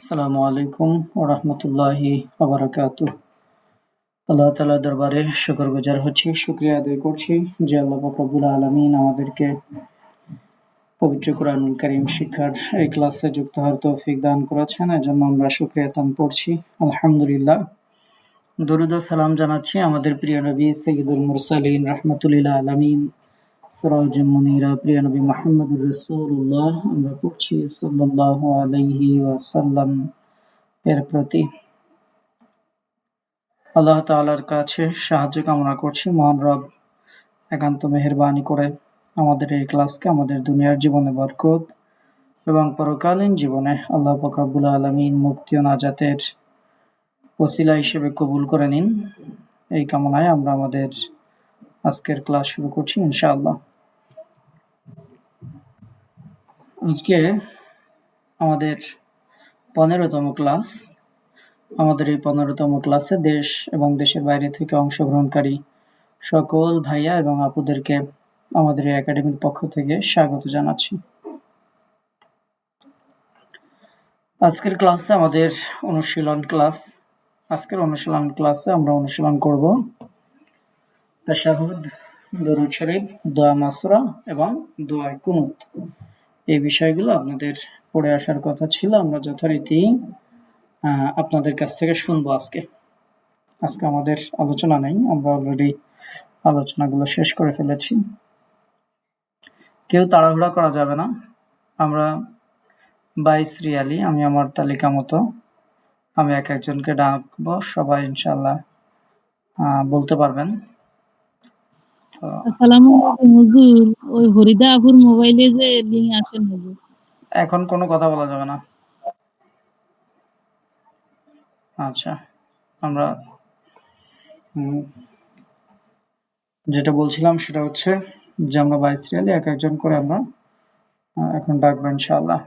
আসসালামু আলাইকুম ওয়া রাহমাতুল্লাহি ওয়া বারাকাতুহু। আল্লাহ তাআলার দরবারে শুকরগুজার হচ্ছি, শুকরিয়া আদায় করছি যে আল্লাহ পাক রব্বুল আলামিন আমাদেরকে পবিত্র কোরআনুল কারীম শিক্ষার এই ক্লাসে যুক্ত হওয়ার তৌফিক দান করেছেন। এজন্য আমরা শুকরিয়া তান পড়ছি। আলহামদুলিল্লাহ। দরুদ ও সালাম জানাচ্ছি আমাদের প্রিয় নবী সাইয়্যিদুল মুরসালিন রাহমাতুল আলামিন সিরাজুম মুনীরা প্রিয় নবী মুহাম্মদুর রাসূলুল্লাহ আমরা পড়ছি সাল্লাল্লাহু আলাইহি ওয়াসাল্লাম এর প্রতি আল্লাহ তাআলার কাছে সাহায্য কামনা করছি। মহান রব একান্ত মেহেরবানি করে আমাদের এই ক্লাসকে আমাদের দুনিয়ার জীবনে বরকত এবং পরকালীন জীবনে আল্লাহ পাক রব্বুল আলামিন মুক্তি ও নাজাতের ওসিলা হিসেবে কবুল করে নিন। এই কামনায় আমরা আমাদের আজকের ক্লাস শুরু করছি ইনশাআল্লাহ। আজকে আমাদের 15তম ক্লাস। আমাদের এই 15তম ক্লাসে দেশ এবং দেশের বাইরে থেকে অংশগ্রহণকারী সকল ভাইয়া এবং আপুদেরকে আমাদের এই একাডেমির পক্ষ থেকে স্বাগত জানাচ্ছি। আজকের ক্লাসে আমাদের অনুশীলন ক্লাস। আজকের অনুশীলন ক্লাসে আমরা অনুশীলন করব তাশাহুদ, দরুদ শরীফ, দোয়া মাসুরা এবং দোয়া কুনুত। এই বিষয়গুলো আপনাদের পড়ে আসার কথা ছিল। আমরা যথারীতি আপনাদের কাছ থেকে শুনবো আজকে আমাদের আলোচনা নেই, আমরা অলরেডি আলোচনাগুলো শেষ করে ফেলেছি। কেউ তাড়াহুড়া করা যাবে না। আমরা 22 রিয়ালি, আমি আমার তালিকা মতো আমি এক একজনকে ডাকবো, সবাই ইনশাআল্লাহ বলতে পারবেন। আসসালামু আলাইকুম হুজুর, ওই হরিদা আপুর মোবাইলে যে লিংক আসে হুজুর। এখন কোনো কথা বলা যাবে না। আচ্ছা, আমরা যেটা বলছিলাম সেটা হচ্ছে যে আমরা 22 রিয়ালি এক একজন করে আমরা এখন ডাকবো ইনশাআল্লাহ।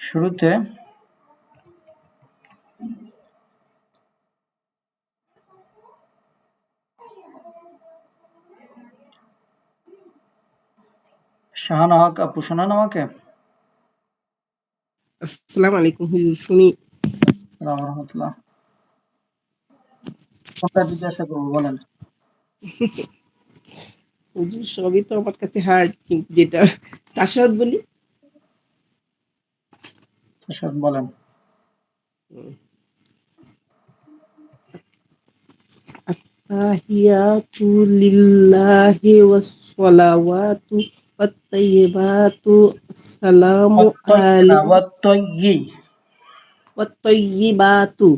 শুরুতে শাহানা হক আপু, শোনান আমাকে? আসসালামু আলাইকুম হুজুর, শুনি। আসসালামু রাহমাতুল্লাহ। কোনটা জিজ্ঞাসা করবো বলেন? হুজুর সবই তো আমার কাছে হার্ড, কিন্তু যেটা তাশাহুদ বলি। তাশাহুদ বলেন। আত্তাহিয়াতু লিল্লাহি ওয়াস সালাওয়াতু ওয়াত তাইয়্যিবাতু আসসালামু ওয়াত তাইয়্যিবাতু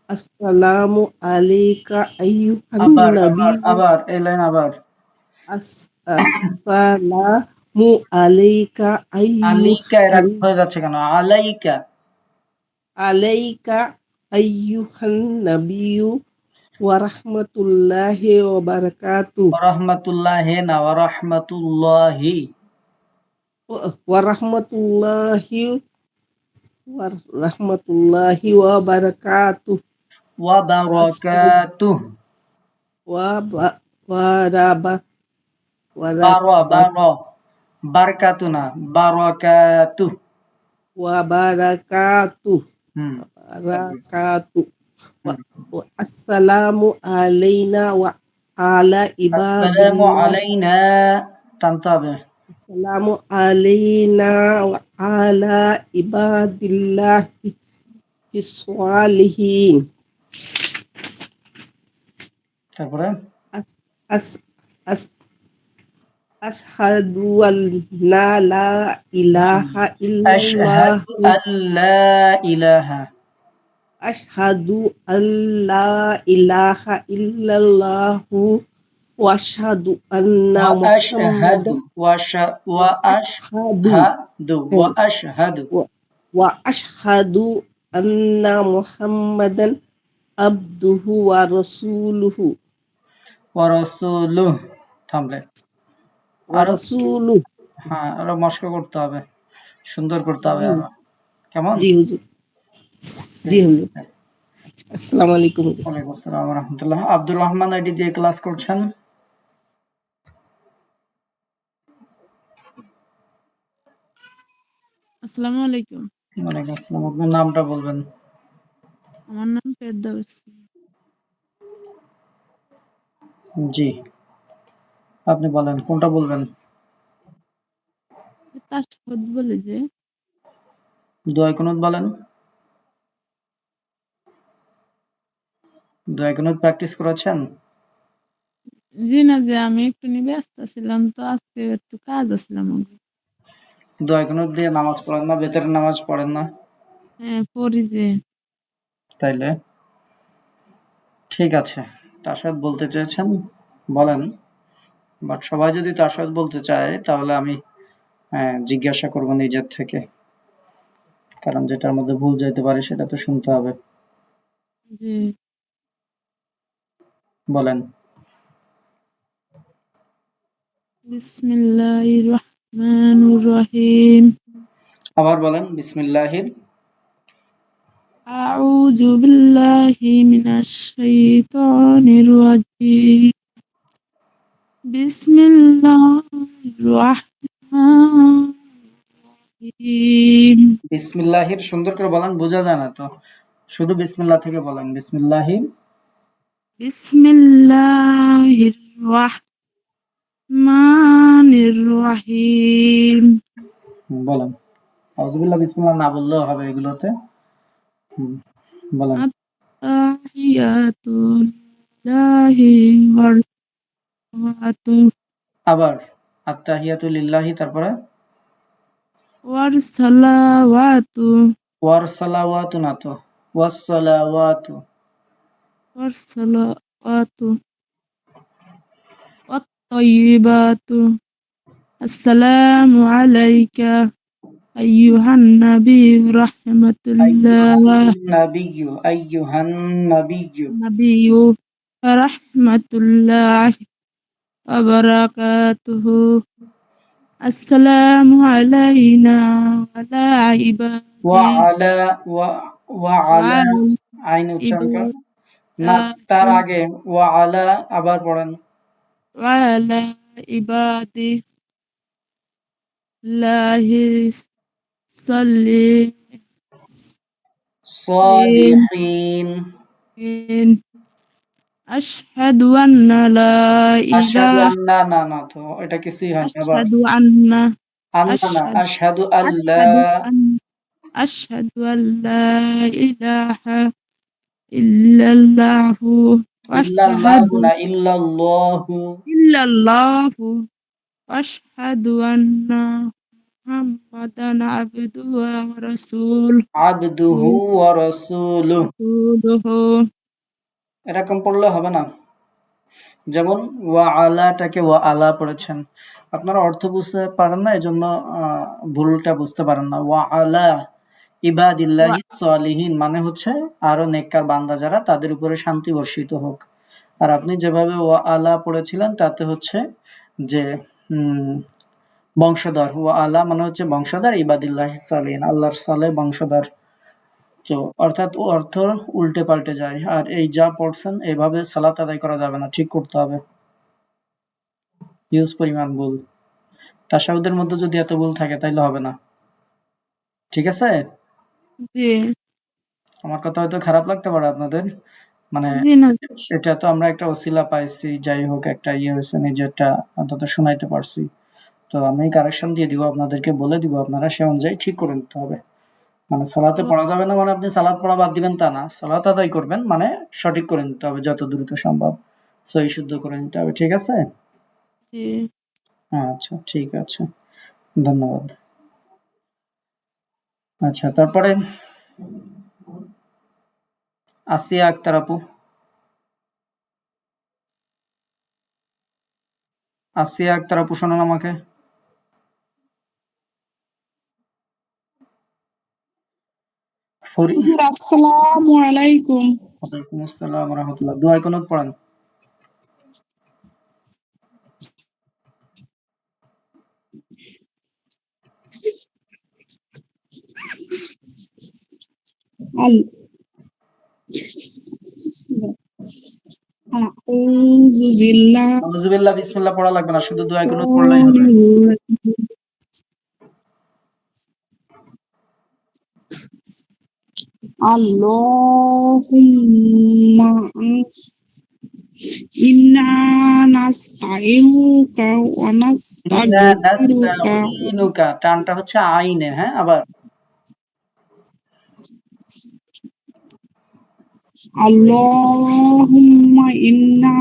আসসালামু আলাইকা আইয়ুহান নবী। আবার এই লাইন আবার। আসসালামু আলাইকা আলাইকা এর আগে হয়ে যাচ্ছে কেন? আলাইকা আলাইকা আইয়ুহান নাবিয়্যু ওয়া রাহমাতুল্লাহি ওয়া বারাকাতুহু ওয়া রাহমাতুল্লাহি না ওয়া রাহমাতুল্লাহি ওয়া রাহমাতুল্লাহি ওয়া বারাকাতুহু ওয়া বারাকাতুহু ওয়া বারাবা বারাকাতু না বারাকাতুহু ওয়া বারাকাতুহু আসসালামু আলাইনা ওয়া আলা আসসালামু ইবাদিল্লাহ আলাইনা টানতে হবে। আসসালামু আলাইনা ওয়া আলা ইবাদিল্লাহি সালিহিন। তারপরে আশহাদু আল্লা লা ইলাহা ইল্লাল্লাহ আশহাদু আল্লা ইলাহা আশহাদু আল্লা ইলাহা ইল্লাল্লাহু ওয়া আশহাদু আন্না ওয়া মুহাম্মাদান আশহাদু ওয়া আশহাদু ওয়া আশহাদু আন্না মুহাম্মাদান আবদুহু ওয়া রাসূলুহু থামলে ওয়া রাসূলুহু। হ্যাঁ, আরো মস্ক করতে হবে, সুন্দর করতে হবে আরো। কেমন? জি হুজুর, জি হুজুর। আসসালামু আলাইকুম হুজুর। ওয়ালাইকুম আসসালাম ওয়া রাহমাতুল্লাহ। আব্দুর রহমান আইডি দিয়ে ক্লাস করছেন। আসসালামু আলাইকুম। ওয়ালাইকুম আসসালাম। আপনার নামটা বলবেন। আমার নাম ফেরদৌস। জি, আপনি বলেন কোনটা বলবেন? তাশহুদ বলে যে। দোয়া কুনুত বলেন। দোয়া কুনুত প্র্যাকটিস করেছেন? জি না, যে আমি একটু ব্যস্ত ছিলাম, তো আজকে একটু কাজ আসলাম। দোয়া কুনুত দিয়ে নামাজ পড়েন না? বেতের নামাজ পড়েন না? হ্যাঁ, পড়ি যে। তাইলে ঠিক আছে, তাশহাদ বলতে চেয়েছেন, বলেন। বাট সবাই যদি তাশহাদ বলতে চায় তাহলে আমি জিজ্ঞাসা করব নিজের থেকে, কারণ যেটার মধ্যে ভুল যাইতে পারে সেটা তো শুনতে হবে। জি। বলেন। বিসমিল্লাহির রহমানির রহিম। আবার বলেন বিসমিল্লাহির। আউযু বিল্লাহি মিনাশ শাইতানির রাজিম। বিসমিল্লাহির রহমানির রহিম। বিসমিল্লাহির সুন্দর করে বলেন, বোঝা যায় না তো। শুধু বিসমিল্লাহ থেকে বলেন, বিসমিল্লাহির। বিসমিল্লাহির রহমানির রহিম। বলেন। আউযুবিল্লাহ বিসমিল্লাহ না বললেও হবে এগুলোতে। হুম, বলেন। আত্তাহিয়াতু লিল্লাহি ওয়ার সালাওয়াতু আবার আত্তাহিয়াতু লিল্লাহি, তারপরে ওয়ার সালাওয়াতু ওয়ার সালাওয়াতু না তো, ওয়াস সালাওয়াতু। ওয়ার সালাওয়াতু ওয়াত তাইয়্যিবাতু। আসসালামু আলাইকা আইয়ুহান নাবিয়্যু রাহমাতুল্লাহ আইয়ুহান নাবিয়্যু। নাবিয়্যু রাহমাতুল্লাহ ওয়া বারাকাতুহু। আসসালামু আলাইনা ওয়া আলা ওয়া ইবাদি আলা ওয়া ওয়া ওয়া আলা, আলা আইন উচ্চারণ করেন না, তার ইবাদি আগে ওয়া আলা আবার পড়েন। ওয়া আলা ইবাদি লাহি সালিহিন। সালিহিন। আশহাদু আন্না লা আশহাদু ইলাহা আন্না না না তো, এটা কিছুই হয়নি। আবার আশহাদু আন্না আন্না না, আশহাদু আশহাদু আশহাদু আল্লাহ। আন আশহাদু আল্লা ইলাহা ইল্লাল্লাহু ওয়া ইল্লাল্লাহু আশহাদু না, ইল্লাল্লাহু। ইল্লাল্লাহু ওয়া আশহাদু আন্না মুহাম্মাদান আবদুহু ওয়া রাসূলুহু আবদুহু ওয়া রাসূলুহু। রাসূলুহু। এরকম পড়লে হবে না। যেমন ওয়া আলাটাকে ওয়া আলা পড়েছেন, আপনারা অর্থ বুঝতে পারেন না, এজন্য ভুলটা বুঝতে পারেন না। ওয়া আলা ওয়া ইবাদিল্লাহি সালিহিন মানে হচ্ছে আরো নেককার বান্দা যারা, তাদের উপরে শান্তি বর্ষিত হোক। আর আপনি যেভাবে ওয়া আলা পড়েছিলেন তাতে হচ্ছে যে উম বংশধর, ওয়া আলা মানে হচ্ছে বংশধর, ইবাদিল্লাহি সালিহিন আল্লাহর সালেহ বংশধর। তো অর্থাৎ অর্থ উল্টে পাল্টে যায়। আর এই যা পড়ছেন এভাবে সালাত আদায় করা যাবে না, ঠিক করতে হবে। হিউজ পরিমাণ ভুল। তাশাহুদের মধ্যে যদি এত ভুল থাকে তাইলে হবে না। ঠিক আছে? জি। আমার কথা হয়তো খারাপ লাগতে পারে আপনাদের। মানে জি না। এটা তো আমরা একটা ওসিলা পাইছি। যাই হোক, একটা ইয়ে হয়েছে, নিজেরটা অন্তত শোনাইতে পারছি। তো আমি কারেকশন দিয়ে দিব, আপনাদেরকে বলে দিব, আপনারা সে অনুযায়ী ঠিক করে নিতে হবে। মানে সালাতে পড়া যাবে না মানে আপনি সালাত পড়া বাদ দিবেন তা না। সালাত আদায় করবেন মানে সঠিক করে নিতে হবে যত দ্রুত সম্ভব। সহি শুদ্ধ করে নিতে হবে। ঠিক আছে? জি। আচ্ছা, ঠিক আছে। ধন্যবাদ। আচ্ছা, তারপরে আসিয়া আক্তার আপু। আসিয়া আক্তার আপু শোনান আমাকে। ফরি হুজুর আসসালামু আলাইকুম। ওয়ালাইকুম আসসালাম ওয়া রাহমাতুল্লাহ। দোয়া কুনুত পড়েন। আল আউযু বিল্লাহি নাউজুবিল্লাহ বিসমিল্লাহ পড়া লাগবে না, শুধু দোয়া কুনুত পড়লেই হবে। মিনাশ Allahumma inna nasta'inuka wa ইন্না nastaghfiruka. নাস্তাঈনুকা, টানটা হচ্ছে আইনে, হ্যাঁ আবার Allahumma inna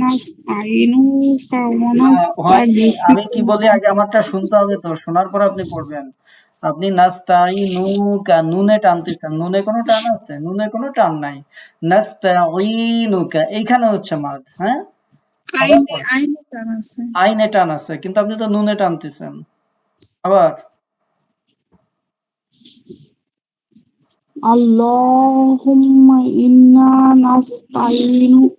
nasta'inuka wa না হয়নি। আমি কি বলি nastaghfiruka. আগে আমারটা শুনতে হবে তো, শোনার পর আপনি পড়বেন। আপনি নাস্তাঈনুকা নুনে টানতেছেন, নুনে কোনো টান আছে? নুনে কোনো টান নাই। নাস্তাঈনুকা এইখানে হচ্ছে মাদ, হ্যাঁ আবার পড়েন। আইনে টান আছে। আইনে টান আছে কিন্তু আপনি তো নুনে টানতেছেন। আবার Allahumma inna nasta'inuka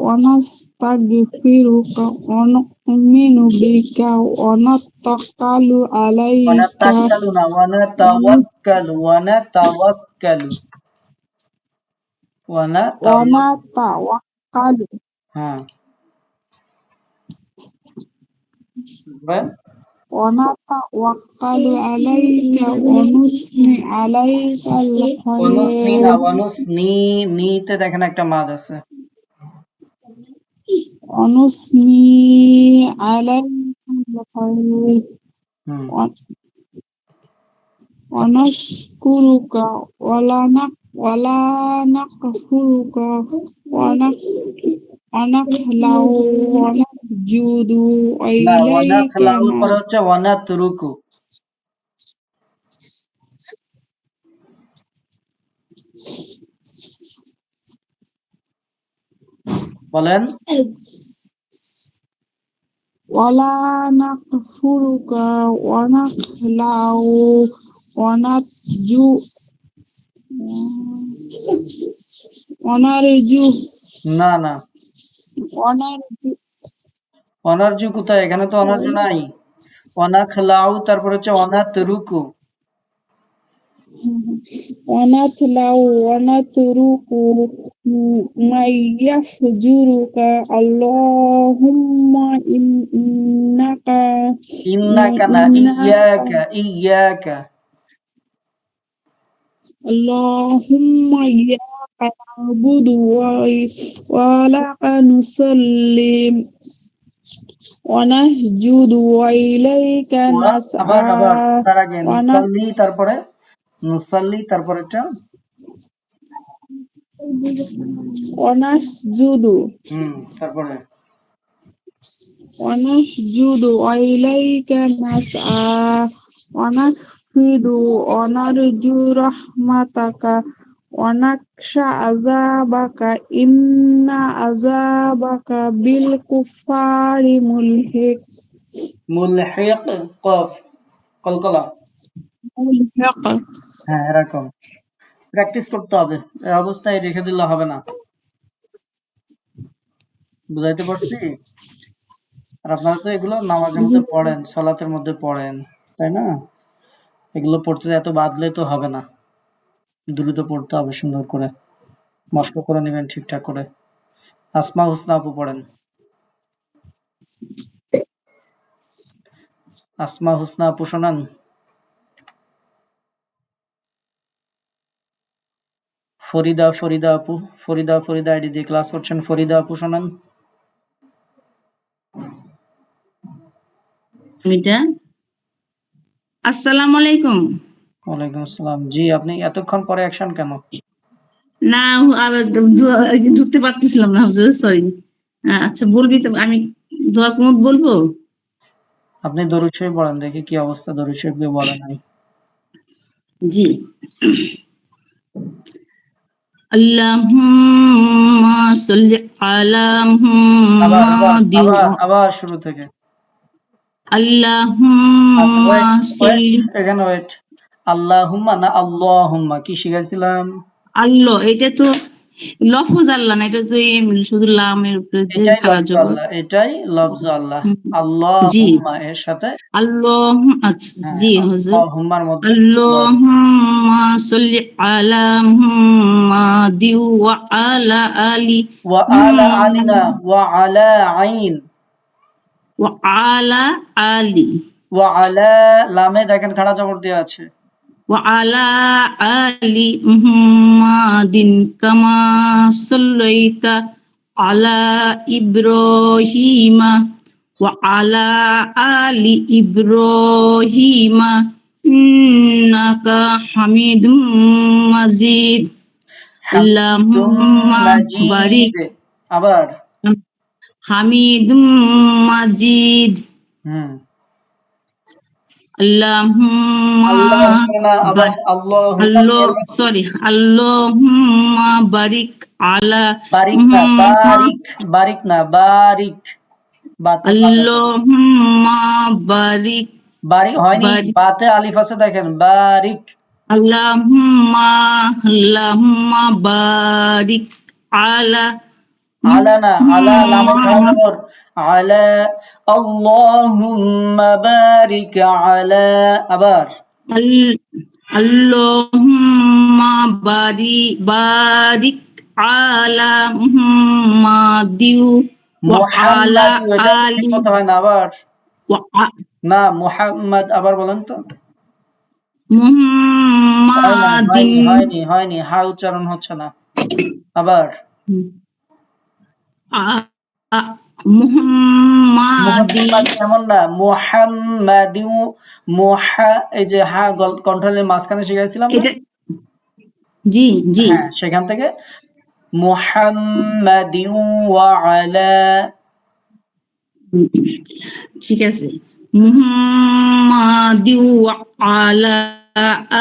wa nastaghfiruka wa nu'minu bika wa nattaqalu alayka ওয়ানাতাক্কালু না, ওয়ানাতাওয়াক্কালু, ওয়ানাতাওয়াক্কালু, wa ওয়ানাতাওয়াক, natawakkalu হ্যাঁ এবার wa natawakkalu alayka wa nusni alayka ওয়ানুসনি না, al-khair ওয়ানুসনি, নিতে দেখেন একটা মাদ আছে। wa nusni alayka al-khair হুম ونشكرك ولا نكفرك ونخلع ونسجد না, إليك ওয়ানাখলাউর পরে হচ্ছে ওয়ানাতরুকু। বলেন ولا نكفرك ونخلع ونرجو না না, ونرجو অনার্জু কোথায়? এখানে তো অনার্জু নাই। ওয়ানাখলাউ তারপর হচ্ছে ওয়ানাতরুকু। ونتلو ونترك من يفجرك اللهم إنك ইন্নাকা না, إنك ইয়াকা, ইয়াকা। اللهم إياك نعبد ولك نصلي ونسجد وإليك আবার আবার نسعى তার আগে নুসাল্লি, তারপরে নুসাল্লি, তারপরেরটা ونسجد তারপরে ونسجد وإليك نسعى ونخفض ونرجو رحمتك ونخشى عذابك إن عذابك بالكفار ملحق মুলহিক, কফ কলকলা, ملحق হ্যাঁ এরকম প্র্যাকটিস করতে হবে। এই অবস্থায় রেখে দিলে হবে না। বুঝাইতে পারছি? আর আপনারা তো এগুলো নামাজের মধ্যে পড়েন, সালাতের মধ্যে পড়েন, তাই না? এগুলো পড়তে এত বাদলে তো হবে না। দ্রুত পড়তে হবে সুন্দর করে, মস্ক করে নেবেন ঠিকঠাক করে। আসমা হুসনা আপু পড়েন। আসমা হুসনা আপু শোনান। ফরিদা আপু, ফরিদা আইডি দিয়ে ক্লাস করছেন। ফরিদা আপু শোনান। এটা আসসালামু আলাইকুম। ওয়ালাইকুম আসসালাম। জি, আপনি এতক্ষণ পরে অ্যাকশন কেন? না আবার ঢুকতে পারতেছিলাম না হুজুর, সরি। আচ্ছা বলবি তো, আমি দোয়া কুনুত বলবো। আপনি দরুদ শরীফ পড়েন, দেখি কি অবস্থা। দরুদ শরীফ কেউ বলে নাই। জি। আল্লাহুম্মা সাল্লি আলা আবার আবার মুহাম্মাদিন আবার আবার শুরু থেকে। আচ্ছা আল্লাহুম্মা ওয়েট, সাল্লি। এখানে ওয়েট। আল্লাহুম্মা না আল্লাহুম্মা, কি শিখাইছিলাম? আল্লাহ, এটা তো লফজ আল্লাহ না, এটা তো শুধু লামের উপরে যে এটাই হালা লফজ জবর। আল্লাহ, এটাই লফজ আল্লাহ। হুম, জি। আল্লাহুম্মা এর সাথে আল্লাহ, আচ্ছা, হ্যাঁ, জি হুজুর। আল্লাহুম্মার মধ্যে ওয়াও। আল্লাহুম্মা সাল্লি আলা মুহাম্মাদি ওয়া আলা আলি ওয়া আলা আলিনা, ওয়া আলা আইন, ওয়া আলা আলি। ওয়া আলা লামে দেখেন খাড়া জবর দেওয়া আছে। وعلى آل محمد كما صليت على إبراهيم وعلى آل إبراهيم إنك حميد مجيد হামিদুম اللهم মাজিদ। بارك আবার حميد مجيد হুম اللهم আল্লাহুম্মা না, আবার بارك আল্লাহুম্মা الله এর মতো sorry اللهم بارك على বারিক না, محمد বারিক, বারিক না, বারিক, বাতে মাদ আছে। اللهم بارك বারিক হয়নি, بارك বাতে আলিফ আছে দেখেন, বারিক। اللهم بارك على আলা না, আলা লামে খাড়া محمد জবর, আলা, আল্লাহুম্মা বারিক আলা। আবার اللهم بارك على محمد وعلى মুহাম্মাদি, এটা তো آل ঠিক মতো হয় না। আবার وع- না, মুহাম্মদ, আবার বলেন তো। হয় না, محمد হয়নি, হয়নি, হয়নি, হা উচ্চারণ হচ্ছে না। আবার محمد মুহাম্মাদি এমন না, মুহাম্মাদিউ, মুহা, এই যে হা কণ্ঠলের মাঝখানে শিখাইছিলাম না, এটা জি জি হ্যাঁ, সেখান থেকে মুহাম্মাদিউ ওয়া আলা। ঠিক আছে মুহাম্মাদি আলা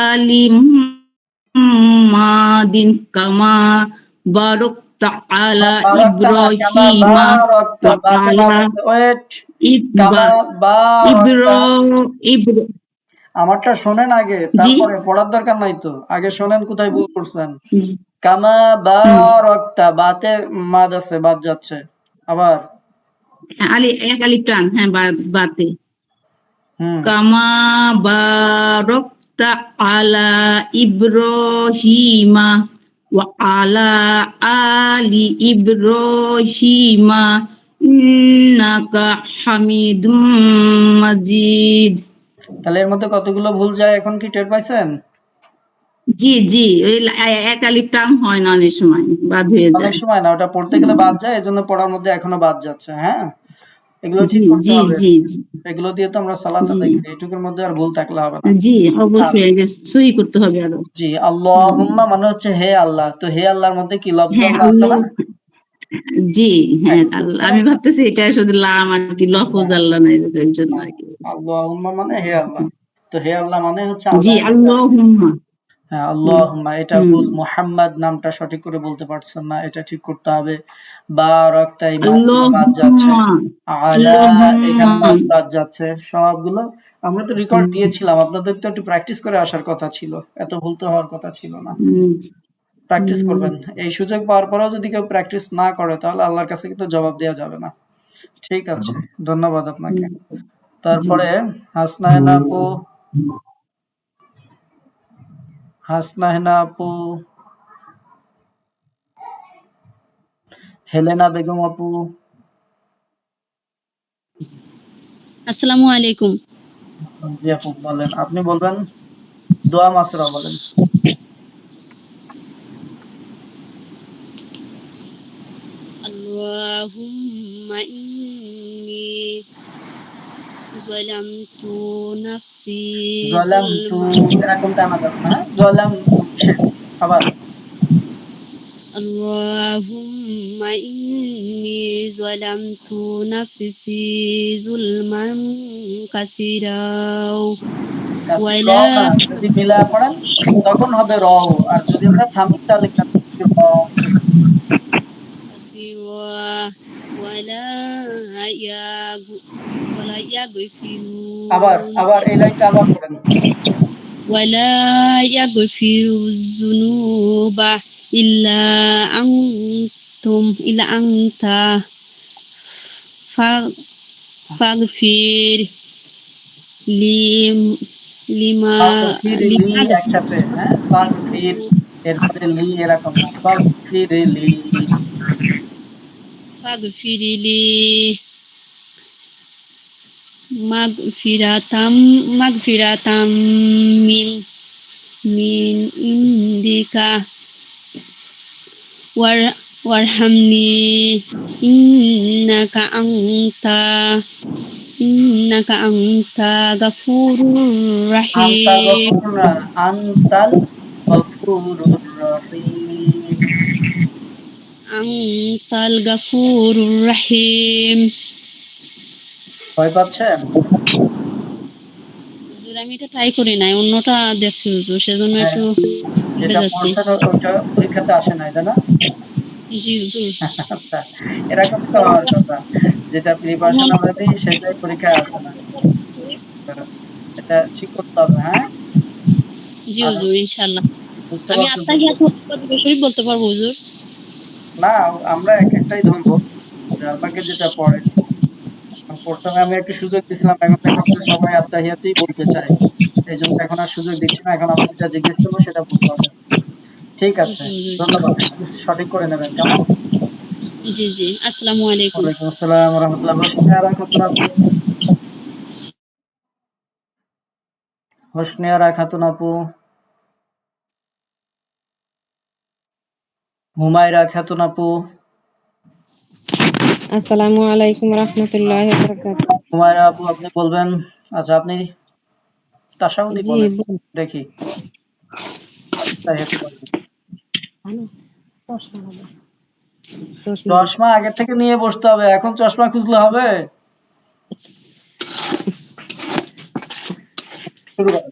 আলি মুহাম্মাদিন কামা বারাকতা আলা বারাকতা না, কামা ইব্রাহিমা বারাকতা, ওয়া বাতে মাদ আলা আছে, ওয়েট, ইব্রা কামা বারাকতা। ইব্রা ইব্রা আমারটা শোনেন আগে, জি তারপরে পড়ার দরকার নাই তো, আগে শোনেন কোথায় ভুল করছেন। হুম, কামা বারাকতা, বাতে মাদ আছে, বাদ যাচ্ছে। আবার আলি এক আলিফ টান হ্যাঁ বাতে হুম কামা বারাকতা আলা ইব্রাহিমা ওয়া আলা আলি ইব্রাহিমা ইন্নাকা হামিদুম মাজিদ। তাহলে এর মধ্যে কতগুলো ভুল যায় এখন কি টের পাইছেন? জি জি ওই এক আলিফ টান হয় না অনেক সময় বাদ হয়ে অনেক যায়। সময় না, ওটা পড়তে গেলে বাদ যায়, এজন্য পড়ার মধ্যে এখনো বাদ যাচ্ছে। হ্যাঁ, এগুলো জি ঠিক করতে জি হবে। জি জি এগুলো দিয়ে তো আমরা সালাত জি আদায় করি, এটুকুর মধ্যে আর ভুল থাকলে হবে না। জি আর অবশ্যই আগে সই করতে হবে আরো। জি, হুম, আল্লাহুম্মা মানে হচ্ছে হে আল্লাহ, তো হে আল্লাহর মধ্যে কি লফজ হ্যাঁ আল্লাহ আছে আল্লাহ না? জি হ্যাঁ এখন বুঝতে আল্লাহ আমি পারলেন? ভাবতেছি এটা শুধু লাম আর কি লফজ হ্যাঁ, আল্লাহ নাই এর জন্য না, আর কি বলছি। আল্লাহুম্মা মানে হে আল্লাহ, তো হে আল্লাহ মানে হচ্ছে জি আল্লাহর মধ্যে আছে। আল্লাহুম্মা হ্যাঁ, হুম আল্লাহুম্মা, এটা হুম ভুল, মুহাম্মদ নামটা সঠিক করে বলতে পারছেন না, এটা ঠিক করতে হবে। বারাকতা, এই মাদগুলো বাদ যাচ্ছে। আল্লাহুম্মা আলা, আল্লাহুম্মা এখানে মাদ বাদ যাচ্ছে। সবগুলো আমরা তো রেকর্ড হুম, দিয়েছিলাম, আপনাদের তো একটু প্র্যাকটিস করে আসার কথা ছিল, এত ভুল তো হওয়ার কথা ছিল না। হুম, প্র্যাকটিস হুম, করবেন, এই সুযোগ পাওয়ার পরেও যদি কেউ প্র্যাকটিস না করে তাহলে আল্লাহর কাছে কিন্তু জবাব দেওয়া যাবে না। ঠিক আছে, ধন্যবাদ আপনাকে। হুম, জি তারপরে হাসনাহেনা আপু, হাসনাহেনা আপু, হেলেনা বেগম আপু। আসসালামু আলাইকুম। জি আপু বলেন, আপনি বলবেন, দোয়া মাসরা বলেন। আল্লাহুম্মা ইন্নী যালামতু নাফসি জলাম তু, যুলমান এরকম টানা যাবে না, হ্যাঁ, জলাম তু শেষ। আবার আল্লাহুম্মা ইন্নী যালামতু নাফসি যুলমান কাসীরাও কাসি র ওয়ালা না, যদি মিলা পড়েন তখন হবে র, আর যদি আমরা থামি তাহলে কিন্তু র। কাসীরা ওয়ালা ইয়াগ ওয়ালা আবার ইয়াগফিরুন আবার এই লাইনটা আবার পড়েন। ولا يغفر الذنوب إلا أنت فاغفر لي لما ফাগফির লি, لما একসাথে, হ্যাঁ, ফাগফির, এরপরে লি, এরকম না, ফাগফির লি। فاغفر لي مغفرة من من عندك وارحمني إنك أنت إنك أنت غفور আনতা رحيم গফুর না, আনতাল গফুরুর রহিম। أنت الغفور الرحيم ভয় পাচ্ছেন? হুজুর আমি এটা ট্রাই করি নাই, অন্যটা দেখছি হুজুর, সেজন্য হ্যাঁ, একটু ঘাবড়ে যেটা যাচ্ছি। পড়ছেন ওইটা পরীক্ষাতে আসে নাই, তাই না? জি হুজুর। আচ্ছা, এরকমই তো হওয়ার কথা। যেটা প্রিপারেশন আমরা দিই সেটাই পরীক্ষায় আসে না। তো এটা ঠিক করতে হবে, হ্যাঁ? জি আর হুজুর, ইনশাআল্লাহ। বুঝতে আমি পারছেন তো? আত্তাহিয়াতু শরীফ বলতে পারবো হুজুর? না, আমরা একেকটাই ধরবো। যার ভাগ্যে যেটা পড়ে। প্রথমে আমি একটু সুযোগ দিছিলাম, এখন দেখলাম যে সবাই আত্তাহিয়াতুই বলতে চায়। এইজন্য এখন আর সুযোগ দিচ্ছি না। এখন আমি যেটা জিজ্ঞেস করবো সেটা বলতে হবে। ঠিক আছে, জি হুজুর, জি। ধন্যবাদ। একটু সঠিক করে নেবেন, কেমন? জি, জি। আসসালামু আলাইকুম। ওয়ালাইকুম আসসালাম ওয়া রাহমাতুল্লাহ। হোসনিয়ারা খাতুন আপু, হোসনিয়ারা খাতুন আপু, হুমায়রা খাতুন আপু, আসসালামু আলাইকুম রহমতুল্লাহি ওয়া বারাকাতুহু। হুমায়রা আপু আপনি বলবেন। আচ্ছা, আপনি তাশাহুদি জি বলেন, দেখি তাহিয়াতু বলেন। চশমা চশমা আগে থেকে নিয়ে বসতে হবে, এখন চশমা খুঁজলে হবে? শুরু করেন।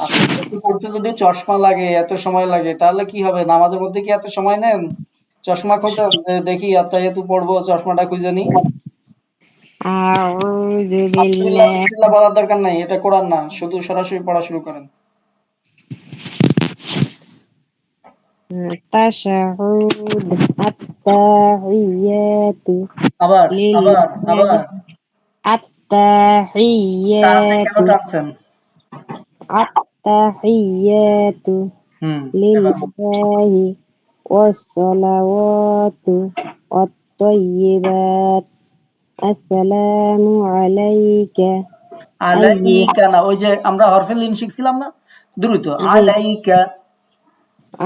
আত্মীয়তা পড়তে যদি চশমা লাগে, এত সময় লাগে, তাহলে কি হবে? নামাজের মধ্যে কি এত সময় নেন? চশমা খোঁজেন যে দেখি আত্মাহিয়াতু পড়বো, চশমাটা খুঁজে নিই। আউযু আলহামদুলিল্লাহ বিল্লাহ বিসমিল্লাহ বলার দরকার নাই, এটা কোরআন না, শুধু সরাসরি পড়া শুরু করেন। তাশাহুদ আত্তাহিয়াতু আবার আবার লিল্লাহি আবার টানে কেন আত্তাহিয়াতু টানছেন? আত্তাহিয়াতু এবার লিল্লাহি ওয়াসসালাওয়াতু ওয়াত-তাইয়্যিবাত আসসালামু আলাইকা আলাইকা না, ওই যে আমরা হরফে লিন শিখছিলাম না, দ্রুত জি আলাইকা।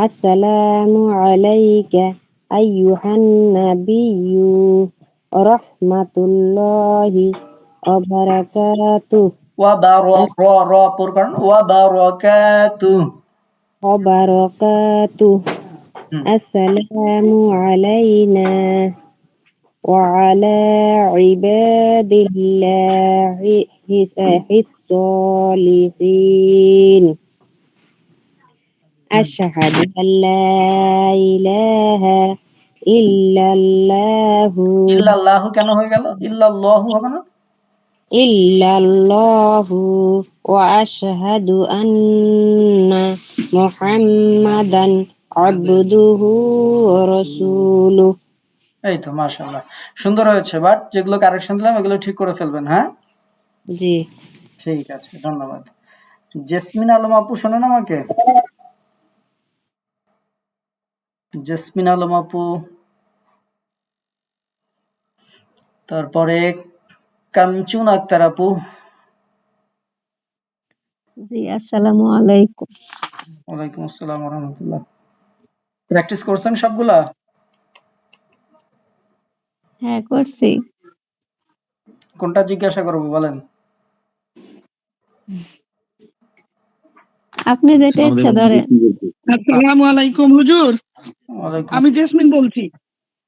আসসালামু আলাইকা আইয়ুহান নাবিয়্যু রাহমাতুল্লাহি ওয়া বারাকাতুহু ওয়া র র পুর করেন, ওয়া বারাকাতুহু। ওয়া বারাকাতুহু হুম আসসালামু আলাইনা ওয়া আলা ইবাদিল্লাহি হিস-সলিহিন হুম আশহাদু আল্লা ইলাহা ইল্লাল্লাহু ইল্লাল্লাহু কেন হয়ে গেল? ইল্লাল্লাহু হবে না? ইল্লাল্লাহু ওয়া আশহাদু আন্না মুহাম্মাদান আবদুহু ওয়া রাসূলুহু। এই তো মাশাআল্লাহ, সুন্দর হয়েছে। বাট যেগুলো কারেকশন দিলাম এগুলো ঠিক করে ফেলবেন, হ্যাঁ? জি ঠিক আছে, ধন্যবাদ। জেসমিন আলম আপু শোনেন আমাকে? জেসমিন আলম আপু, তারপরে কাঞ্চুন আক্তার আপু। জি আসসালামু আলাইকুম। ওয়ালাইকুম আসসালাম ওয়া রাহমাতুল্লাহ। প্র্যাকটিস করছেন সবগুলা? হ্যাঁ করছি। কোনটা জিজ্ঞাসা করবো বলেন? আপনি যেটা ইচ্ছা ধরেন। আসসালামু আলাইকুম হুজুর, ওয়ালাইকুম আমি জেসমিন বলছি।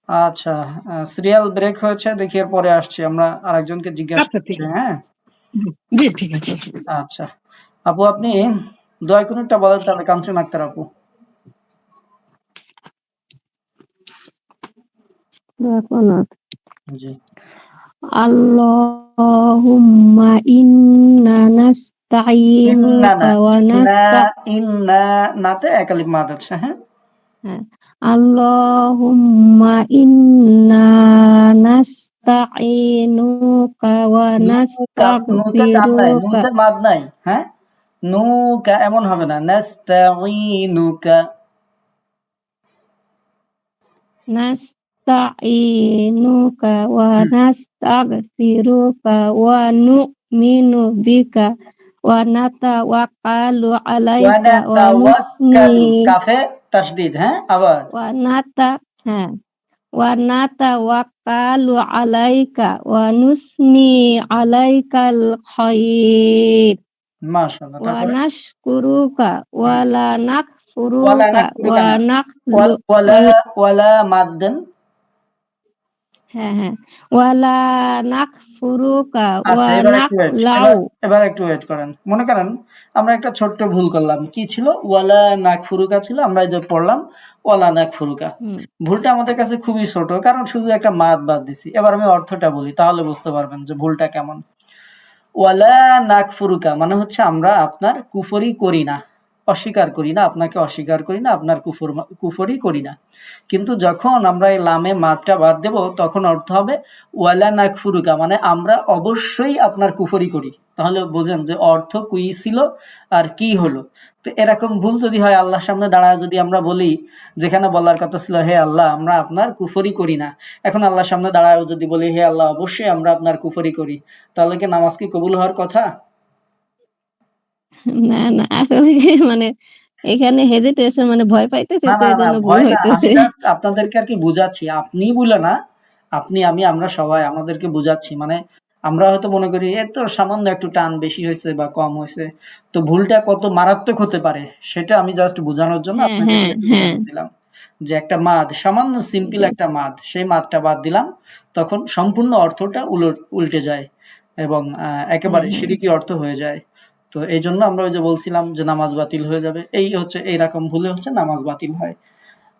আচ্ছা, সিরিয়াল ব্রেক হয়েছে, দেখি এর পরে আসছি। আমরা আরেকজনকে জিজ্ঞাসা আচ্ছা ঠিক করছি, আছে। হ্যাঁ? জি ঠিক আছে। আচ্ছা আপু, আপনি দয়া করে একটা বলেন তাহলে, কাঞ্চন আক্তার আপু। জি। আল্লাহুম্মা ইন্না ইন্না না, নাস্তাঈনুকা ওয়া ইন্না, ইন্না নাতে এক আলিফ মাদ আছে, হ্যাঁ? আল্লাহুম্মা ইন্না নাস্তাঈনুকা ওয়া নুকা, নুতে টান নাই, নাস্তাগফিরুকা নুতে মাদ নাই, হ্যাঁ? নুকা এমন হবে না, নাস্তাঈনুকা। nasta'inuka wa nastaghfiruka wa nu'minu bika wa natawakkalu alaika wa ওয়ানাতাওয়াক্কালু, nusni কাফে তাসদিদ, হ্যাঁ আবার wa nata হ্যাঁ wa natawakkalu alaika wa nusni alaikal khair মাশাআল্লাহ। wa তারপরে nashkuruka wa la ওয়ালা nakfuruka নাকফুরুকা wa না, nakhlu ওয়ালা ওয়ালা মাদ্দেন। হ্যাঁ ওয়ালা নাকফুরুকা ওয়া আচ্ছা, এবার একটু ওয়েট, নাকলাউ এবার একটু ওয়েট করেন। মনে করেন আমরা একটা ছোট্ট ভুল করলাম, কি ছিল, ওয়ালা নাকফুরুকা ছিল, আমরা এই যে পড়লাম ওয়ালা নাকফুরুকা। হুম, ভুলটা আমাদের কাছে খুবই ছোট, কারণ শুধু একটা মাদ বাদ দিছি। এবার আমি অর্থটা বলি, তাহলে বুঝতে পারবেন যে ভুলটা কেমন। ওয়ালা নাকফুরুকা মানে হচ্ছে আমরা আপনার কুফরি করি না, অস্বীকার করি না, আপনাকে অস্বীকার করি না, আপনার কুফরি করি না। কিন্তু যখন আমরা এই লামে মাদটা বাদ দেব, তখন অর্থ হবে ওয়ালা নাকফুরুকা মানে আমরা অবশ্যই আপনার কুফরি করি। তাহলে বোঝেন যে অর্থ কুই ছিল আর কি হলো। তো এরকম ভুল যদি হয়, আল্লাহর সামনে দাঁড়ায় যদি আমরা বলি, যেখানে বলার কথা ছিল হে আল্লাহ আমরা আপনার কুফরি করি না, এখন আল্লাহর সামনে দাঁড়ায় যদি বলি হে আল্লাহ অবশ্যই আমরা আপনার কুফরি করি, তাহলে কি নামাজ কি কবুল হওয়ার কথা? না আসলে কি মানে এখানে হেজিটেশন মানে ভয় পাইতেছি না তো না এই না, জন্য ভুল ভয় না, আমি হইতেছে। জাস্ট আপনাদেরকে আর কি বুঝাচ্ছি। আপনি বলে না, আপনি আমি আমরা সবাই আমাদেরকে বুঝাচ্ছি। মানে আমরা হয়তো মনে করি এ তো সামান্য একটু টান বেশি হয়েছে বা কম হয়েছে, তো ভুলটা কত মারাত্মক হতে পারে সেটা আমি জাস্ট বোঝানোর জন্য হ্যাঁ আপনাদেরকে একটু হ্যাঁ উদাহরণ দিলাম। যে একটা মাদ, সামান্য সিম্পল একটা মাদ, সেই মাদটা বাদ দিলাম, তখন সম্পূর্ণ অর্থটা উল্টে যায় এবং একেবারে শিরকি অর্থ হয়ে যায়। তো এই জন্য আমরা ওই যে বলছিলাম যে নামাজ বাতিল হয়ে যাবে, এই হচ্ছে এইরকম ভুলে হচ্ছে নামাজ বাতিল হয়।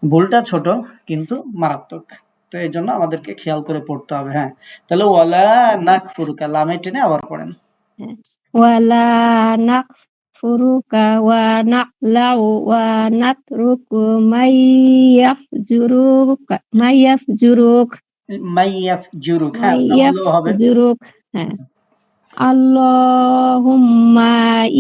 ভুলটা ছোট কিন্তু মারাত্মক। তো এই জন্য আমাদেরকে খেয়াল করে পড়তে হবে। হ্যাঁ, তাহলে ওয়ালা নাকফুরুকা, লামে টেনে আবার পড়েন। ওয়ালা নাকফুরুকা ওয়া নাকলাউ ওয়া নাতরুকু মাইয়াফজুরুক মাইয়াফজুরুক, হ্যাঁ ওটা বললেও হবে। হ্যাঁ আল্লাহুম্মা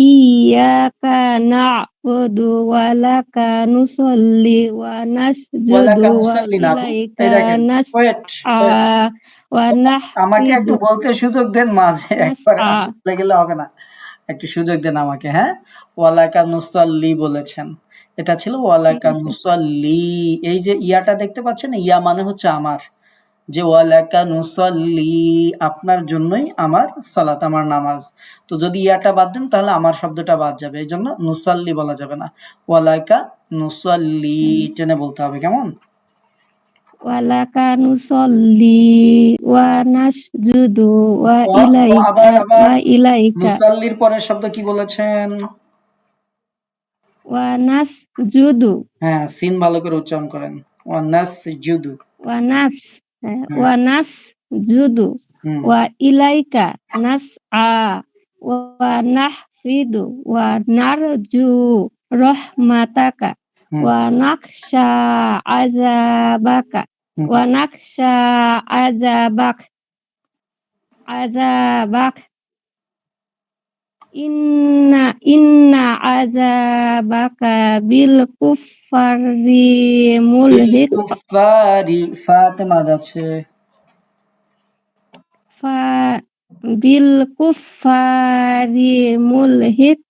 ইyyaka না'বুদু ওয়া লাকা নুসাল্লি ওয়া ওয়ালাকা নাসজুদু ওয়া নুসাল্লি না আপু, ইলাইকা এই দেখেন, ওয়েট নাসআ ওয়া আমাকে একটু নাহফিদু বলতে সুযোগ দেন, মাঝে একবার নাসআ বলে গেলে হবে না, একটু সুযোগ দেন আমাকে। হ্যাঁ, ওয়ালাকা নুসাল্লি বলেছেন, এটা ছিল ঠিক ওয়ালাকা আছে নুসাল্লি। এই যে ইয়াটা দেখতে পাচ্ছেন, ইয়া মানে হচ্ছে আমার, যে ওয়ালাকা নুসাল্লি আপনার জন্যই আমার সালাত, আমার নামাজ। তো যদি ইয়াটা বাদ দেন তাহলে আমার শব্দটা বাদ যাবে, এই জন্য নুসাল্লি বলা যাবে না, ওয়ালাকা নুসাল্লি টেনে বলতে হবে। কেমন? ওয়ালাকা নুসাল্লি ওয়া নাসজুদু ওয়া আবার আবার ইলাইকা নুসাল্লির পরের শব্দ কি বলেছেন? ওয়া নাসজুদু হ্যাঁ, সিন ভালো করে উচ্চারণ করেন, ওয়ানাসজুদু। ওয়া নাস হুম ওয়া নাসজুদু হুম ওয়া ইলাইকা নাসআ ওয়া নাহফিদু ওয়া নারজু রহমাতাকা হুম ওয়া নাখশা আযাবাকা হুম। ওয়া নাখশা আযাবাক ইন্না আযাবাকা বিল কুফফারি বিল মুলহিক কুফারি, ফাতে মাদ আছে। ফা বিল কুফফারি মুলহিক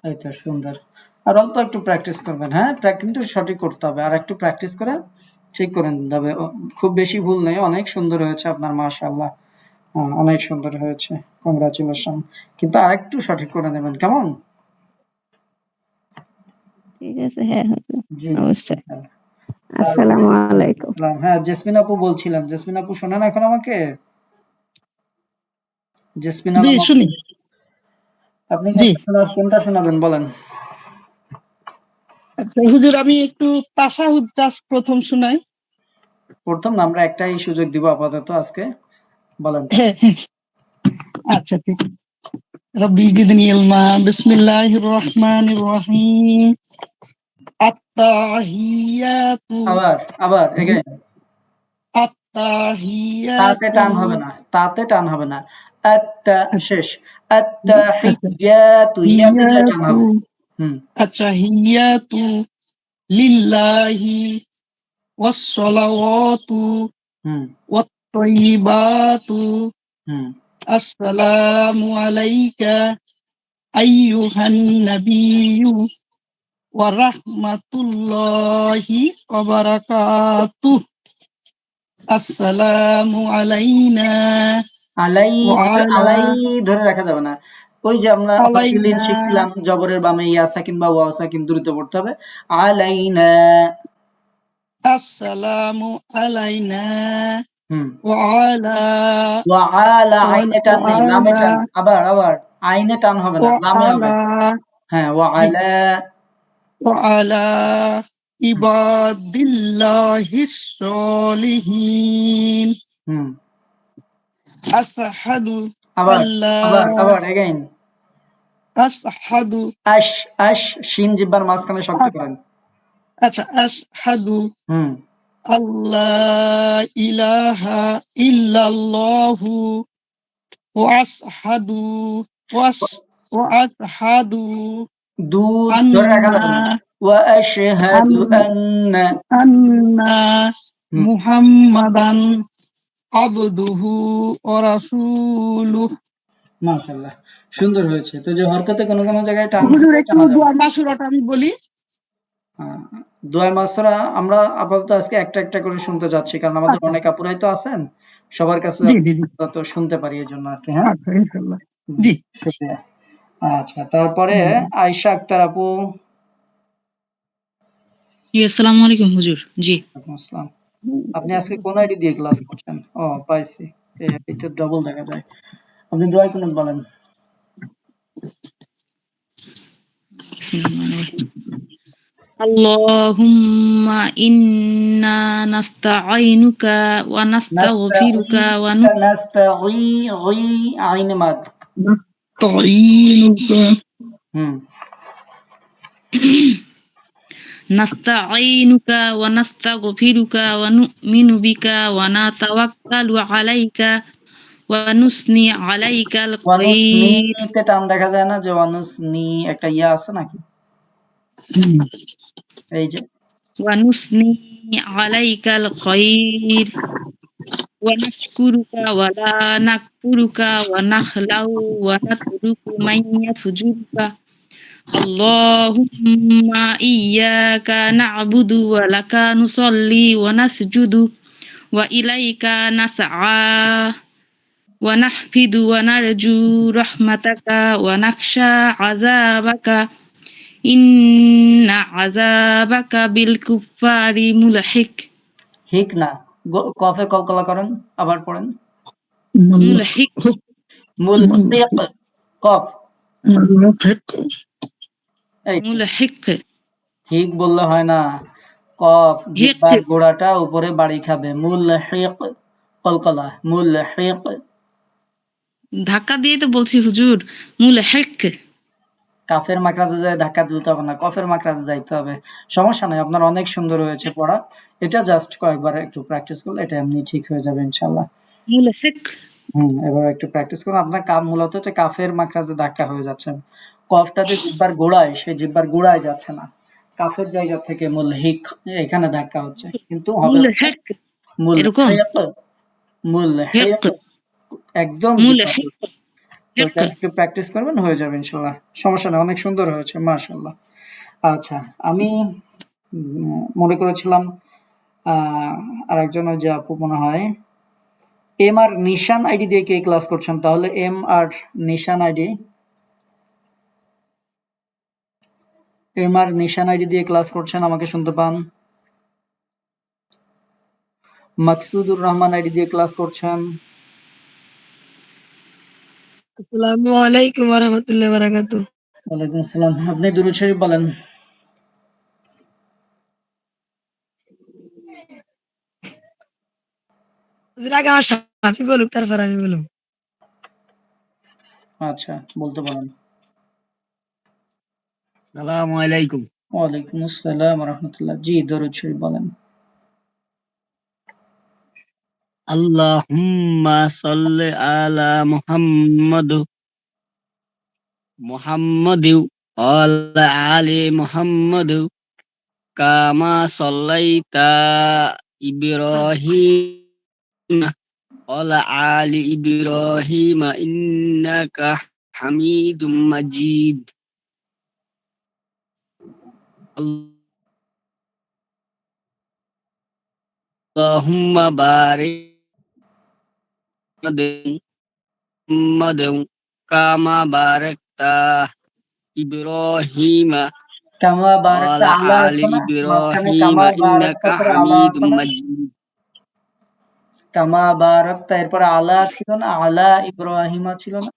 এই তো সুন্দর। আর অল্প একটু প্র্যাকটিস করবেন। হ্যাঁ, কিন্তু সঠিক করতে হবে, আর একটু প্র্যাকটিস করে ঠিক করে নিতে হবে। খুব বেশি ভুল নেই, অনেক সুন্দর হয়েছে আপনার, মাশাআল্লাহ। অনেক সুন্দর হয়েছে, কংগ্রাচুলেশন। কিন্তু আরেকটু সঠিক করে নেবেন, কেমন? ঠিক আছে হ্যাঁ হুজুর জি, অবশ্যই হ্যাঁ। আসসালামু আলাইকুম হ্যাঁ, জেসমিন আপু বলছিলেন। জেসমিন আপু শোনেন এখন আমাকে? জেসমিন জি আলম আপু, শুনি। আপনি জি কোনটা শোনাবেন বলেন? আচ্ছা হুজুর, আমি একটু তাশাহুদটা প্রথম শোনাই। প্রথম না, আমরা একটাই সুযোগ দিব আপাতত আজকে, বলেন। হ্যাঁ হ্যাঁ, আচ্ছা ঠিক আছে। রব্বি জিদনি ইলমা। বিসমিল্লাহির রহমানির রহিম। আত্তাহিয়াতু আবার আবার এগেইন, তাতে আত্তাহিয়াতু টান হবে না, তাতে টান হবে না। আত্তা শেষ, আচ্ছা আত্তাহিয়াতু, ইয়া দিলে টান হিয়াতু হবে। হুম আচ্ছা হিয়াতু লিল্লাহি ওয়াসসালাওয়াতু হুম ওয়াত-তাইয়িবাতু হুম আসসালামু আলাইকা আইয়ুহান নাবিয়্যু ওয়া রাহমাতুল্লাহি ওয়া বারাকাতুহু আসসালামু আলাইনা আলাই ওয়া আলা আলাই ধরে রাখা যাবে না। ওই যে আমরা হরফিলিন আলাইনা শিখছিলাম, জবরের বামে ইয়া সাকিন বা ওয়াও সাকিন দ্রুত পড়তে হবে। আলাইনা। আসসালামু আলাইনা হুম ওয়া আলা ওয়া আলা, আইনে টান ওয়া নেই, লামে আলা টান। আবার আইনে টান হবে না, ওয়া লামে হবে। আলা হ্যাঁ, ওয়া জি আলা। ওয়া আলা ইবাদিল্লাহিস সলিহিন হুম আশহাদু আবার আল্লাহ এগেইন। আশহাদু আশ আশ, শিন জিহ্বার মাঝখানে শক্ত করেন। আচ্ছা আশহাদু হুম আল্লাহ ইলাহা ইল্লাল্লাহু ওয়া আশহাদু ওয়া আশহাদু দু ধরে রাখা আন্না যাবে না। ওয়া আশহাদু আন- আন্না। আন্না হুম মুহাম্মাদান আবদুহু ওয়া রাসূলুহু। মাশাআল্লাহ, সুন্দর হয়েছে। তো যে হরকতে কোনো জায়গায় টান হুজুর হবে, একটু টানা যাবে দোয়া না। মাসুরাটা আমি বলি। দোয়া মাসরা আমরা আপাতত আজকে একটা করে শুনতে যাচ্ছি, কারণ আমাদের আচ্ছা অনেক আপুরাই তো আছেন, সবার কাছে জি জি জি তো শুনতে পারি এই জন্য আর কি। হ্যাঁ, আচ্ছা ইনশাআল্লাহ জি, জি শুকরিয়া। আচ্ছা, তারপরে আয়েশা আক্তার আপু। জি, আসসালামু আলাইকুম হুজুর। জি। ওয়ালাইকুম আসসালাম। আপনি আজকে কোন আইডি দিয়ে ক্লাস করছেন? ও, পাইছি। এটা ডবল দেখা যায়। আপনি দোয়া কুনুত বলেন। আল্লাহুম্মা ইন্না নাস্তাঈনুকা ওয়া নাস্তাগফিরুকা ওয়া আইন মাদ। নাস্তাঈনুকা হুম নাস্তাঈনুকা ওয়া নাস্তাগফিরুকা ওয়া নু'মিনু বিকা ওয়া নাতাওয়াক্কালু আলাইকা ওয়া নুসনি আলাইকাল খায়র ওয়ানুসনিতে টান দেখা যায় না, যে ওয়ানুসনি একটা ইয়া আছে নাকি? এই যে ওয়া নুসনি আলাইকাল খায়র ওয়া নাশকুরুকা ওয়া লা নাকফুরুকা ওয়া নাখলাউ ওয়া নাতরুকু মান ইয়াফজুরুকা Allahumma iyyaka na'budu wa laka nusalli wa nasjudu wa ilaika nas'a wa nahfidu wa narju rahmataka wa nakhsha 'adzabaka inna 'adzabaka bil kuffari mulhik হিক না, কফে কলকলা করেন, আবার পড়েন। mulhik মুলহিক, কফ। এই তো, mulhik হিক বললে হয় না, কফ hiq জিহ্বার গোড়াটা উপরে বাড়ি খাবে। মুলহিক, কলকলা, মুলহিক। ধাক্কা দিয়ে তো বলছি হুজুর mulhik কাফের মাকরাজে যায় ধাক্কা দিতে হবে না, কফের মাকরাজে যাইতে হবে। সমস্যা নাই, আপনার অনেক সুন্দর হয়েছে পড়া। এটা জাস্ট কয়েকবার একটু প্র্যাকটিস করলে এটা এমনি ঠিক হয়ে যাবে ইনশাল্লাহ। mulhik এবার একটু প্র্যাকটিস করুন। আপনার কাম মূলত হচ্ছে কাফের মাখরাজে ধাক্কা হয়ে যাচ্ছে। কফটা যে জিহ্বার গোড়ায়, সে জিহ্বার গোড়ায় যাচ্ছে না, কাফের জায়গা থেকে মুলহিক এখানে ধাক্কা হচ্ছে, কিন্তু হবে হচ্ছে mulhik এরকম মুলহিক। মুলহিক hiq একদম জিহ্বার mulhik গোড়ায়। তো এটা একটু প্র্যাকটিস করবেন, হয়ে যাবে ইনশাল্লাহ। সমস্যা নেই, অনেক সুন্দর হয়েছে মাশাআল্লাহ। আচ্ছা, আমি মনে করেছিলাম আরেকজন ওই যে আপু মনে হয় এম আর নিশান আইডি দিয়ে কে ক্লাস করছেন? তাহলে এম আর নিশান আইডি দিয়ে ক্লাস করছেন, আমাকে শুনতে পান? মাকসুদুর রহমান আইডি দিয়ে ক্লাস করছেন। আসসালামু আলাইকুম ওয়া রাহমাতুল্লাহি ওয়া বারাকাতুহু। ওয়ালাইকুম আসসালাম। আপনি দুরূদ শরীফ বলেন। হুজুর আগে আমার সাফি বলুক তারপর আমি বলুম। আচ্ছা, বলতে পারেন। সালামু আলাইকুম। ওয়ালাইকুম আসসালাম ওয়া রাহমাতুল্লাহ। জি, দুরূদ শরীফ বলেন। আল্লাহুম্মা সাল্লি আলা মুহাম্মাদিউ ওয়া আলা আলি মুহাম্মাদিউ কামা সাল্লাইতা ইব্রাহিম ওয়ালা আলি ইব্রাহিম ইন্নাকা হামিদুম মাজিদ। আল্লাহুম্মা বারিক মুহাম্মাদিন কামা বারাকতা ইব্রাহিম কামা বারাকতা ওয়ালা আলা আলি আছে না, মাঝখানে ইব্রাহিম কামা বারাকতা ইন্নাকা করে আলা আছে হামিদুম না, মাজিদ। কামা বারাকতা এরপরে আলা ছিল না, আলা ইব্রাহিমা ছিল না।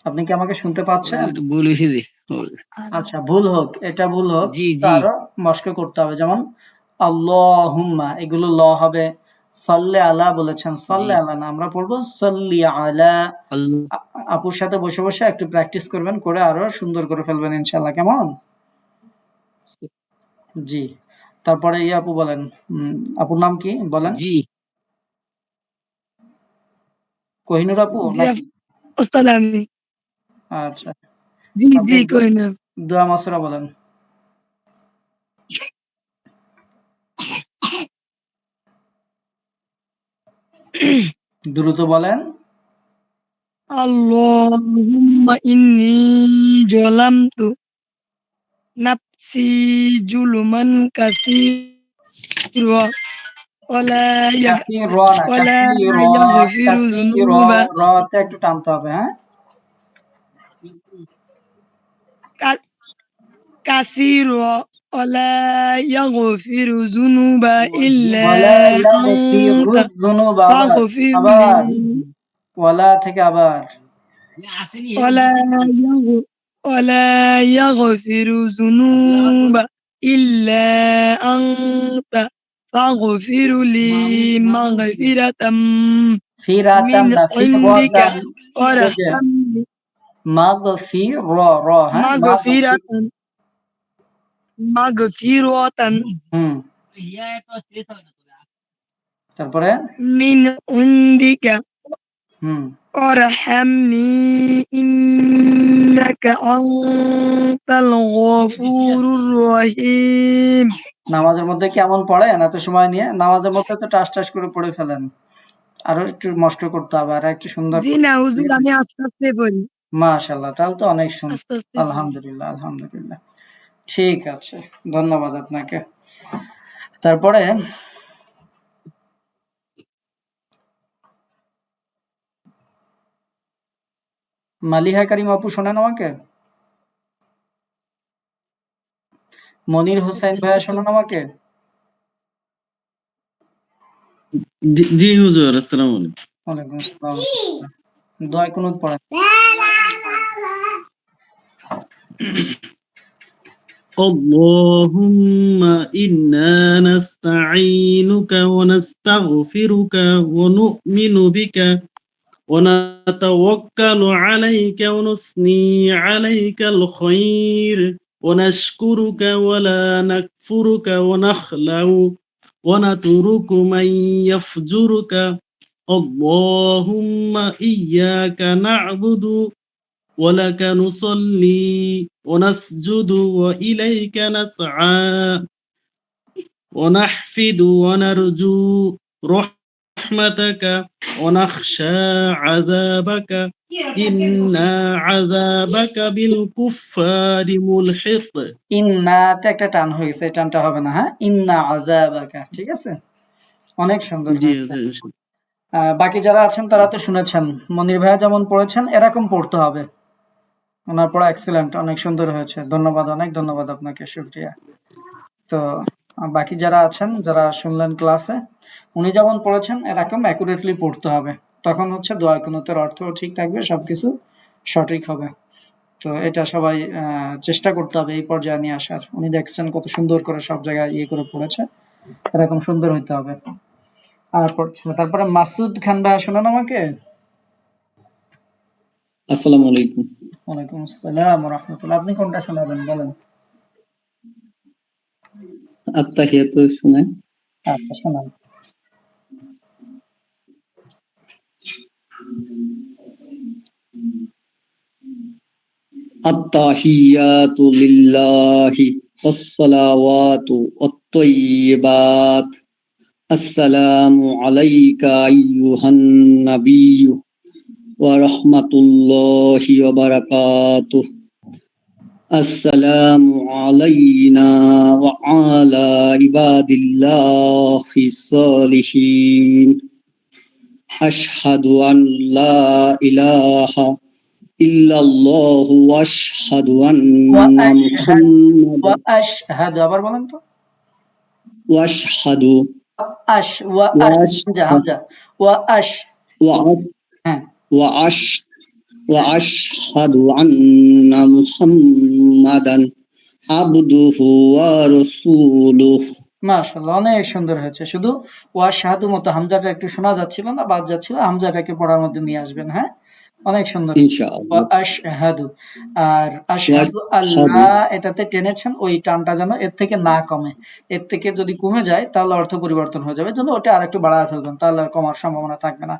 আপনি কি আমাকে শুনতে পাচ্ছেন? একটু ভুল হয়েছে জি। আচ্ছা, ভুল হোক, এটা ভুল হোক, জি তো জি আরো মস্ক করতে হবে। যেমন আল্লাহুম্মা, এগুলো ল হবে। সাল্লে আলা বলেছেন, জি সাল্লে আলা না, আমরা পড়বো সাল্লি আলা। আল্লাহ আপুর সাথে বসে বসে একটু প্র্যাকটিস করবেন, করে আরো সুন্দর করে ফেলবেন ইনশাল্লাহ। কেমন? জি। তারপরে ইয়ে আপু বলেন, আপুর নাম কি বলেন? জি কোহিনুর আপু জি নাকি? ওস্তাদ আমি। আচ্ছা, জি আপনি জি কই না। দোয়া মাসুরা বলেন। দ্রুত বলেন। আল্লাহুম্মা ইন্নী জালামতু নাফসি জুলুমান কাসীরা ওয়ালা ইয়াগ কাসির র না, ওয়ালা কাসির, ইয়াগফিরু কাসির, যুনুবা রতে একটু টানতে হবে, হ্যাঁ। কা- কাসীরা ওয়ালা ইয়াগফিরু যুনুবা ইল্লা ওয়ালা ইয়াগফিরু আনতা যুনুবা, আবার ফাগফিরলি আবার ওয়ালা থেকে আবার ولا ولا يغفر الذنوب إلا أنت فاغفر لي مغفرة ফিরাতান من না, ফি عندك রাতান, এই যে وارحمني মাগফি র, র, হ্যাঁ, মাগফি, مغفرة مغفرة হুম, তারপরে من عندك হুম। وارحمني إنك أنت الغفور الرحيم নামাজের মধ্যে কেমন পড়েন এত সময় নিয়ে? নামাজের মধ্যে তো টাস টাস করে পড়ে ফেলেন, আরো একটু মস্ত করতে হবে, আর একটু সুন্দর জি করে। না হুজুর আমি আস্তে আস্তে পড়ি মাশাআল্লাহ, তাহলে তো অনেক সুন্দর। আস্তে আস্তে পড়ি আলহামদুলিল্লাহ, আলহামদুলিল্লাহ। ঠিক আছে, ধন্যবাদ আপনাকে। তারপরে মালিহা কারিম আপু শোনেন আমাকে? মনির হোসেন ভাইয়া শোনেন আমাকে? জি হুজুর, আসসালামু আলাইকুম। ওয়ালাইকুম আসসালাম। দোয়া কুনুত পড়েন। اللهم إنا نستعينك ونستغفرك ونؤمن بك ونتوكل عليك ونثني عليك الخير ونشكرك ولا نكفرك ونخلع ونترك من يفجرك. اللهم إياك نعبد ولك نصلي ونسجد وإليك نسعى ونحفد ونرجو رحمتك ونخشى عذابك إن عذابك بالكفار ملحق. ইন্নাতে একটা টান হয়ে গেছে, এই টানটা হবে না, হ্যাঁ। ইন্না আযাবাকা, ঠিক আছে, অনেক সুন্দর জি হয়েছে। হুজুর। বাকি যারা আছেন তারা তো শুনেছেন, মনির ভাইয়া যেমন পড়েছেন এরকম পড়তে হবে। ওনার পড়া এক্সিলেন্ট, অনেক সুন্দর হয়েছে। ধন্যবাদ, অনেক ধন্যবাদ আপনাকে, শুকরিয়া। তো বাকি যারা আছেন, যারা শুনলেন ক্লাসে, উনি যেমন পড়েছেন এরকম অ্যাকুরেটলি পড়তে হবে। তখন হচ্ছে দোয়া কুনুতের অর্থ ঠিক থাকবে, সবকিছু সঠিক হবে। তো এটা সবাই চেষ্টা করতে হবে এই পর্যায়ে নিয়ে আসার। উনি দেখছেন কত সুন্দর করে সব জায়গায় ইয়ে করে পড়েছে, এরকম সুন্দর হইতে হবে। আর তারপরে মাসুদ খান ভাই শোনান আমাকে? আসসালামু আলাইকুম। ওয়ালাইকুম আসসালাম ওয়া রাহমাতুল্লাহ। আপনি কোনটা শোনাবেন বলেন? আত্তাহিয়াতু শুনেন। আচ্ছা, শোনান। আত্তাহিয়াতু লিল্লাহি ওয়াসসালাওয়াতু ওয়াত-তাইয়্যিবাত। আসসালামু আলাইকা আইয়ুহান নাবিয়্যু ওয়া রাহমাতুল্লাহি ওয়া বারাকাতুহু। আসসালামু আলাইনা ওয়া আলা ইবাদিল্লাহিস সালিহিন। আশহাদু আন লা ইলাহা ইল্লাল্লাহু ওয়া আশহাদু আন্না মুহাম্মাদান আবার বলেন তো। ওয়া আশহাদু ওয়া হামজা হামজা ওয়া হ্যাঁ ওয়া আশহাদু আন্না মুহাম্মাদান আবদুহু ওয়া রাসূলুহু। মাশাআল্লাহ, অনেক সুন্দর হয়েছে। শুধু ওয়াশহাদু মতো হামজাটা একটু শোনা যাচ্ছিল না, বাদ যাচ্ছিল। হামজাটাকে পড়ার মধ্যে নিয়ে আসবেন। হ্যাঁ, অনেক সুন্দর। ইনশাআল্লাহ। আশহাদু আর আশহাদু আল্লাহ এটাতে টেনেছেন, ওই টানটা যেন এর থেকে না কমে। এর থেকে যদি কমে যায় তাহলে অর্থ পরিবর্তন হয়ে যাবে, জন্য ওটা আরেকটু বাড়ায় ফেলবেন, তাহলে আর কমার সম্ভাবনা থাকবে না।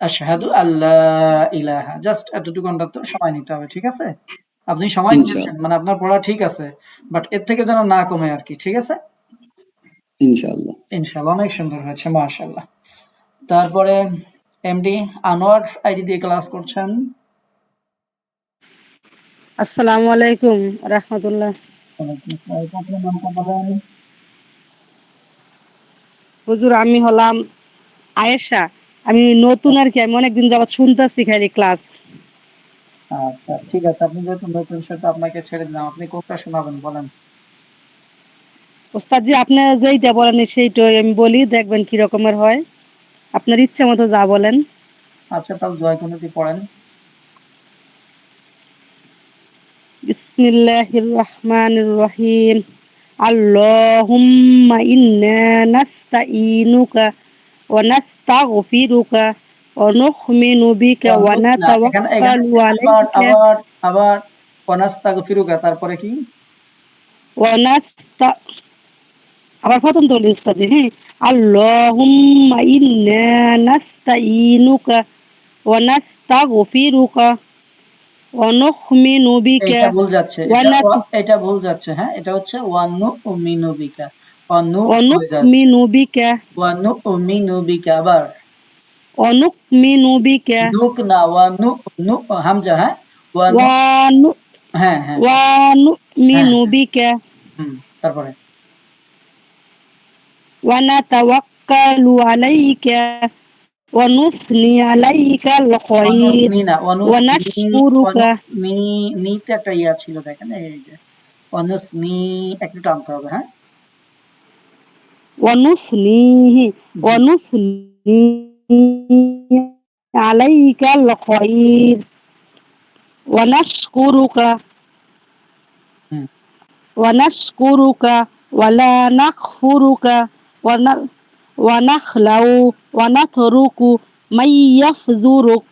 আশহাদু আল্লাহ ইলাহা, জাস্ট এতটুকু তো সময় নিতে হবে, ঠিক আছে? আপনি সময় নিয়েছেন মানে আপনার পড়া ঠিক আছে, বাট এর থেকে যেন না কমে আর কি, ঠিক আছে? ইনশাআল্লাহ। ইনশাআল্লাহ, অনেক সুন্দর হয়েছে, মাশাআল্লাহ। তারপরে এমডি আনোয়ার আইডি দিয়ে ক্লাস করছেন। আসসালামু আলাইকুম রাহমাতুল্লাহ। আপনার নামটা বলেন। হুজুর আমি হলাম আয়েশা। আমি নতুন আর কি, আমি অনেকদিন যাবত শুনতেছি খালি ক্লাস। আচ্ছা, ঠিক আছে, আপনি যেহেতু নতুন সেটা আপনাকে ছেড়ে দিলাম। আপনি কোনটা শোনাবেন বলেন। ওস্তাদ জি আপনি যেইটা বলেন সেইটাই আমি বলি, দেখবেন কি রকমের হয়। আপনার ইচ্ছা মতো যা বলেন। আচ্ছা, তাহলে দোয়া কুনুতি পড়েন। বিসমিল্লাহির রহমানির রহিম। আল্লাহুম্মা ইন্না নাস্তাঈনুকা ওয়া নাস্তাগফিরুকা ওয়া নু'মিনু বিকা ওয়া না, এখানে এখানে নাতাওয়াক্কালু আবার আলাইকা আবার আবার ওয়ানাস্তাগফিরুকা, তারপরে কি? ওয়া নাস্তা আবার প্রথম তো বলি উস্তাদ, হ্যাঁ। আল্লাহুম্মা ইন্না নাস্তাঈনুকা ওয়া নাস্তাগফিরুকা ওয়া নু'মিনু বিকা এটা ভুল যাচ্ছে, ওয়া এটা ভুল যাচ্ছে। হ্যাঁ, এটা হচ্ছে ওয়ানু উমিনু বিকা, ওয়ানু হয়ে যাচ্ছে, নু'মিনু বিকা ওয়ানু উমিনু বিকা। আবার ওয়া নু'মিনু বিকা নুক না, ওয়ানু নু হামজা। হ্যাঁ, ওয়ানু। ওয়া নু হ্যাঁ হ্যাঁ ওয়া হ্যাঁ নু'মিনু বিকা তারপরে ওয়া নাতাওয়াক্কালু আলাইকা ওয়া নুসনি আলাইকাল খায়র অনুসনি না, ওয়া অনুসনি। নাশকুরুকা অনুসনি নিতে একটা ইয়া ছিল, দেখেন এই যে অনুসনি একটু টানতে হবে। হ্যাঁ, ওয়া নুসনিহি ওয়া নুসনি আলাইকাল খায়র ওয়া নাশকুরুকা হুম। ওয়া নাশকুরুকা ওয়া লা নাকফুরুকা ওয়া নাখলাউ ওয়া নাতরুকু মান ইয়াফযুরুক।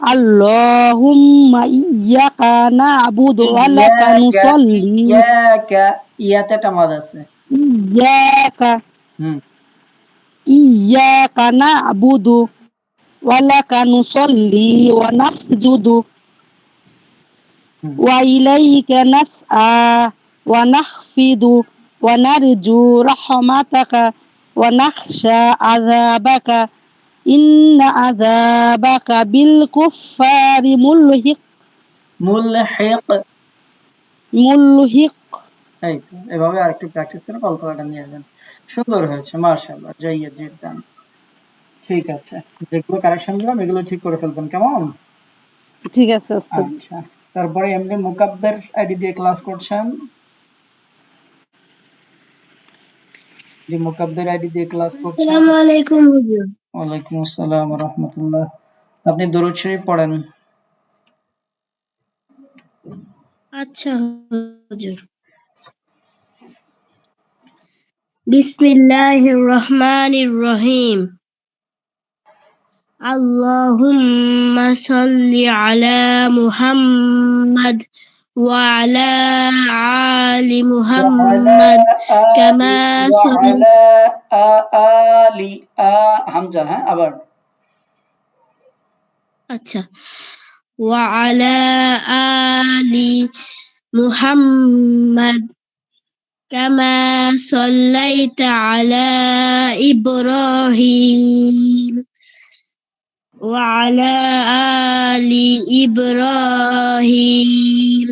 আল্লাহুম্মা ইয়্যাকা না'বুদু ওয়া লাকা ইয়াকা নুসাল্লি ইয়াকা, ইয়াতে একটা মাদ আছে। ইয়্যাকা হুম ইয়্যাকা না'বুদু ওয়া লাকা নুসাল্লি ওয়া নাসজুদু হুম ওয়া ইলাইকা নাসআ ওয়া নাখফিদু ওয়া নারজু রাহমাতাকা ওয়া নাখশা আযাবাকা ইন্না আযাবাকা বিল কুফফারি মুলহিক। মুলহিক। এই তো, এভাবে আরেকটু প্র্যাকটিস করে কলকাতাটা নিয়ে আসবেন। সুন্দর হয়েছে, মাশাআল্লাহ, জাইয়্যিদ জিদ্দান। ঠিক আছে, যেগুলো কারেকশন দিলাম এগুলো ঠিক করে ফেলবেন, কেমন? ঠিক আছে ওস্তাদ। আচ্ছা, তারপরে এমনি মুকাব্বির আইডি দিয়ে ক্লাস করছেন। জি, মুকাব্বির আইডি দিয়ে ক্লাস করছেন। আসসালামু আলাইকুম হুজুর। ওয়ালাইকুম আসসালাম ওয়া রাহমাতুল্লাহ। আপনি দরুদ শরীফ পড়েন। আচ্ছা হুজুর। বিসমিল্লাহির রহমানির রহিম। আল্লাহুম্মা সাল্লি আলা মুহাম্মাদ ওয়া আলা আলি মুহাম্মাদ কামা ওয়ালা আলি হামজা। হ্যাঁ, আবার আচ্ছা وعلى آل محمد كما صليت على إبراهيم وعلى آل إبراهيم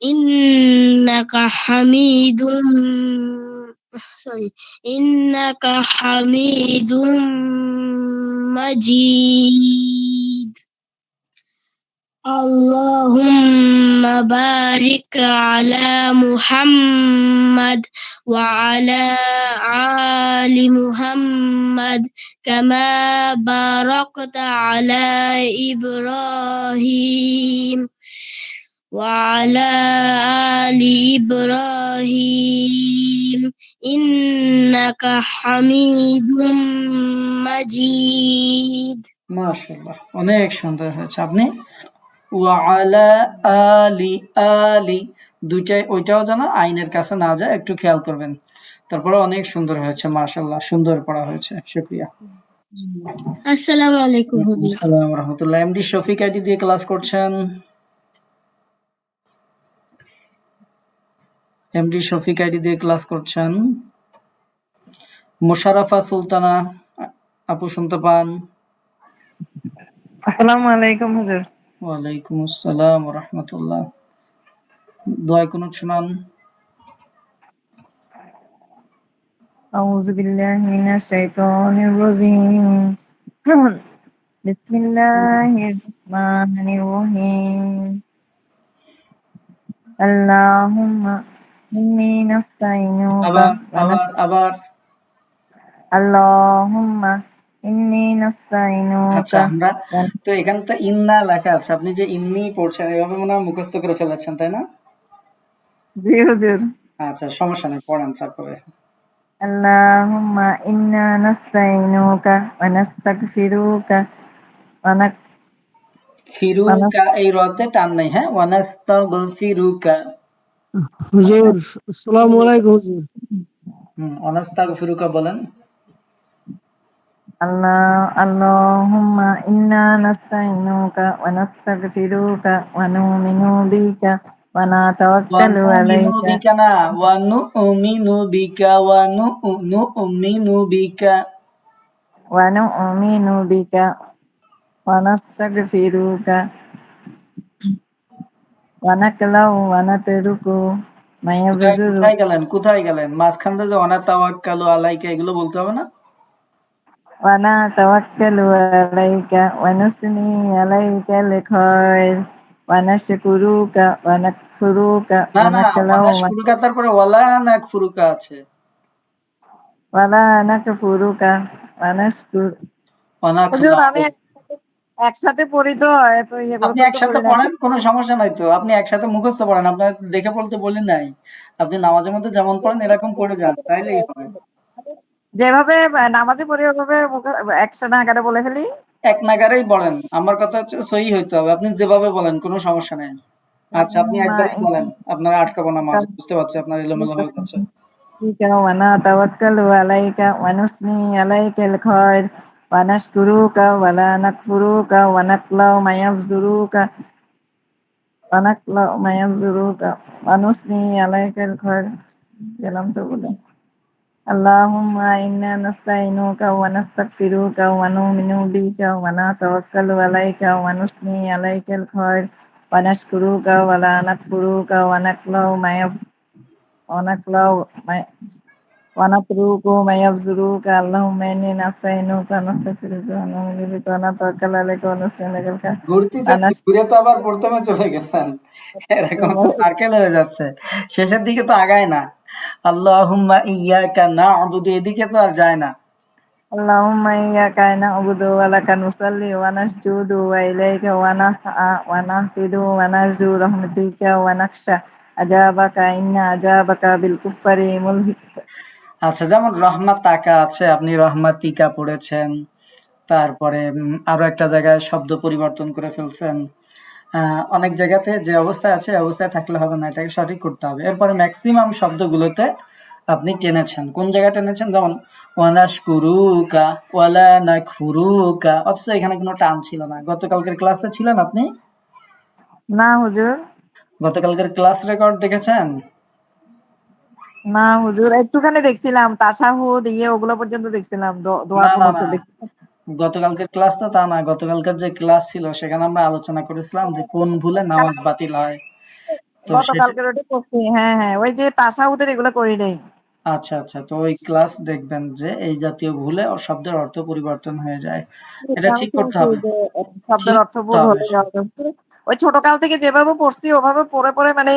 إنك حميد إنك حميد مجيد اللهم بارك على محمد وعلى آل محمد كما باركت على إبراهيم وعلى آل إبراهيم إنك حميد مجيد মাশাআল্লাহ, অনেক সুন্দর হয়েছে। আপনি ওয়ালা আলি আলি দুইটাই, ওইটাও যেন আইনের কাছে না যায়, একটু খেয়াল করবেন। তারপরে অনেক সুন্দর হয়েছে, মাশাআল্লাহ, সুন্দর পড়া হয়েছে, শুকরিয়া। আসসালামু আলাইকুম হুজুর। আসসালামু রাহমাতুল্লাহ। এমডি শফিক আইডি দিয়ে ক্লাস করছেন। এমডি শফিক আইডি দিয়ে ক্লাস করছেন। মোশাররফা সুলতানা আপু শুনতে পান? আসসালামু আলাইকুম হুজুর। ওয়ালাইকুম আসসালাম ওয়া রাহমাতুল্লাহ। দোয়া কুনুত শুনান। আউযু বিল্লাহি মিনাশ শাইতানির রাজীম। বিসমিল্লাহির রাহমানির রহিম। আল্লাহুম্মা ইন্নী নাস্তাইনুকা আবার আল্লাহুম্মা ইন্নী আচ্ছা, নাস্তাইনুকা। আমরা তো এখানে তো ইন্না লেখা আছে, আপনি যে ইন্নি পড়ছেন এভাবে মনে হয় মুখস্থ করে ফেলেছেন, তাই না? জি হুজুর। আচ্ছা, সমস্যা নেই, পড়েন তারপরে। আল্লাহুম্মা ইন্না নাস্তাইনুকা ওয়া নাস্তাগফিরুকা ওয়া ফিরুকা, এই রতে টান নাই, হ্যাঁ? ওয়ানাস্তাগফিরুকা। হুজুর আসসালামু আলাইকুম হুজুর। ওয়ানাস্তাগফিরুকা বলেন। আল্লাহুম্মা ইন্না নাস্তাইনুকা ওয়া নাস্তাগফিরুকা ওয়া নু'মিনু বিকা ওয়া নাতাওয়াক্কালু ওয়ানুমিনু আলাইকা বিকা না, ওয়ানুমিনু বিকা, ওয়ানুমিনু বিকা। ওয়া নু'মিনু বিকা ওয়া নাস্তাগফিরুকা ওয়া নাকলাউ ওয়া নাতরুকু মা ইয়াবযুরু কোথায় গেলেন? মাঝখান দিয়ে যে ওয়ানাতাওয়াক্কালু আলাইকা এগুলো বলতে হবে না? ওয়া নাতাওয়াক্কালু আলাইকা ওয়া নুসনি আলাইকাল খায়র ওয়া নাশকুরুকা ওয়া নাকফুরুকা না ওয়া না, নাকলাউ ওয়ানাশকুরুকা তারপরে ওয়ালা নাকফুরুকা আছে। ওয়ালা নাকফুরুকা ওয়া নাশকুর। হুজুর আমি একসাথে পড়ি তো, এত ইয়ে করে আপনি করতে একসাথে পারি না। পড়েন, কোনো সমস্যা নাই তো। আপনি একসাথে মুখস্থ পড়েন, আপনার দেখে বলতে বলি নাই। আপনি নামাজের মধ্যে যেমন পড়েন এরকম পড়ে যান, তাইলেই হবে। যেভাবে নামাজে পড়ি ওভাবে একসাথে আকারে বলে ফেলি। এক নাগারেই বলেন, আমার কথা হচ্ছে সহি হইতে হবে। আপনি যেভাবে বলেন কোনো সমস্যা নেই। আচ্ছা, আপনি একবারই বলেন, আপনারা আটকাবো না মাঝে, বুঝতে পারছি আপনার এলোমেলো হয়ে যাচ্ছে। ওয়া নাতাওয়াক্কালু আলাইকা ওয়া নুসনি আলাইকাল খায়র ওয়া নাশকুরুকা ওয়া লা নাকফুরুকা ওয়া নাকলাউ মা ইয়াবযুরুকা ওয়া নুসনি আলাইকাল খায়র। গেলাম তো বলে। আল্লাহুম্মা ইন্না নাস্তাইনুকা ওয়া নাস্তাগফিরুকা ওয়া নু'মিনু বিকা ওয়া নাতাওয়াক্কালু আলাইকা ওয়া নুসনি আলাইকাল খায়র ওয়া নাশকুরুকা ওয়া লা নাকফুরুকা ওয়া নাকলাউ ওয়া নাতরুকু মা ইয়াবযুরুকা। আল্লাহুম্মা ইন্নী নাস্তাইনুকা ওয়া নাস্তাগফিরুকা ওয়া নু'মিনু বিকা ওয়া নাতাওয়াক্কালু আলাইকা ওয়া নুসনি আলাইকাল খায়র ওয়া ঘুরতেছেন, ঘুরে তো আবার প্রথমে চলে গেছেন, এরকম তো সার্কেল হয়ে যাচ্ছে, শেষের দিকে তো আগায় না। আল্লাহুম্মা ইয়্যাকা না'বুদু, এদিকে তো আর যায় না। আল্লাহুম্মা ইয়্যাকা না'বুদু ওয়া লাকা নুসাল্লি ওয়া নাসজুদু ওয়া ইলাইকা ওয়া নাসআ ওয়া নাহফিদু ওয়া নারজু রাহমাতিকা ওয়া নাখশা আযাবাকা ইন্না আযাবাকা বিল কুফফারি মুলহিক। আচ্ছা, যেমন রহমাতাকা আছে, আপনি রহমাতিকা পড়েছেন। তারপরে আরো একটা জায়গায় শব্দ পরিবর্তন করে ফেলছেন। অনেক জায়গাতে যে অবস্থায় আছে অবস্থায় থাকলে হবে না, এটাকে সঠিক করতে হবে। এরপরে ম্যাক্সিমাম শব্দগুলোতে আপনি টেনেছেন। কোন জায়গায় টেনেছেন? যেমন ওয়ানাশকুরুকা, ওয়ালা নাকফুরুকা, অথচ এখানে কোনো টান ছিল না। গতকালকের ক্লাসে ছিলেন আপনি? না হুজুর, গতকালকের ক্লাস রেকর্ড দেখেছেন? না হুজুর, একটুখানি দেখছিলাম তাশাহুদ ওগুলো পর্যন্ত দেখছিলাম, দোয়া না না কুনুত না, গতকালকের ক্লাস তো তা না। গতকালকের যে ক্লাস ছিল সেখানে আমরা আলোচনা করেছিলাম যে কোন ভুলে নামাজ বাতিল হয়। তো সেটা গতকালকের ওটা করছি। হ্যাঁ হ্যাঁ, ওই যে তাশাহুদের এগুলো করি নাই। আচ্ছা আচ্ছা, তো ওই ক্লাস দেখবেন যে এই জাতীয় ভুলে ও শব্দের অর্থ পরিবর্তন হয়ে যায়। এটা আমি ঠিক করতে শুনছি হবে। যে শব্দের ঠিক অর্থ করতে ভুল হবে। হলে ওই ছোটকাল থেকে যেভাবে পড়ছি ওভাবে পড়ে পড়ে মানে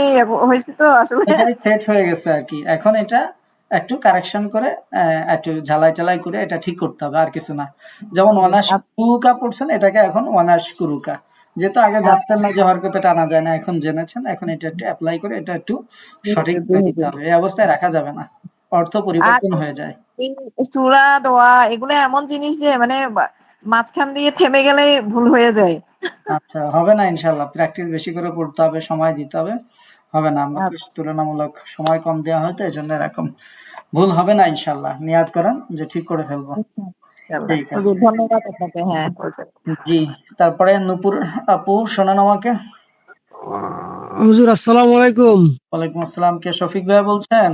হয়েছি তো আসলে। এটাই সেট হয়ে গেছে আর কি। এখন এটা একটু কারেকশন করে একটু ঝালাই টালাই করে এটা ঠিক করতে হবে, আর কিছু না। যেমন ওয়ানাশ কুরুকা পড়ছেন, এটাকে এখন ওয়ানাশ কুরুকা। যেহেতু আগে জানতেন না যে হরকতে টানা যায় না, এখন জেনেছেন, এখন এটা একটু অ্যাপ্লাই করে এটা একটু সঠিক করে দিতে হবে। এই অবস্থায় রাখা যাবে না, অর্থ আর পরিবর্তন হয়ে যায়। এই সূরা দোয়া এগুলো এমন জিনিস যে মানে মাঝখান দিয়ে থেমে গেলে ভুল হয়ে যায়। আচ্ছা, হবে না ইনশাআল্লাহ। প্র্যাকটিস বেশি করে করতে হবে, সময় দিতে হবে। হবে না, আমরা তো তুলনামূলক সময় কম দেওয়া হয় তো এজন্য এরকম। ভুল হবে না ইনশাআল্লাহ। নিয়াত করেন যে ঠিক করে ফেলবো। আচ্ছা, ইনশাআল্লাহ ঠিক আছে। হুজুর, ধন্যবাদ আপনাকে। হ্যাঁ হুজুর। জি, তারপরে নূপুর আপু শোনান আমাকে। হুজুর আসসালামু আলাইকুম। ওয়ালাইকুম আসসালাম, কে শফিক ভাই বলছেন?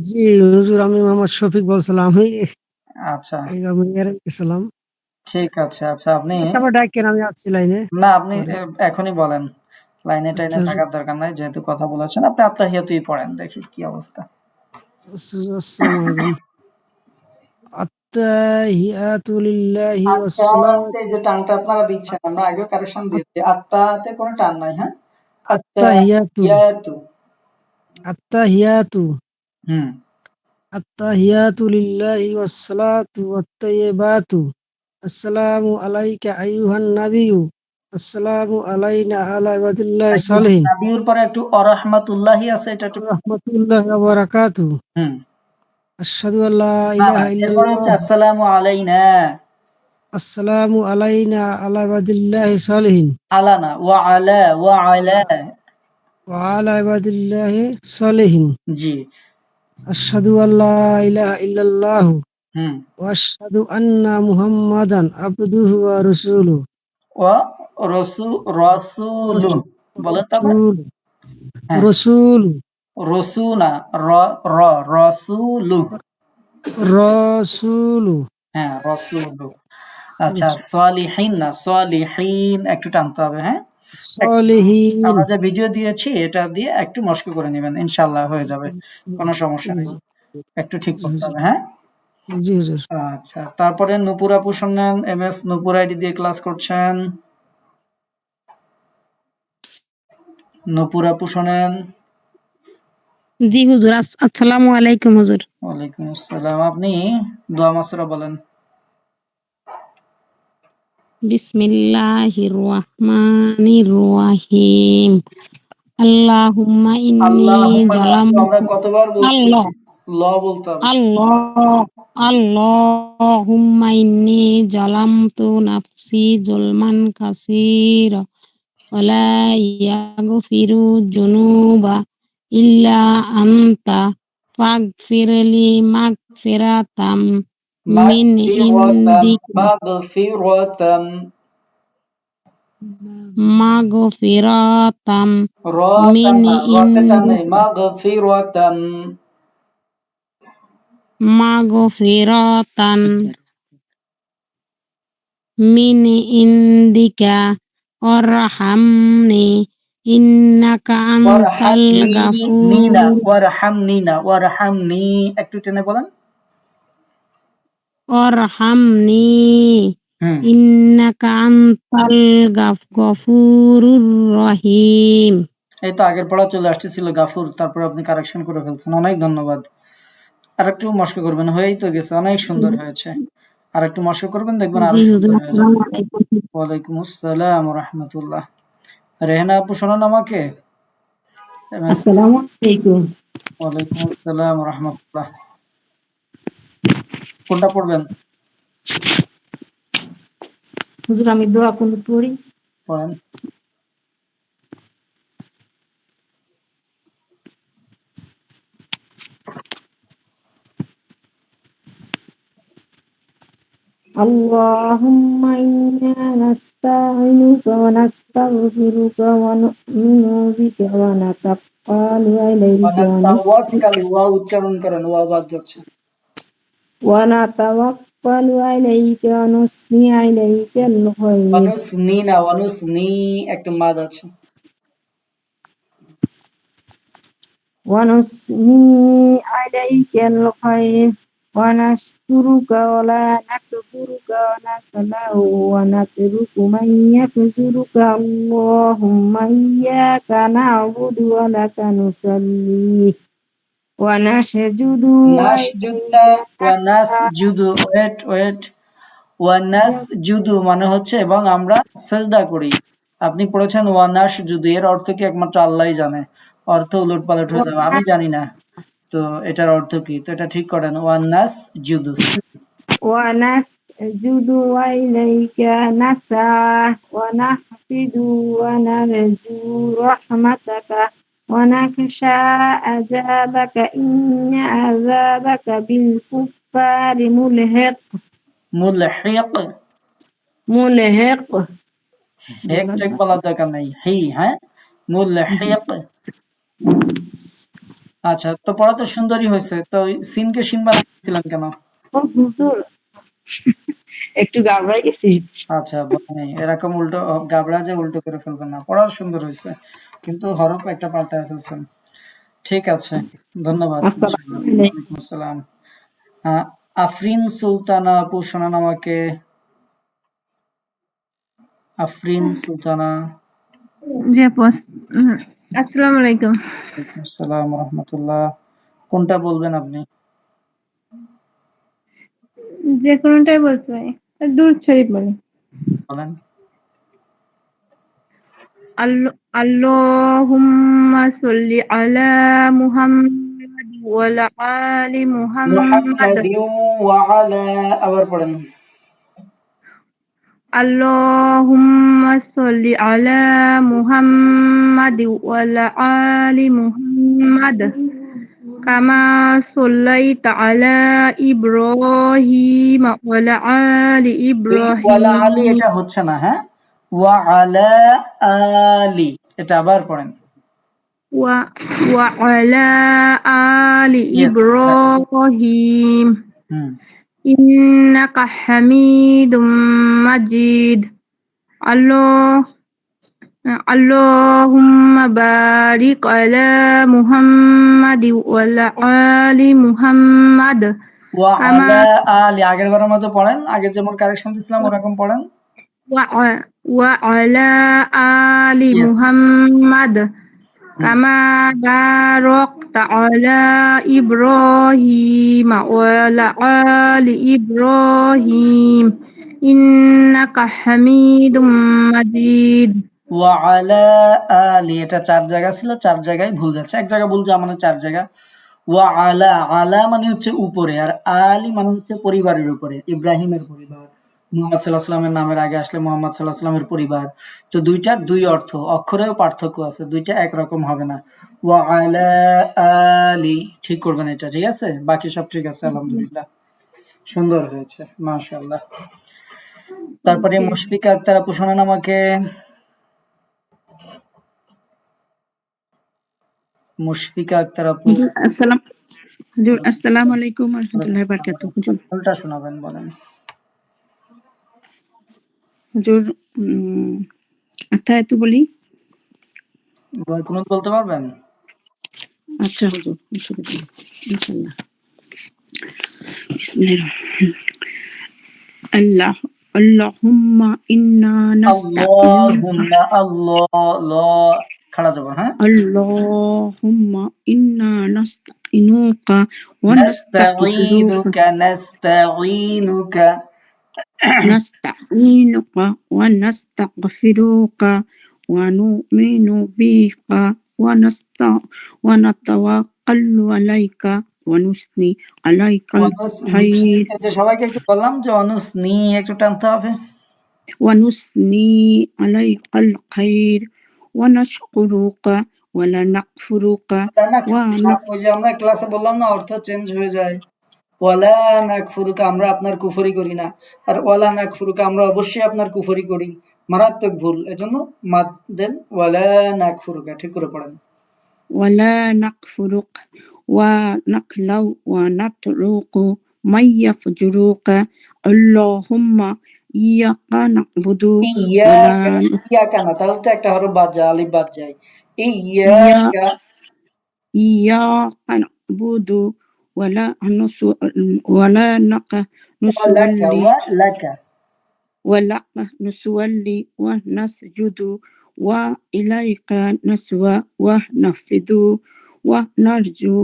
জি হুজুর, আমি মোহাম্মদ শফিক বলছিলাম। আমি আচ্ছা, আমি গেছিলাম। ঠিক আছে। আচ্ছা, আপনি তারপর ডাকেন, আমি আসছি লাইনে না, আপনি পরে। এখনই বলেন। লাইনে আচ্ছা টাইনে হুজুর, থাকার দরকার নাই, যেহেতু কথা বলেছেন। আপনি আত্তাহিয়াতুই পড়েন, দেখি কি অবস্থা। আসসালামু আলাইকুম। আত্তাহিয়াতু লিল্লাহি আত্মাতে যে টানটা আপনারা দিচ্ছেন, আমরা আগেও কারেকশন দিয়েছি। আত্মাতে কোনো টান নাই, হ্যাঁ? আত্তাহিয়াতু আত্তাহিয়াতু। আত্তাহিয়াতু হুম। আত্তাহিয়াতু লিল্লাহি ওয়াসসালাতু ওয়াত্তাইয়্যিবাতু। আসসালামু আলাইকা আইয়ুহান নাবিয়্যু। আসসালামু আলাইনা আলা ইবাদিল্লাহি আইয়ুহান সালিহিন। নাবিয়্যুর পরে একটু অরাহমাতুল্লাহি আছে, এটা একটু। রাহমাতুল্লাহি ওয়া বারাকাতুহু। হুম। আশহাদু আল্লা না, না, ইলাহা এরপরে হচ্ছে ইল্লাল্লাহ। আসসালামু আলাইনা। আসসালামু আলাইনা আলা ইবাদিল্লাহি সালিহিন। আলা না, ওয়া আলা, ওয়া আলা। ওয়া আলা ইবাদিল্লাহি সালিহিন। জি। আশহাদু আল্লা ইলাহা ইল্লাল্লাহ হুম। ওয়া আশহাদু আন্না মুহাম্মাদান আবদুহু ওয়া রাসূলুহু। ওয়া রাসূলুহু। বলেন তারপরে। রাসূল হ্যাঁ। রাসূল রসু না, র, র, রসুলু। রাসূলু হ্যাঁ, রসুলু। আচ্ছা, সালিহিন না, সালিহিন একটু টানতে হবে, হ্যাঁ? সালিহিন। আমরা যে ভিডিও দিয়েছি এটা দিয়ে একটু মস্ক করে নেবেন, ইনশাআল্লাহ হয়ে যাবে, কোনো সমস্যা নেই। একটু ঠিক করতে হবে, হ্যাঁ? জি হুজুর। আচ্ছা, তারপরে নূপুর আপু শুনলেন, এমএস নূপুর আইডি দিয়ে ক্লাস করছেন। নূপুর আপু শোনেন। জি হুজুর, আসসালামু আলাইকুম হুজুর। ওয়ালাইকুম আসসালাম। আপনি দোয়া মাসুরা বলেন। বিসমিল্লাহির রহমানির রহিম। আল্লাহুম্মা ইন্নী আল্লাহুম্মা না, আপু আমরা জালামতু। কতবার বলছি, আল্লাহ ল বলতে হবে। আল্লাহ আল্লাহুম্মা ইন্নী জালামতু নাফসি যুলমান কাসীরা ওয়া লা ইয়াগফিরু যুনুবা ইল্লা আনতা ফাগফিরলি মাগফিরাতাম মিন মাগফিরাতাম, ইনদিকা মাগফিরাতাম। মাগফিরাতাম র টান মিন না, রতে টান নেই। ইনদিকা মাগফিরাতাম। মাগফিরাতান মিন ইনদিকা ওয়ারহামনি ইন্নাকা আনতাল ওয়ারহামনি, নি না, গাফুর ওয়ারহামনি না, ওয়ারহামনি একটু টেনে বলেন। ওয়ারহামনি হুম। ইন্নাকা আনতাল গফুরুর রহিম। এই তো আগের পড়া চলে আসতেছিল গাফুর, তারপর আপনি কারেকশন করে ফেলছেন, অনেক ধন্যবাদ। আর একটু মস্ক করবেন, হয়েই তো গেছে, অনেক সুন্দর হয়েছে। আর একটু মস্ক করবেন, দেখবেন জি আরো হুজুর, সুন্দর হয়ে যাবে। আসসালামু আলাইকুম। ওয়ালাইকুম আসসালাম ওয়া রাহমাতুল্লাহ। রেহানা আপু শোনান আমাকে। আসসালামু আলাইকুম। ওয়ালাইকুম আসসালাম ওয়া রাহমাতুল্লাহ। কোনটা পড়বেন? হুজুর, আমি দোয়া কুনুত পড়ি। পড়েন। اللهم إنا نستعينك ونستغفرك ونؤمن بك ونتوكل عليك ওয়ানাতাওয়াক্কাল, ওয়া উচ্চারণ করেন, ওয়া বাদ যাচ্ছে। ونتوكل عليك ونثني عليك الخير ওয়ানুসনি না, ওয়ানুসনি একটা মাদ আছে। ونثني عليك الخير ونشكرك ولا نكفرك ونخلع ونترك من يكفرك اللهم إياك نعبد ولك نصلي ونسجد নাসজুদ না, ওয়ানাসজুদু, ওয়েট, ওয়ানাসজুদু মানে হচ্ছে এবং আমরা সেজদা করি। আপনি পড়েছেন ওয়ানাসজুদু, এর অর্থ কি একমাত্র আল্লাহই জানে। অর্থ উলটপালট হয়ে যাবে, আমি জানি না। তো এটার অর্থ কি? তো এটা ঠিক করেন, ওয়ানাসজুদু। ونسجد وإليك نسعى ونحفد ونرجو رحمتك ونخشى عذابك إن عذابك بالكفار ملحق মুলহিক, ملحق হেক চেক বলার দরকার নেই, হি, হ্যাঁ, মুলহিক। আচ্ছা, তো পড়া তো সুন্দরই হয়েছে, তো ওই সিনকে শিন বানাচ্ছিলেন কেন? ও হুজুর একটু ঘাবড়াই গেছি। আচ্ছা, বলেন, এরকম উল্টো গাবড়া যে উল্টো করে ফেলবেন না, পড়া সুন্দর হয়েছে, কিন্তু হরফ একটা পাল্টায় ফেলছেন। ঠিক আছে, ধন্যবাদ। আসসালামু আলাইকুম। ওয়ালাইকুম আসসালাম। আফরিন সুলতানা আপু শোনান আমাকে। আফরিন সুলতানা। জি আপু, আসসালামু আলাইকুম। ওয়ালাইকুম আসসালাম ওয়া রাহমাতুল্লাহ। কোনটা বলবেন আপনি? যে কোনটাই বলতে পারি, দুরূদ শরীফ বলেন। বলেন। আল্লাহুম্মা সাল্লি আলা মুহাম্মাদ ওয়া আলা আলি মুহাম্মাদ। মুহাম্মাদিন ওয়া আলা, আবার পড়েন। আল্লাহুম্মা সাল্লি আলা মুহাম্মাদ ওয়া আলা আলি মুহাম্মাদ কামা সাল্লাইতা আলা ইব্রাহিম ওয়া আলা আলি ওয়ালা আলি ইব্রাহিম। এটা হচ্ছে না, হ্যাঁ, ওয়া আলা আলি, এটা আবার পড়েন। ওয়া আলা আলি ইব্রাহিম ইন্নাকা হামিদুম মাজিদ। আল্লাহুম্মা বারিক আলা মুহাম্মাদ ওয়া আলা আলি মুহাম্মাদ ওয়া কামা আলা আলি, আগের বারের মতো পড়েন, আগে যেমন কারেকশন দিছিলাম ওরকম পড়েন। ওয়া আলা আলি মুহাম্মাদ কামা বারাকতা আলা ইব্রাহিম ওয়া আলা আলি ইব্রাহিম ইন্নাকা হামিদুম মাজিদ। ওয়া আলা আলি, এটা 4 জায়গা ছিল, 4 জায়গায় ভুল যাচ্ছে, এক জায়গা ভুল যাওয়া মানে 4 জায়গা। ওয়া আলা, আলা মানে হচ্ছে উপরে, আর আলি মানে হচ্ছে পরিবারের উপরে, ইব্রাহিমের পরিবার। মুহাম্মদ সাল্লাল্লাহু আলাইহি ওয়াসাল্লামের নামের আগে আসলে মুহাম্মদ সাল্লাল্লাহু আলাইহি ওয়াসাল্লামের পরিবার। তো দুইটার দুই অর্থ, অক্ষরেও পার্থক্য আছে, দুইটা একরকম হবে না। ওয়া আলা আলি ঠিক করবেন এটা, ঠিক আছে? বাকি সব ঠিক আছে, আলহামদুলিল্লাহ, সুন্দর হয়েছে, মাশাআল্লাহ। তারপরে মুশফিকা আক্তার আপু শোনান আমাকে। মুশফিকা আক্তার আপু। হুজুর আসসালামু আলাইকুম ওয়া রাহমাতুল্লাহি ওয়া বারাকাতুহু। হুজুর কোনটা শোনাবেন বলেন। হুজুর আত্মায়াতু বলি। কুনুত বলতে পারবেন? আচ্ছা হুজুর, ইনশাআল্লাহ। বিসমিল্লাহির আল্লাহুম্মা ইন্না আল্লাহুম্মা, আল্লাহ খাড়া যাব, হ্যাঁ, আল্লাহুম্মা ইন্না নাস্তাইনুকা ওয়া নাস্তাঈনুকা, নাস্তাঈনুকা, নাস্তাইনুকা ওয়া নাস্তাগফিরুকা ওয়া নু'মিনু বিকা ওয়া নাতাওয়াক্কালু আলাইকা ওয়া নুসনি আলাইকাল খাইর। সবাইকে একটু বললাম যে অনুসনি একটু টানতে হবে। ওয়া নুসনি আলাইকাল খাইর ওয়া নাশকুরুকা ওয়া লা নাকফুরুকা ওয়া ওই যে আমরা ক্লাসে বললাম না, অর্থ চেঞ্জ হয়ে যায়। ওয়ালা নাকফুরুকা আমরা আপনার কুফরি করি না, আর ওয়ালা নাকফুরুকা আমরা অবশ্যই আপনার কুফরি করি, মারাত্মক ভুল। এজন্য মাদ দেন ওয়ালা নাকফুরুকা, ঠিক করে পড়েন। ولا نكفرك ونخلو ونترك من يفجرك اللهم إياك نعبد ইয়াকা, ولا ইয়াকা না, তাহলে তো একটা হরফ বাদ যায়, আলিফ বাদ যায়। ইয়াকা إياك نعبد ولا ওয়ালাকা نصلي ওয়ালাকা ولك نصلي ونسجد وإليك نسوى ونفذ ونرجو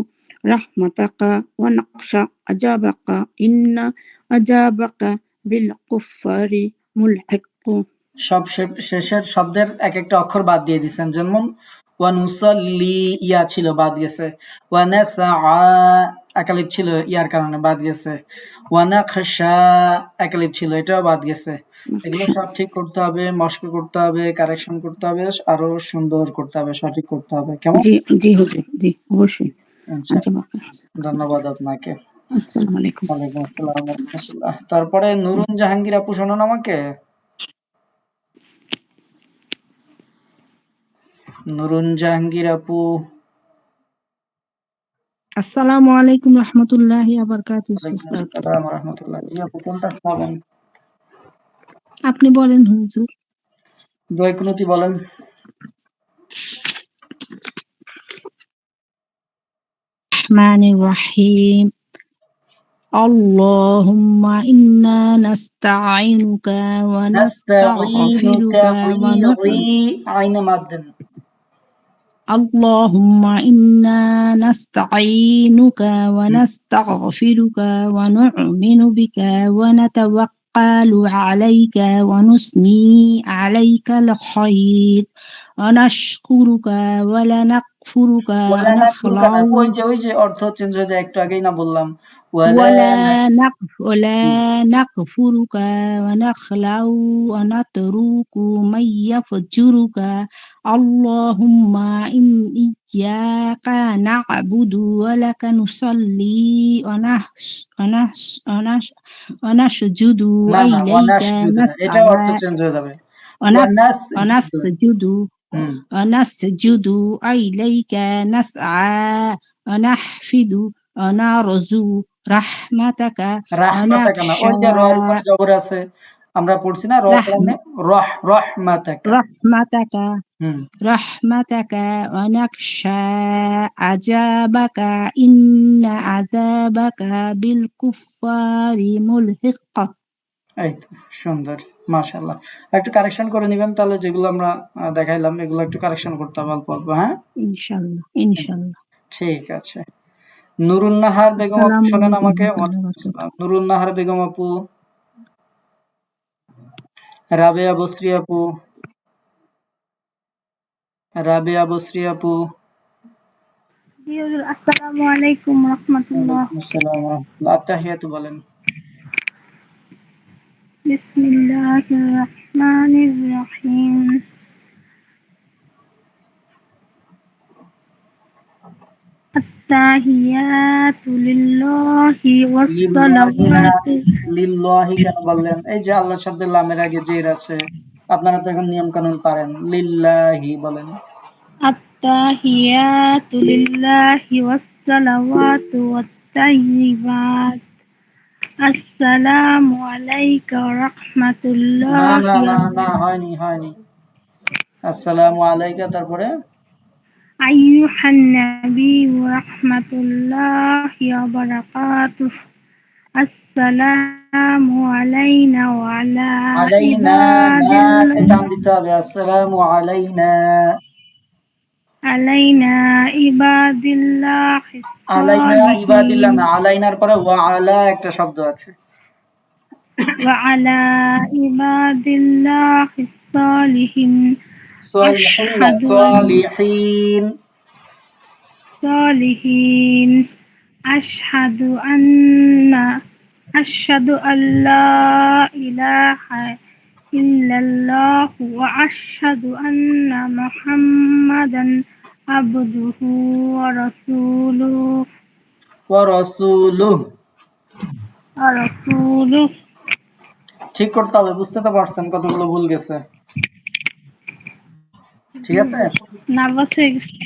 رحمتك ونخشى عذابك إن عذابك بالكفار ملحق সব শেষের শব্দের এক একটা অক্ষর বাদ দিয়ে দিচ্ছেন। যেমন ওয়ানুসাল্লি ইয়া ছিল, বাদ গেছে। ওয়ানাসআ একালিফ ছিল, ইয়ার কারণে বাদ গেছে। ওয়ানাখশা একালিফ ছিল, এটাও বাদ গেছে। এগুলো সব ঠিক করতে হবে, মস্ক করতে হবে, কারেকশন করতে হবে, আরো সুন্দর করতে হবে, সঠিক করতে হবে। কেমন? জি জি হুজুর, জি অবশ্যই। ধন্যবাদ আপনাকে। আসসালামু আলাইকুম। ওয়ালাইকুম আসসালাম ওয়া রাহমাতুল্লাহ। তারপরে নুরুন জাহাঙ্গীর আপু শোনান আমাকে। নুরুন জাহাঙ্গীর আপু। আসসালামু আলাইকুম রাহমাতুল্লাহি ওয়া বারাকাতুহু। আসসালাম ওয়া রাহমাতুল্লাহ। জি আপু, কোনটা শোনাবেন? আপনি বলেন হুজুর। দোয়া কুনুতি বলেন। রহমানির রহিম। আল্লাহুম্মা ইন্না নাস্তাঈনুকা ওয়া নাস্তাগফিরুকা ওয়া আইনা মাদ্দেন। اللهم إنا نستعينك ونستغفرك ونؤمن بك ونتوكل عليك ونثني عليك الخير ونشكرك ونكفرك ونخلع ওই যে অর্থ চেঞ্জ হয়ে যায়, একটু আগেই না বললাম? ولا نكفرك ونخلع ونترك من يفجرك اللهم إياك نعبد ولك نصلي ونسجد إليك এটা অর্থ চেঞ্জ হয়ে যাবে। ونسجد إليك نسعى ونحفظ ونرجو رحمتك রাহমাতাকা না, ওই যে রর উপরে জবর আছে, আমরা পড়ছি না র কারণে রাহমাতাকা। رحمتك ونخشى عذابك إن عذابك بالكفار ملحق। এই তো সুন্দর, মাশাআল্লাহ। একটু কারেকশন করে নেবেন তাহলে, যেগুলো আমরা দেখাইলাম এগুলো একটু কারেকশন করতে হবে অল্প অল্প। হ্যাঁ ইনশাআল্লাহ ইনশাআল্লাহ। ঠিক আছে। নুরুন নাহার বেগম আপু শোনেন আমাকে। নুরুন নাহার বেগম আপু, রাবেয়া বসরি আপু, রাবেয়া বসরি আপু। আসসালামু আলাইকুম রাহমাতুল্লাহ। আসসালামু আলাইকুম। আত্তাহিয়াতু বলেন। বিসমিল্লাহির রহমানির রহিম। আত্তাহিয়াতু লিল্লাহি ওয়াস সালাওয়াতু। লিল্লাহি কেন বললেন? এই যে আল্লাহ শব্দের লামের আগে জের আছে, আপনারা তো এখন নিয়ম কানুন পারেন। লিল্লাহি বলেন। আত্তাহিয়াতু লিল্লাহি ওয়াস সালাওয়াতু ওয়াত তাইয়্যিবাত। আসসালামু আলাইকা ওয়া রাহমাতুল্লাহি না না না, হয়নি। আসসালামু আলাইকা, তারপরে আইয়ুহান নবী ওয়া রাহমাতুল্লাহি ওয়া বারাকাতুহু। আসসালামু আলাইনা ওয়া আলা ইবাদিল্লাহি। টান দিতে হবে। আসসালামু আলাইনা ইবাদিল্লাহি। আলাইনা ইবাদিল্লাহ না, আলাইনার পরে ওয়া আলা একটা শব্দ আছে। ওয়া আলা ইবাদিল্লাহি সালিহিন। সালিহিন। আশহাদু আল্লা ইলাহা ইল্লাল্লাহু ওয়া আশহাদু আন্না মুহাম্মাদান আবদুহু ওয়া রাসূলুহু। ورسوله ঠিক করতে হবে, বুঝতে তো পারছেন কতগুলো ভুল গেছে। ঠিক আছে, নার্ভাস হয়ে গেছে।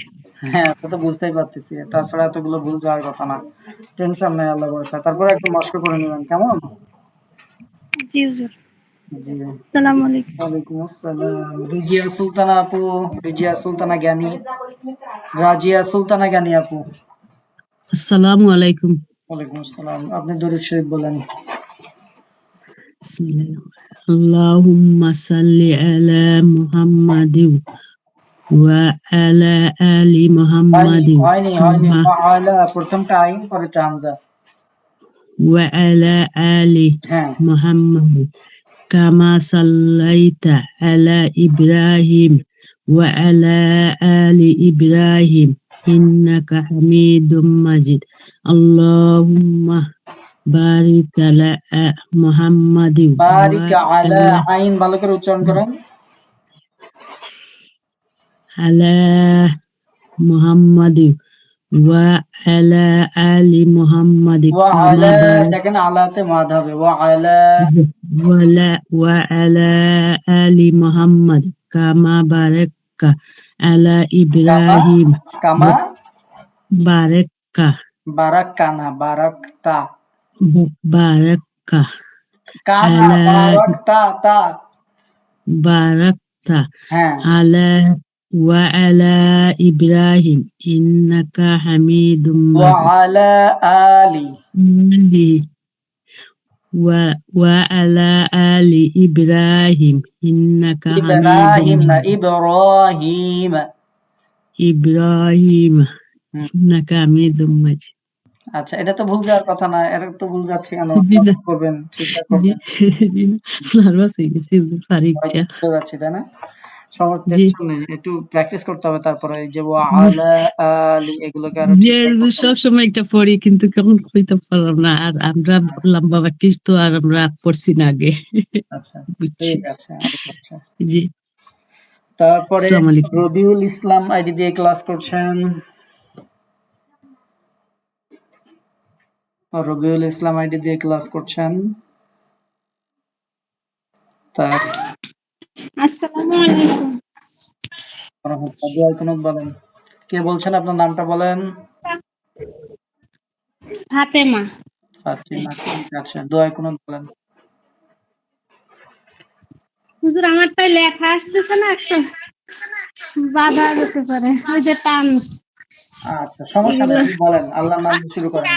হ্যাঁ তা তো বুঝতেই পারতেছি, তাছাড়া এতগুলো ভুল যাওয়ার কথা না। টেনশন নেই, আল্লাহ ভরসা। তারপরে একটু মস্ত করে নেবেন, কেমন? জি হুজুর। জি। আসসালামু আলাইকুম। ওয়ালাইকুম আসসালাম। রিজিয়া সুলতানা আপু, রিজিয়া সুলতানা জ্ঞানী, রাজিয়া সুলতানা জ্ঞানী আপু। আসসালামু আলাইকুম। ওয়ালাইকুম আসসালাম। আপনি দরুদ শরীফ বলেন। আল্লাহুম্মা সাল্লি আলা মুহাম্মাদিন ওয়া আলা আলি হয়নি মুহাম্মাদিন হয়নি হয়নি, ওয়ালা প্রথমটা আইন পরে হামজা। ওয়া আলা আলি হ্যাঁ, মুহাম্মাদিন কামা সাল্লাইতা আলা ইব্রাহিম ওয়া আলা আলি ইব্রাহিম ইন্নাকা হামিদুম মাজিদ। আল্লাহুম্মা বারিক আলা মুহাম্মাদিন ওয়া বারিক আলা, আলা আইন ভালো করে উচ্চারণ করেন। আলা মুহাম্মাদিন ওয়া আলা আলি মুহাম্মাদিন ওয়া কামা আলা, বারাক দেখেন আলাতে মাদ হবে, ওয়া আলা। ওয়া আলা আলি মুহাম্মাদ কামা বারাক্কা আলা কামা, ইব্রাহিম কামা বারাক্কা বারাক্কা না, বারাকতা। বারাক্কা কানা আলা বারাকতা তা। বারাক্তা হ্যাঁ, আলা ওয়া আলা ইব্রাহিম ইন্নাকা হামিদুম ওয়া মাজিদ। আলা আলি, ওয়া আলা আলি ইব্রাহিম ইন্নাকা হামিদুম ইব্রাহিম না, মাজিদ। ইব্রাহিম। ইব্রাহিম হুম, ইন্নাকা হামিদুম মাজিদ। আচ্ছা, এটা তো ভুল যাওয়ার কথা না, এটা তো ভুল যাচ্ছে কেন? জি না, করবেন, ঠিকঠাক জি করবেন। জি না, নার্ভাস হয়ে গেছি হয়তো পারিচ্ছা। ভুলে যাচ্ছি, তাই না? সমস্যা, জি টেনশন নেই, একটু প্র্যাকটিস করতে হবে। তারপরে এই যে ওয়া আলা আলি, এগুলোকে আরো যে ঠিকঠাক করতে হবে। সবসময় একটা পড়ি কিন্তু কেমন কইতে পারলাম না। আর আমরা লম্বা বাটিস তো আর আমরা পড়ছি না আগে। আচ্ছা, বুঝছি। ঠিক আছে, আচ্ছা। জি, তারপরে আসসালামু আলাইকুম। রবিউল ইসলাম আইডি দিয়ে ক্লাস করছেন। রবিউল ইসলাম আইডি দিয়ে ক্লাস করছেন। তার আসসালামু আলাইকুম। দোয়া কুনুত বলেন। কে বলছেন? আপনার নামটা বলেন। ফাতেমা। ফাতিমা, ঠিক আছে। দোয়া কুনুত বলেন। হুজুর আমারটাই লেখা আসতেছে না, একটু বাধা যেতে পারে, ওই যে টান আচ্ছা, সমস্যা নেই, এগুলো। আপনি বলেন, আল্লাহর নাম দিয়ে শুরু করেন।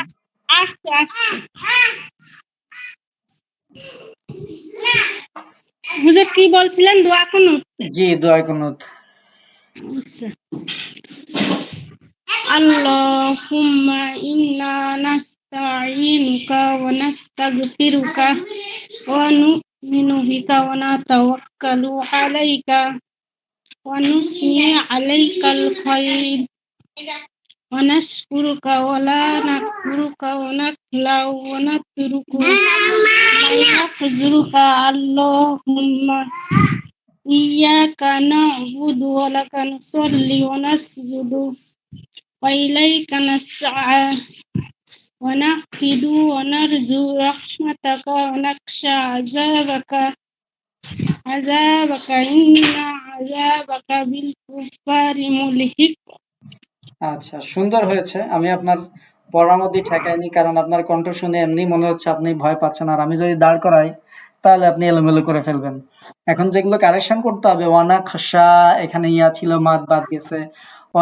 আসছে আসছে। হুজুর কি বলছিলেন? দোয়া কুনুত। জি, দোয়া কুনুত। আচ্ছা। আল্লাহুম্মা ইন্না নাস্তাঈনুকা ওয়া নাস্তাগফিরুকা ওয়া নু'মিনু বিকা ওয়া নাতাওয়াক্কালু আলাইকা ওয়া নুসনি আলাইকাল খায়র ওয়া নাশকুরুকা ওয়া লা নাকফুরুকা ওয়া নাখলাউ ওয়া নাতরুকু মা ইয়াহজুরুকা। আল্লাহুম্মা ইyyaka na'budu wa laka nusalli wa nasjudu wa ilayka nas'a wa naqidu wa narju rahmataka wa naksha azabaka inna azabaka bil kuffari mulhik। আচ্ছা, সুন্দর হয়েছে। আমি আপনার পড়ার মধ্যে ঠেকাইনি, কারণ আপনার কণ্ঠ শুনে এমনি মনে হচ্ছে আপনি ভয় পাচ্ছেন। আর আমি যদি দাঁড় করাই তাহলে আপনি এলোমেলো করে ফেলবেন। এখন যেগুলো কারেকশন করতে হবে, ওয়ানা খসা, এখানে ইয়া ছিল, মাদ বাদ গেছে।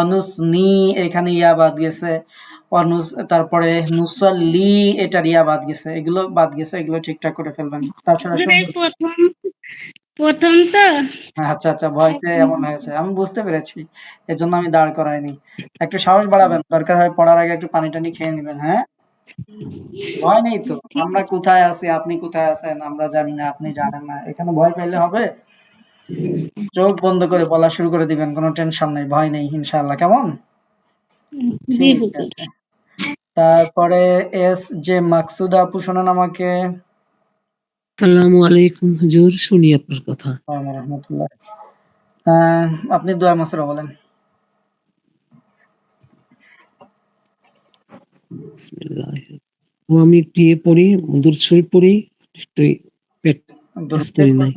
অনুস নি, এখানে ইয়া বাদ গেছে। অনুস, তারপরে নুসল্লি, এটার ইয়া বাদ গেছে, এগুলো বাদ গেছে, এগুলো ঠিকঠাক করে ফেলবেন। তাছাড়া হুজুর এই সুন্দর। প্রথম তো আচ্ছা, ভয়তে এমন হয়েছে, আমি বুঝতে পেরেছি। এজন্য আমি দাঁড় করাইনি। একটু সাহস বাড়াবেন, দরকার হয় পড়ার আগে একটু পানি টানি খেয়ে নিবেন, হ্যাঁ? ভয় নেই তো। আমরা কোথায় আছি, আপনি কোথায় আছেন আমরা জানি না, আপনি জানেন না। এখানে ভয় পাইলে হবে? চোখ বন্ধ করে বলা শুরু করে দিবেন, কোনো টেনশন নেই, ভয় নেই, ইনশাআল্লাহ। কেমন? জি ঠিক হুজুর। আছে। তারপরে এস যে মাকসুদা আপু, শোনান আমাকে। আসসালামু আলাইকুম হুজুর, শুনি আপনার কথা। ওয়া রাহমাতুল্লাহ। আপনি দোয়া মাসুরা বলেন। বিসমিল্লাহ আমি একটু পড়ি, দুরূদ শরীফ পড়ি, একটু প্র্যাকটিস করি নাই।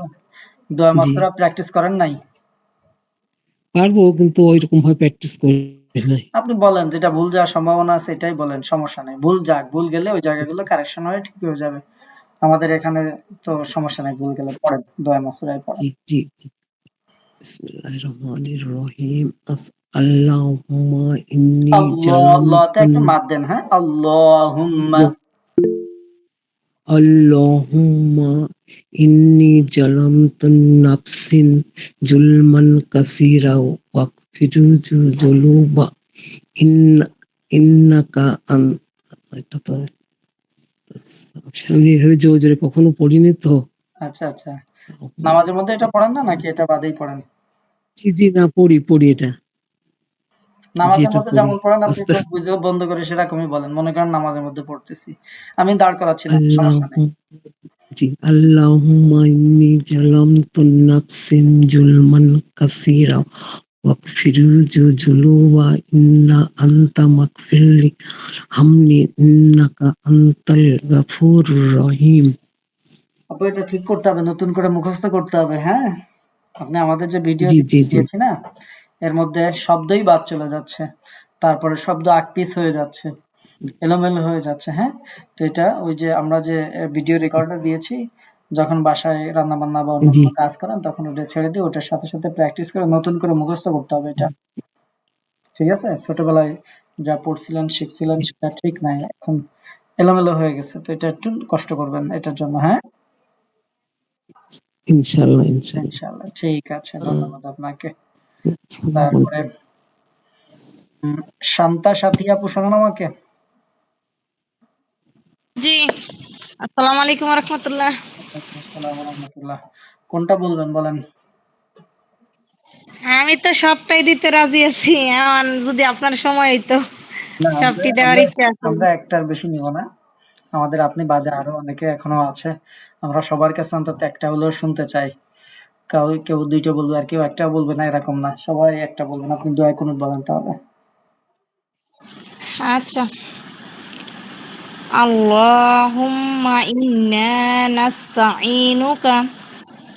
দোয়া জি মাসুরা প্র্যাকটিস করেন নাই? পারবো, কিন্তু ওইরকম ভাবে প্র্যাকটিস করি নাই। আপনি বলেন, যেটা ভুল যাওয়ার সম্ভাবনা আছে এটাই বলেন, সমস্যা নেই। ভুল যাক, ভুল গেলে ওই জায়গাগুলো কারেকশন হয়ে ঠিক হয়ে যাবে। আমাদের এখানে তো সমস্যা নেই, ভুল গেলে পড়েন, দোয়া মাসুরাই পড়েন। জি জি জি। বিসমিল্লাহির রহমানির রহিম। আল্লাহুম্মা ইন্নী আল্লাহ, লতে জালামতু একটা মাদ দেন, হ্যাঁ, আল্লাহুম্মা। আল্লাহুম্মা ইন্নী জালামতু নাফসিন জুলমান কাসীরা ওয়াগফির যুনুবা ইন্নাকা এটা তো আমি এভাবে জোরে জোরে কখনো পড়িনি তো। আচ্ছা আচ্ছা, নামাজের মধ্যে এটা পড়েন না নাকি এটা বাদেই পড়েন? জি জি, না পড়ি এটা। জি, নামাজের এটা মধ্যে পড়ি যেমন পড়েন আপনি আস্তে চোখ আস্তে। বুঝে বন্ধ করে সেরকমই বলেন। মনে করেন নামাজের মধ্যে পড়তেছি, আমি দাঁড় করাচ্ছিলাম, সমস্যা নেই। জি, আল্লাহুম্মা ইন্নী জালামতু নাফসিন জুলমান কাসীরা ওয়াগফির যুনুবা ইন্না আনতা মাগফিরলি হামনি ইন্নাকা আনতাল গাফুরুর রহিম। আপু এটা ঠিক করতে হবে, নতুন করে মুখস্থ করতে হবে, হ্যাঁ। আপনি আমাদের যে ভিডিও জি জি জি দিয়েছি না, এর মধ্যে শব্দই বাদ চলে যাচ্ছে, তারপরে শব্দ আকপিস হয়ে যাচ্ছে, এলোমেলো হয়ে যাচ্ছে, হ্যাঁ। তো এটা ওই যে আমরা যে ভিডিও রেকর্ডার দিয়েছি, যখন বাসায় রান্না বান্না বা অন্য জি কোনো কাজ করেন তখন ওটা ছেড়ে দিয়ে ওটার সাথে সাথে প্র্যাকটিস করে নতুন করে মুখস্থ করতে হবে এটা, ঠিক আছে? ছোটবেলায় যা পড়ছিলেন শিখছিলেন সেটা ঠিক নাই, এখন এলোমেলো হয়ে গেছে, তো এটা একটু কষ্ট করবেন এটার জন্য, হ্যাঁ। ইনশাআল্লাহ ইনশাআল্লাহ। ইনশাআল্লাহ, ঠিক আছে, ধন্যবাদ আপনাকে। তারপরে শান্তা সাথী আপু শোনেন আমাকে? জি, আসসালামু আলাইকুম ওয়া রাহমাতুল্লাহ। ওয়ালাইকুম আসসালাম ওয়া রাহমাতুল্লাহ। কোনটা বলবেন বলেন? আমি তো সবটাই দিতে রাজি আছি। এখন যদি আপনার সময় হইতো না, আমরা সবটি দেওয়ার আমরা ইচ্ছা আছে। আমরা একটার বেশি নিব না। আমাদের আপনি বাদে আরো অনেকে এখনো আছে। আমরা সবার কাছে অন্তত একটা হলেও শুনতে চাই। কেউ ২ টা বলবে আর কেউ ১ টা বলবে না, এরকম না। সবাই একটা বলবেন। আপনি দোয়া কুনুত বলেন তাহলে। আচ্ছা। আল্লাহুম্মা ইন্না নাস্তাঈনুকা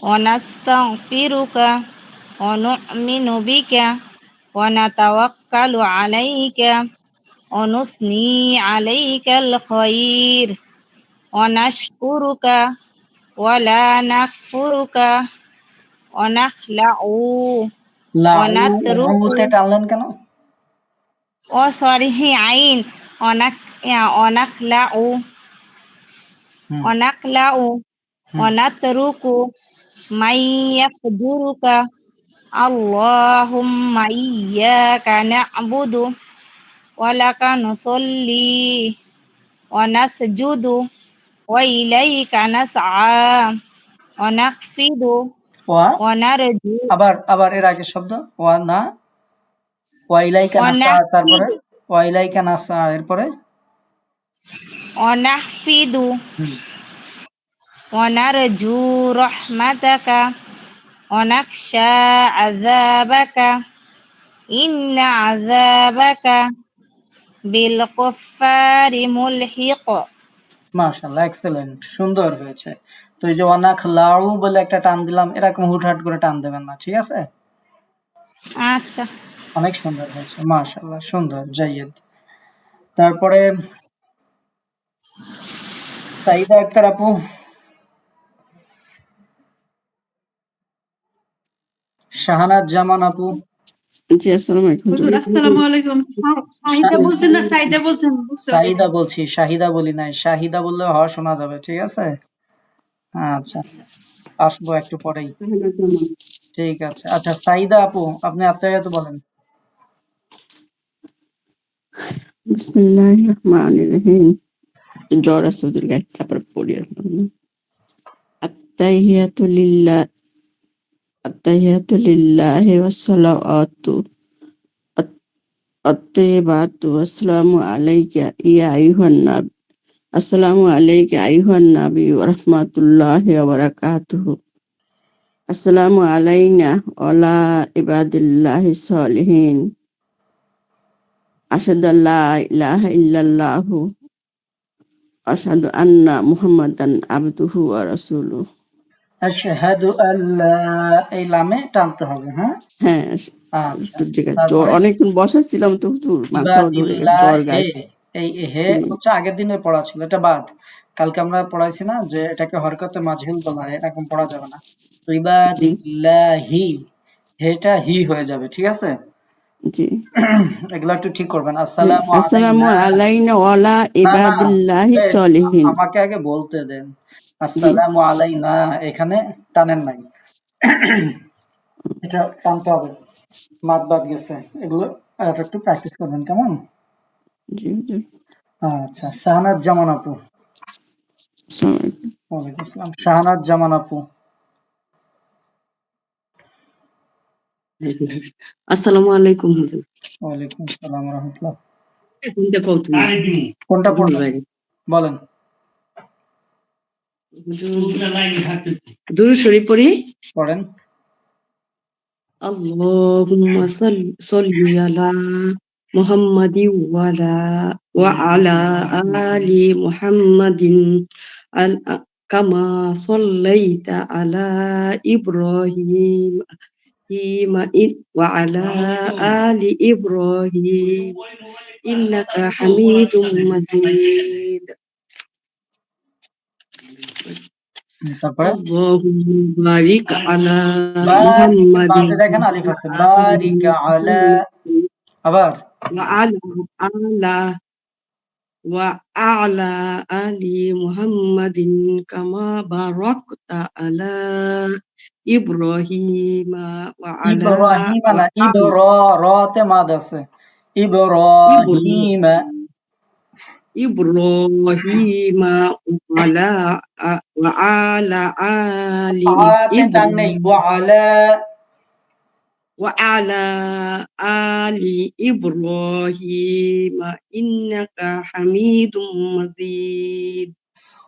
ওয়া নাস্তাগফিরুকা ওয়া নু'মিনু বিকা ওয়া নাতাওয়াক্কালু আলাইকা ওয়া নুসনি আলাইকাল খায়র ওয়া নাশকুরুকা ওয়া লা নাকফুরুকা ওয়া নাখলাউ ওয়া লাউ নাতরুকু। তে টানলেন কেন? ও সরি, আইন। অনাক অনাখলাউ হুম, অনাখলাউ হুম। অনাতরুকু মাইয়াফজুরুকা আল্লাহুম্মা ইয়্যাকা না'বুদু ওয়া লাকা নুসাল্লি ওয়া নাসজুদু ওয়া ইলাইকা নাসআ ওয়া নাখফিদু ওয়া ওয়া নারজু আবার এর আগের শব্দ ওয়া না, ওয়া ইলাইকা ওয়া নাসআ, তারপরে নাহফিদু ওয়া ইলাইকা নাসআ, এরপরে ওয়া নাহফিদু হুম। ওয়া নারজু রাহমাতাকা ওয়া নাখশা আযাবাকা ইন্না আযাবাকা বিল কুফফারি মুলহিক। মাশাআল্লাহ, এক্সেলেন্ট, সুন্দর হয়েছে। তো এই যে ওয়ানাখলাউ বলে একটা টান দিলাম, এরকম হুটহাট করে টান দেবেন না, ঠিক আছে? আচ্ছা। অনেক সুন্দর হয়েছে, মাশাআল্লাহ, সুন্দর, জাইয়েদ। তারপরে সাইদা আক্তার আপু, শাহানাজ জামান আপু। জি, আসসালামু আলাইকুম। হুজুর আসসালামু আলাইকুম। সাহিদা বলছেন না সাইদা বলছেন, বুঝতে পারি সাইদা নাই। বলছি, শাহিদা বলি নাই। শাহিদা বললে হওয়া শোনা যাবে, ঠিক আছে? আচ্ছা, আসবো একটু পরেই। ঠিক আছে। আচ্ছা সাইদা আপু, আপনি আত্মাহিয়াত বলেন। বিসমিল্লাহির রহমানির রহিম। জ্বর আছে ওদের গায়ে, তারপর পড়ি আর আত্তাহিয়াতু লিল্লাহ আত্তাহিয়াতু লিল্লাহি ওয়াসসালাওয়াতু আত-তাইয়্যিবাতু আসসালামু আলাইকা ইয়া আইয়ুহান নাবী আসসালামু আলাইকা আইয়ুহান নাবী ওয়া রাহমাতুল্লাহি ওয়া বারাকাতুহু। আসসালামু আলাইনা ওয়া আলা ইবাদিল্লাহিস সলিহিন। আশহাদু আল্লা ইলাহা ইল্লাল্লাহু আশহাদু আন্না মুহাম্মাদান আবদুহু ওয়া রাসূলুহু। আশহাদু আল্লা, এই লামে টানতে হবে, হ্যাঁ। হ্যাঁ, আচ্ছা, একটু জ্বর তারপরে অনেকক্ষণ বসা ছিলাম তো হুজুর, মাথাও ধরে গেছে, জ্বর ইবাদিল্লাহে, গায়ে। এই হে জি হচ্ছে আগের দিনের পড়া ছিল, এটা বাদ। কালকে আমরা পড়াইছি না যে এটাকে হরকতে মাজহুল বলা হয়, এরকম পড়া যাবে না। তো জি ইবাদিল্লাহি, হেটা হি হয়ে যাবে, ঠিক আছে। জি এগুলো একটু ঠিক করবেন। হ্যাঁ। আসসালামু আসসালামু আলাইনা, আলাইনা ওয়া আলা না না, ইবাদিল্লাহি সলিহিন। আমাকে আগে বলতে দেন। জি আসসালামু আলাইনা, এখানে টানেন নাই, এটা টানতে হবে, মাদ বাদ গেছে। এগুলো এটা একটু প্র্যাকটিস করবেন, কেমন? জি হুজুর। আচ্ছা, শাহনাজ জামান আপু। আসসালামু আলাইকুম। ওয়ালাইকুম আসসালাম। শাহনাজ জামান আপু। আসসালামু আলাইকুম হুজুর। ওয়ালাইকুম আসসালাম ওয়া রাহমাতুল্লাহ। কোনটা কও তুমি? কোনটা দুরুদ পড়বেন লাগে। বলেন? দুরুদ শরীফ পড়ি। পড়েন। আল্লাহুম্মা সাল্লি আলা মুহাম্মাদিন ওয়া আলা আলি মুহাম্মাদিন কামা সাল্লাইতা আলা ইব্রাহিম ওয়া আলা আলি ইব্রাহিম ইন্নাকা হামিদুম মাজিদ। তারপরে আল্লাহুম্মা বারিক আলা বারিক, মুহাম্মাদিন বাতে দেখেন আলিফ আছে, ওয়া আলি বারিক আলা, মুহাম্মাদিন আবার আলা ওয়া আলা আলি মুহাম্মাদিন কামা বারাকতা আলা ইব্রাহিম ওয়া আলা ইব্রাহিম ওয়া না, আলি রতে মাদ আছে, ইব্রাহিম ইব্রাহিম। ইব্রাহিম ওয়া আলা আলি আতে টান নেই, ইব্রাহিম ওয়া আলা আলি ইব্রাহিম ইন্নাকা হামিদুম মাজিদ।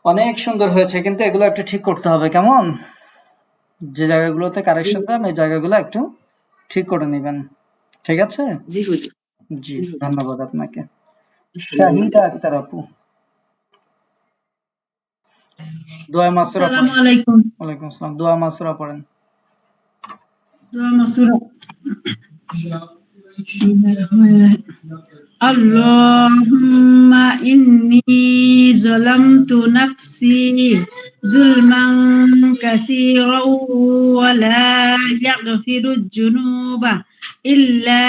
অনেক সুন্দর হয়েছে, কিন্তু এগুলো একটু ঠিক করতে হবে, কেমন? যে জায়গাগুলোতে কারেকশন দাম, এই জায়গাগুলো একটু ঠিক করে নেবেন, ঠিক আছে। জি হুজুর। জি, ধন্যবাদ আপনাকে। শাহিদা আক্তার আপু, দোয়া মাসুরা পড়েন। আসসালামু আলাইকুম। ওয়ালাইকুম আসসালাম। দোয়া মাসুরা পড়েন। দোয়া মাসুরা। আল্লাহুম্মা ইন্নী যালামতু নাফসি যুলমান কাসীরাও ওয়া লা ইয়াগফিরুয যুনুবা ইল্লা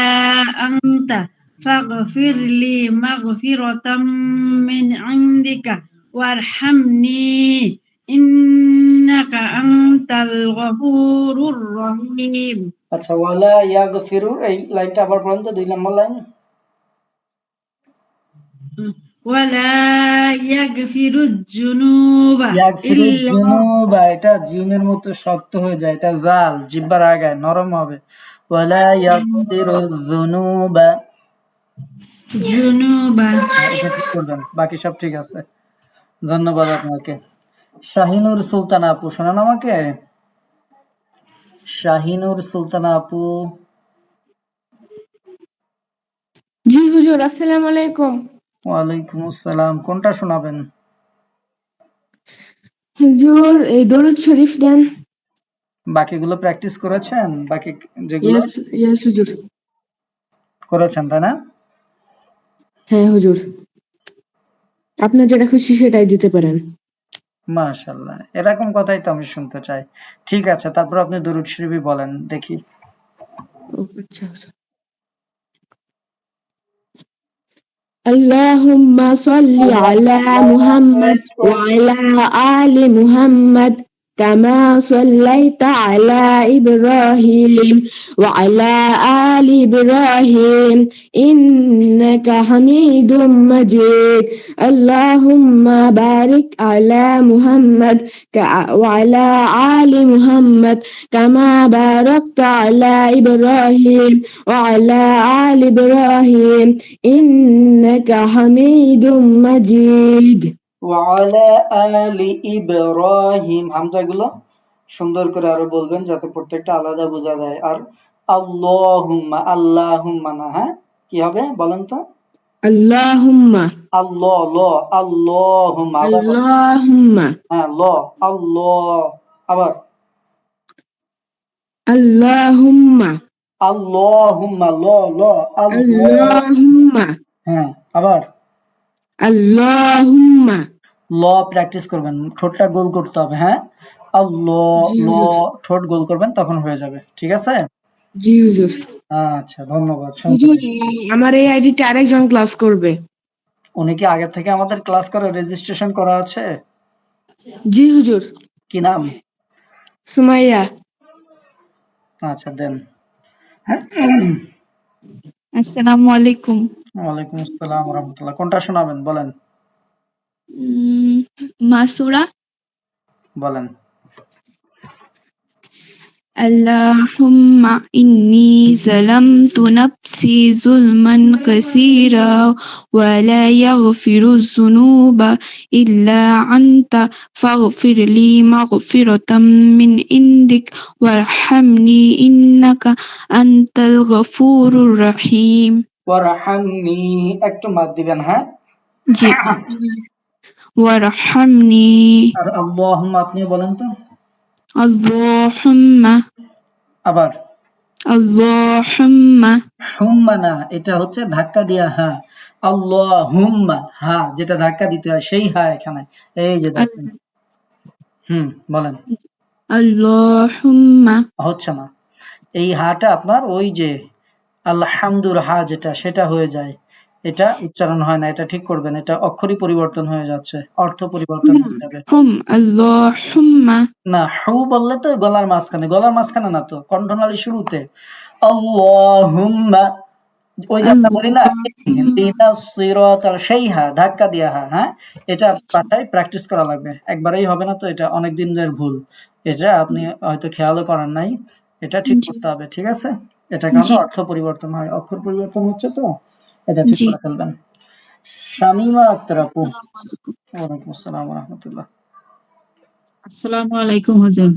আনতা ফাগফিরলি মাগফিরাতাম মিন ইনদিকা ওয়ারহামনি ইন্নাকা আনতাল গফুরুর রহিম। আচ্ছা, ওয়ালা ইয়াগফিরু, এই লাইনটা আবার পড়েন তো, 2 নম্বর লাইন। ওয়ালা ইয়াগফিরুয যুনুবা ইয়াগফিরু ইল্লা যুনুবা, এটা জিমের মতো শক্ত হয়ে যায়, এটা জাল জিহ্বার আগায় নরম হবে। ওয়ালা ইয়াগফিরু যুনুবা, যুনুবা। এটা ঠিক করবেন, বাকি সব ঠিক আছে। ধন্যবাদ আপনাকে। শাহিনুর সুলতানা আপু, শোনেন আমাকে? শাহিনুর সুলতানা আপু। জি হুজুর, আসসালামু আলাইকুম। ওয়ালাইকুম আসসালাম। কোনটা শোনাবেন? হুজুর এই দরুদ শরীফ দেন। বাকিগুলো প্র্যাকটিস করেছেন? বাকি যেগুলো ইয়েস ইয়েস হুজুর। করেছেন, তাই না? হ্যাঁ হুজুর, আপনার যেটা খুশি সেটাই দিতে পারেন। মাশাআল্লাহ, এরকম কথাই তো আমি শুনতে চাই। ঠিক আছে, তারপর আপনি দরুদ শরীফই বলেন দেখি। আচ্ছা হুজুর। اللهم صل على محمد وعلى آل محمد كما صليت على إبراهيم وعلى آل إبراهيم إنك حميد مجيد. اللهم بارك على محمد وعلى آل محمد كما باركت على إبراهيم وعلى آل إبراهيم إنك حميد مجيد. ওয়ালা আলি ইব্রাহিম, হামজাগুলো সুন্দর করে আরো বলবেন যাতে প্রত্যেকটা আলাদা বোঝা যায়। আর আল্লাহুম্মা, আল্লাহুম্মা না, হ্যাঁ কি হবে বলেন তো? اللهم আল্লাহ ল আল্লাহুম্মা আবার বলেন। আল্লাহুম্মা হ্যাঁ ল আল্লাহ আবার আল্লাহুম্মা আল্লাহুম্মা ল ল আল্লাহ আল্লাহুম্মা হ্যাঁ আবার আল্লাহুম্মা। ল প্র্যাকটিস করবেন, ঠোঁটটা গোল করতে হবে। হ্যাঁ আল্লাহ জি ল হুজুর। ঠোঁট গোল করবেন, তখন হয়ে যাবে। ঠিক আছে? জি হুজুর। আচ্ছা ধন্যবাদ। হুজুর, আমার এই আইডিটা আরেকজন ক্লাস করবে। উনি কি আগে থেকে আমাদের ক্লাস করে রেজিস্ট্রেশন করা আছে? জি হুজুর। কি নাম? সুমাইয়া। আচ্ছা দেন। আসসালামু আলাইকুম। ওয়ালাইকুম আসসালাম ওয়া রাহমাতুল্লাহ। কোনটা শোনাবেন বলেন? মাসুরা। বলেন। اللهم إني ظلمت نفسي ظلما كثيرا ولا يغفر الذنوب إلا أنت فاغفر لي مغفرة من عندك وارحمني إنك أنت الغفور الرحيم. ওয়ারহামনি একটু মাদ দিবেন। হ্যাঁ জি। ওয়ারহামনি। আর আল্লাহুম্মা আপনি বলেন তো। আল্লাহুম্মা। আবার আল্লাহুম্মা। হুম্মা না, এটা হচ্ছে ধাক্কা দিয়া হা। আল্লাহুম্মা হা যেটা ধাক্কা দিতে হয় সেই হা এখানে। এই যে দেখেন। বলেন। আল্লাহুম্মা। হচ্ছে না। এই হাটা আপনার ওই যে আলহামদুর হা যেটা সেটা হয়ে যায়। এটা উচ্চারণ হয় না। এটা ঠিক করবেন। এটা অক্ষরই পরিবর্তন হয়ে যাচ্ছে, অর্থ পরিবর্তন হয়ে যাবে। আল্লাহুম্মা। না হু বললে তো গলার মাঝখানে না তো, কণ্ঠনালী শুরুতে। আল্লাহুম্মা ওই যে আমরা বলি না ইহদিনাস সিরাতাল, সেই হা ধাক্কা দিয়া হা। হ্যাঁ এটা পাঠায় প্র্যাকটিস করা লাগবে, একবারেই হবে না তো। এটা অনেক দিনের ভুল, এটা আপনি হয়তো খেয়ালও করেন নাই। এটা ঠিক করতে হবে। ঠিক আছে? এটা কারণে অর্থ পরিবর্তন হয়, অক্ষর পরিবর্তন হচ্ছে, তো এটা ঠিক করে ফেলবেন। শামিমা আক্তার আপু। ওয়ালাইকুম আসসালাম ওয়া রাহমাতুল্লাহ। আসসালামু আলাইকুম হুজুর।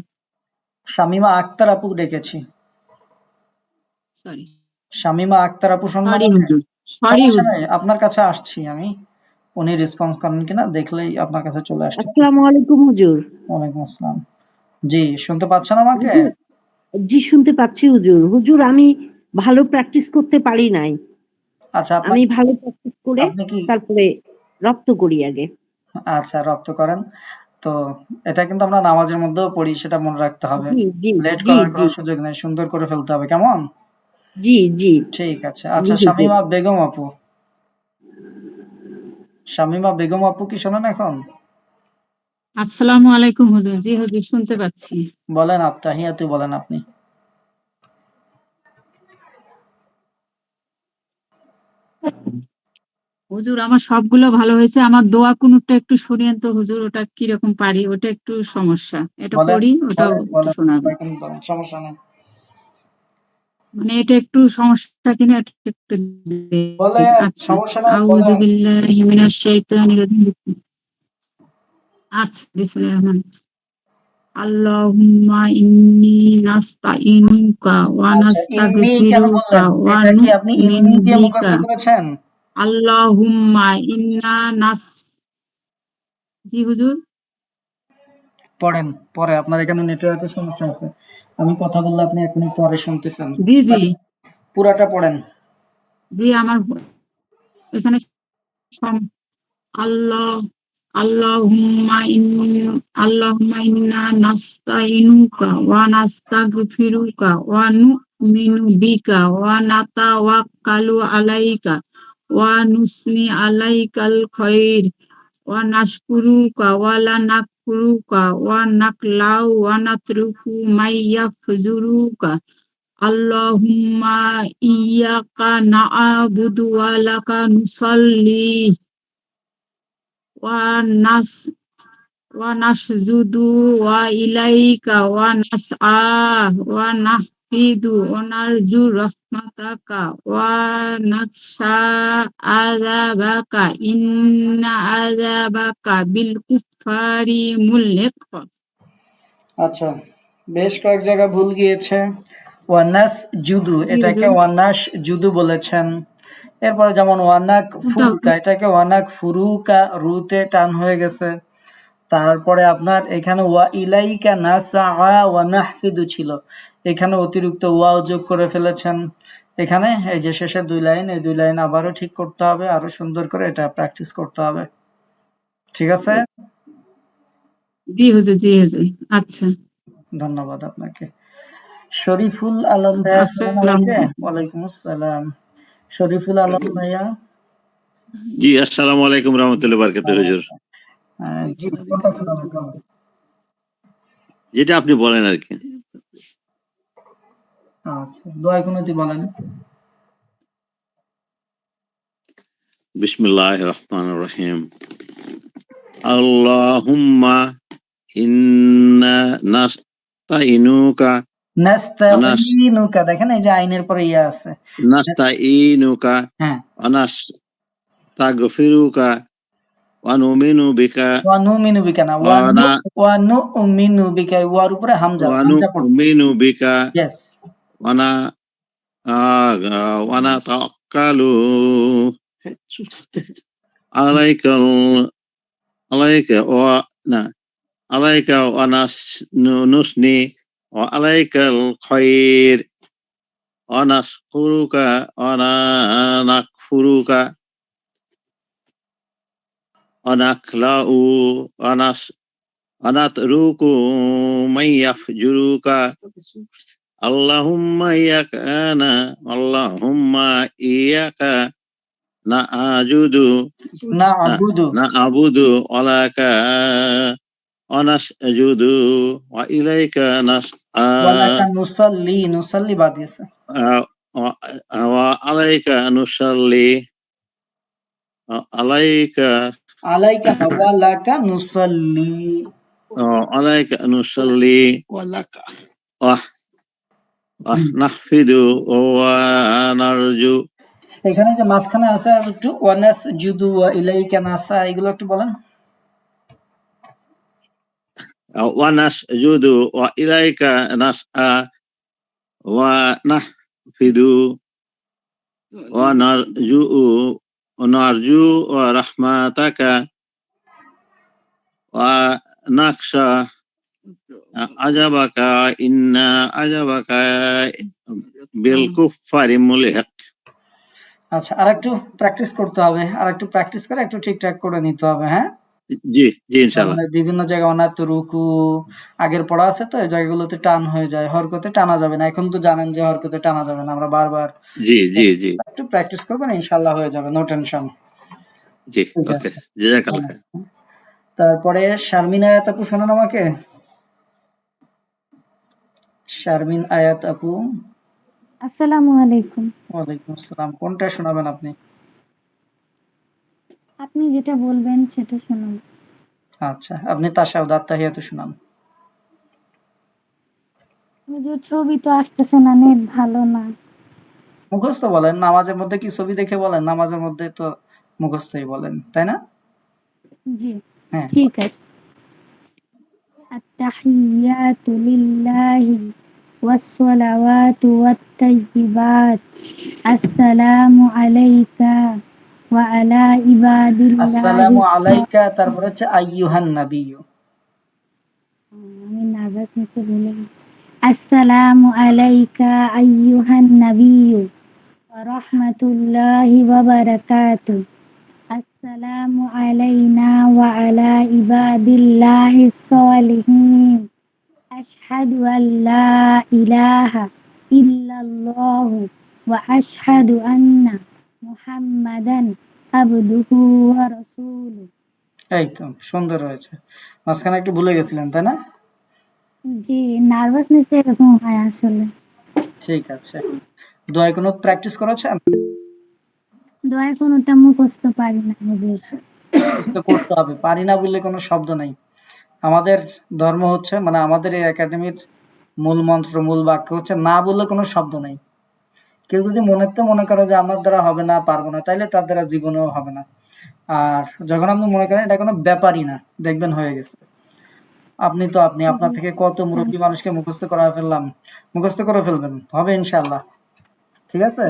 শামিমা আক্তার আপু ডেকেছি। সরি শামিমা আক্তার আপু শুনলাম। সরি হুজুর, সরি সমস্যা হুজুর। নাই, আপনার কাছে আসছি আমি। উনি রেসপন্স করেন কিনা দেখলেই আপনার কাছে চলে আসছে। আসসালামু আলাইকুম হুজুর। ওয়ালাইকুম আসসালাম। জি শুনতে পাচ্ছেন আমাকে? হুজুর, জি শুনতে পাচ্ছি হুজুর। হুজুর আমি ভালো প্র্যাকটিস করতে পারি নাই। আচ্ছা আমি ভালো প্র্যাকটিস করে আপনি কি তারপরে রপ্ত করি আগে। আচ্ছা রপ্ত করেন। তো এটা কিন্তু আমরা নামাজের মধ্যেও পড়ি, সেটা মনে রাখতে হবে। জি জি লেট জি করার জি কোনো সুযোগ নেই, সুন্দর করে ফেলতে হবে। কেমন? জি জি ঠিক আছে। জি আচ্ছা হুজুর। শামিমা বেগম আপু, শামিমা বেগম আপু কি শোনেন এখন? আসসালামু আলাইকুম হুজুর। জি হুজুর শুনতে পাচ্ছি। বলেন আত্তাহিয়াতু বলেন আপনি। হুজুর আমার সবগুলো ভালো হয়েছে, আমার দোয়া কুনুতটা একটু শুনিয়েন তো হুজুর, ওটা কিরকম পারি, ওটা একটু সমস্যা, এটা বলেন পড়ি ওটাও বলেন একটু বলেন শোনাবেন। বলেন, সমস্যা নেই। মানে এটা একটু সমস্যা কিনা এটা একটু বলেন, আচ্ছা। সমস্যা নাই, আউযু বলেন। বিল্লাহি মিনাশ শাইতানির রাজিম। আচ্ছা বিসমিল্লাহির রহমানির রহিম। আল্লাহুম্মা ইন্নী নাস্তাইনুকা ওয়া আচ্ছা ইন্নি কেন নাস্তাগফিরুকা বললেন? ওয়া এটা কি আপনি নু'মিনু ইন্নি দিয়ে মুখস্থ বিকা। করেছেন? আল্লাহুম্মা ইন্না নাস। জি হুজুর। পড়েন পরে, আপনার এখানে নেটওয়ার্কের সমস্যা আছে। আমি কথা বললে আপনি এখনই পরে শুনতেছেন। জি জি পুরাটা পড়েন। জি আমার এখানে সম- আল্লাহ আল্লাহুম্মা ইন্না নাস্তাইনুকা ওয়া নাস্তাগফিরুকা ওয়া নু'মিনু বিকা ওয়া নাতাওয়াক্কালু আলাইকা ওয়া নুসনি আলাইকাল খাইর ওয়া নাশকুরুকা ওয়া লা নাকফুরুকা ওয়া নাকলাউ ওয়া নাতরুকু মাইয়াফজুরুকা। আল্লাহুম্মা ইyyaka na'budu wa laka nusalli wa nas wa nasjudu wa ilaika wa nas'a wa nahfidu wa narju rahmataka wa naksha azabaka inna azabaka bil kuffari mulhiq। আচ্ছা বেশ কয়েক জায়গা ভুল গিয়েছে। ওয়ানাস জুদু জি এটাকে হুজুর। ওয়ানাস জুদু বলেছেন। এরপরে যেমন ওয়ানাক ফুরুকা, এটাকে ওয়ানাক ফুরুকা, রুতে টান হয়ে গেছে। তারপরে আপনার এখানে ওয়া ইলাইকা নাসআ ওয়া নাহফিদু ছিল, এখানে অতিরিক্ত ওয়াও যোগ করে ফেলেছেন। এখানে এই যে শেষের 2 লাইন, এই 2 লাইন আবারও ঠিক করতে হবে, আরো সুন্দর করে এটা প্র্যাকটিস করতে হবে। ঠিক আছে, জি হুজুর, জি হুজুর। আচ্ছা, ধন্যবাদ আপনাকে। শরীফুল আলম ভাইয়া, আসসালামু আসসালামু আলাইকুম। আলাইকুম। ওয়ালাইকুম আসসালাম। শরীফুল আলম ভাইয়া, জি, আসসালামু আলাইকুম রহমতুল্লাহ বারকাতুহু হুজুর। জি, কোনটা শোনাবেন বলেন? যেটা আপনি বলেন আর কি। আচ্ছা, দোয়া কুনুতি বলেন। বিসমিল্লাহির রহমানির রহিম। আল্লাহুম্মা ইন্না নাস্তাইনুকা নাস্তাঈনুকা, দেখেন এই যে আইনের পরে ইয়া আছে। নাস্তাইনুকা হ্যাঁ, ওয়া নাস্তাগফিরুকা ওয়া নুমিনু বিকা ওয়া নুমিনু বিকা না, ওয়া ওয়া নুমিনু বিকা, ওয়ার উপরে হামজা পড়বে। নুমিনু বিকা ইয়েস, ওয়া নাতাওয়াক্কালু আলাইকাল আলাইকা ওয়া না আলাইকা ওয়া নুসনি ওয়া আলাইকাল খায়র ওয়া নাশকুরুকা ওয়া নাকফুরুকা ওয়া নাখলাউ ওয়া নাতরুকু মান ইয়াফজুরুকা আল্লাহুম্মা ইয়াকা না'বুদু ওয়া লাকা ওয়া নাসজুদু ওয়া ইলাইকা নাসআ ওয়ালাকা নুসাল্লি, নুসাল্লি বাদ গেছে। ওয়া আলাইকা নুসাল্লি আলাইকা আলাইকা না, ওয়ালাকা নুসাল্লি। আলাইকা নুসাল্লি ওয়া নাহফিদু ওয়া নারজু। এখানে যে মাঝখানে আছে আর একটু ওয়ানাস জুদু ওয়া ইলাইকা নাসা, এগুলো একটু বলেন। ওয়া নাসজুদু ওয়া ইলাইকা নাসআ ওয়া নাহফিদু ওয়া নারজু ওয়া রাহমাতাকা ওয়া নাখশা আযাবাকা ইন্না আযাবাকা বিল কুফফারি মুলহিক। আচ্ছা, আরেকটু প্র্যাকটিস করতে হবে, আরেকটু প্র্যাকটিস করে একটু ঠিকঠাক করে নিতে হবে। হ্যাঁ, জি জি ইনশাআল্লাহ। মানে বিভিন্ন জায়গায় অনাত রুকু আগের পড়া আছে তো, এই জায়গাগুলোতে টান হয়ে যায়, হরকতে টানা যাবে না। এখন তো জানেন যে হরকতে টানা যাবে না, আমরা বারবার জি জি জি একটু প্র্যাকটিস করবেন, ইনশাআল্লাহ হয়ে যাবে, নো টেনশন। জি ঠিক ওকে, আছে, জাযাকাল্লাহ। তারপরে শারমিন আয়াত আপু শোনান আমাকে। শারমিন আয়াত আপু, আসসালামু আলাইকুম। ওয়ালাইকুম আসসালাম। কোনটা শোনাবেন আপনি? আপনি যেটা বলবেন সেটা শুনুন। আচ্ছা, আপনি তাশাহুদ আত-তাহিয়াতু শোনান। হুজুর, ছবি তো আসতেছে না, নেট ভালো না। মুখস্থ বলেন, নামাজের মধ্যে কি ছবি দেখে বলেন? নামাজের মধ্যে তো মুখস্থই বলেন, তাই না? জি, হ্যাঁ, ঠিক আছে। আত-তাহিয়াতু লিল্লাহি ওয়াস-সালাওয়াতু ওয়াত-তাইয়্যিবাত। আসসালামু আলাইকা ওয়া আলা আসসালামু ইবাদিল্লাহিস আলাইকা, তারপরে হচ্ছে আইয়ুহান নাবিয়্যু। আমি নার্ভাস নিচে ভুলে গেছি। আসসালামু আলাইকা আইয়ুহান নাবিয়্যু ওয়া রাহমাতুল্লাহি ওয়া বারাকাতুহু। আসসালামু আলাইনা ওয়া আলা ইবাদিল্লাহিস সালিহিন। আশহাদু আল্লা ইলাহা ইল্লাল্লাহু ওয়া আশহাদু আন্না মুহাম্মাদান আবদুহু ওয়া রাসূলুহু। এই তো সুন্দর হয়েছে। মাঝখানে একটু ভুলে গেছিলেন, তাই না? জি, নার্ভাসনেস এরকম হয় আসলে। ঠিক আছে। দোয়া কুনুত প্র্যাকটিস করেছেন? দোয়া কোনটা মুখস্থ পারি না হুজুর। মুখস্থ করতে হবে, পারি না বললে কোনো শব্দ নাই। আমাদের ধর্ম হচ্ছে, মানে আমাদের এই একাডেমির মূল মন্ত্র, মূল বাক্য হচ্ছে না বললে কোনো শব্দ নাই। কেউ যদি মনে করে যে আমার দ্বারা হবে না, পারবো না, তাইলে তার দ্বারা জীবনেও হবে না। আর যখন আপনি মনে করেন এটা কোনো ব্যাপারই না, দেখবেন হয়ে গেছে। আপনি আপনার থেকে কত মুরব্বী মানুষকে মুখস্থ করে ফেলবেন, হবে ইনশাআল্লাহ। ঠিক আছে,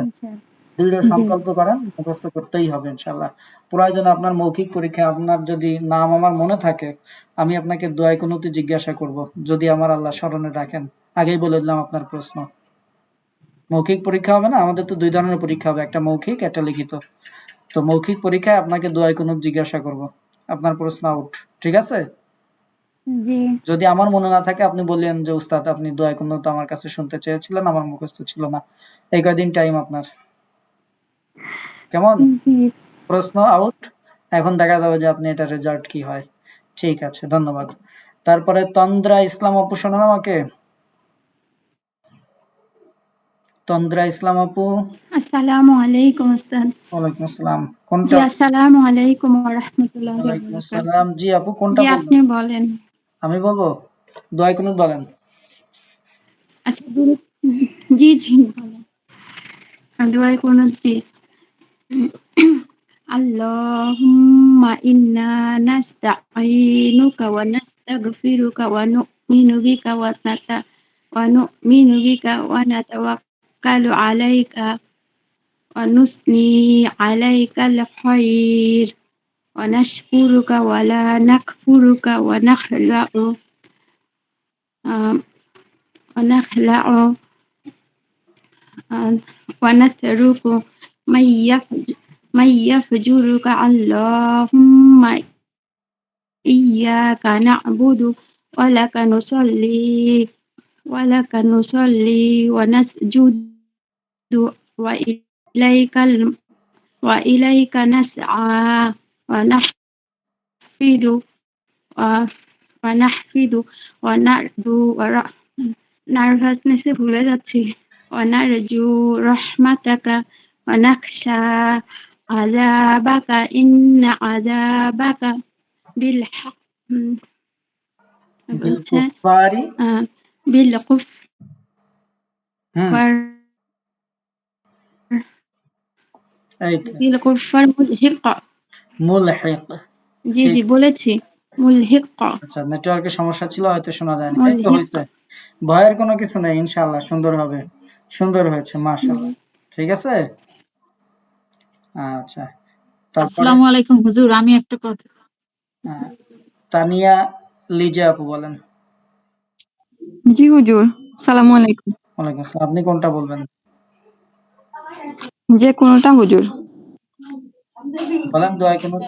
দৃঢ় জি সংকল্প করেন, মুখস্থ করতেই হবে ইনশাআল্লাহ। প্রয়োজনে আপনার মৌখিক পরীক্ষায় আপনার যদি নাম আমার মনে থাকে, আমি আপনাকে দোয়ায় কুনুতে জিজ্ঞাসা করব, যদি আমার আল্লাহ স্মরণে রাখেন। আগেই বলে দিলাম আপনার প্রশ্ন। মৌখিক পরীক্ষা হবে না, আমাদের তো 2 ধরনের পরীক্ষা হবে, একটা মৌখিক, একটা লিখিত। তো মৌখিক পরীক্ষায় আপনাকে দোয়ায় কুনুত জিজ্ঞাসা করব। আপনার প্রশ্ন আউট। ঠিক আছে? জি যদি আমার মনে না থাকে আপনি বললেন যে উস্তাদ আপনি দোয়ায় কুনুত আমার কাছে শুনতে চেয়েছিলেন, আমার মুখস্থ ছিল না। এই কয়দিন টাইম আপনার। কেমন? জি প্রশ্ন আউট। এখন দেখা যাবে যে আপনি এটা রেজাল্ট কি হয়। ঠিক আছে, ধন্যবাদ। তারপরে তন্দ্রা ইসলাম আপু, শোনেন আমাকে? তন্দ্রা ইসলাম আপু। আসসালামু আলাইকুম উস্তাদ। ওয়ালাইকুম আসসালাম। জি কোনটা? আসসালামু আলাইকুম ওয়া রাহমাতুল্লাহি ওয়া ওয়ালাইকুম বারাকাতুহু। আসসালাম। জি আপু, কোনটা জি বলবেন? আপনি বলেন। আমি বলবো? দোয়ায় কুনুত বলেন। আচ্ছা জি জি বলেন। দোয়ায় কুনুত জি। আল্লাহুম্মা ইন্না নাস্তাঈনুকা ওয়া নাস্তাগফিরুকা ওয়া নু'মিনু বিকা ওয়া নাতাওয়াক্কালু আলাইকা ওয়া নুসনি আলাইকাল খায়র ওয়া নাশকুরুকা ওয়া লা নাকফুরুকা ওয়া নাখলা'u ওয়া নাতরুকু মাইয়াফজুরুকা আল্লাহুম্মা ইয়্যাকা না'বুদু ওয়া লাকা নুসাল্লি ওয়া নাসজুদু ওয়া ইলাইকাল ওয়া ইলাইকা নাসআ ওয়া নাহফিদু ওয়া নাহফিদু ওয়া নারজু নার্ভাসনেসে ভুলে যাচ্ছি। ওয়া নারজু রাহমাতাকা ওয়া নাখশা আযাবাকা ইন্না আযাবাকা বিল হক বিল হচ্ছে কুফারি। বিল কুফফার এই তো বিল কুফফার মুলহিক। মুলহিক। জি ঠিক। জি বলেছি মুলহিক আচ্ছা, নেটওয়ার্কের সমস্যা ছিল, হয়তো শোনা যায়নি। এই তো মুলহিক। হইছে। ভয়ের কোনো কিছু নেই, ইনশাআল্লাহ সুন্দর হবে। সুন্দর হয়েছে, মাশাআল্লাহ। ঠিক আছে? আচ্ছা। তারপরে আসসালামু আলাইকুম হুজুর, আমি একটা কথা। তানিয়া লিজা আপু বলেন। জি হুজুর, সালামু আলাইকুম। ওয়ালাইকুম আসসালাম। আপনি কোনটা বলবেন? যে কোনোটা হুজুর। বলেন দোয়ায় কুনুত।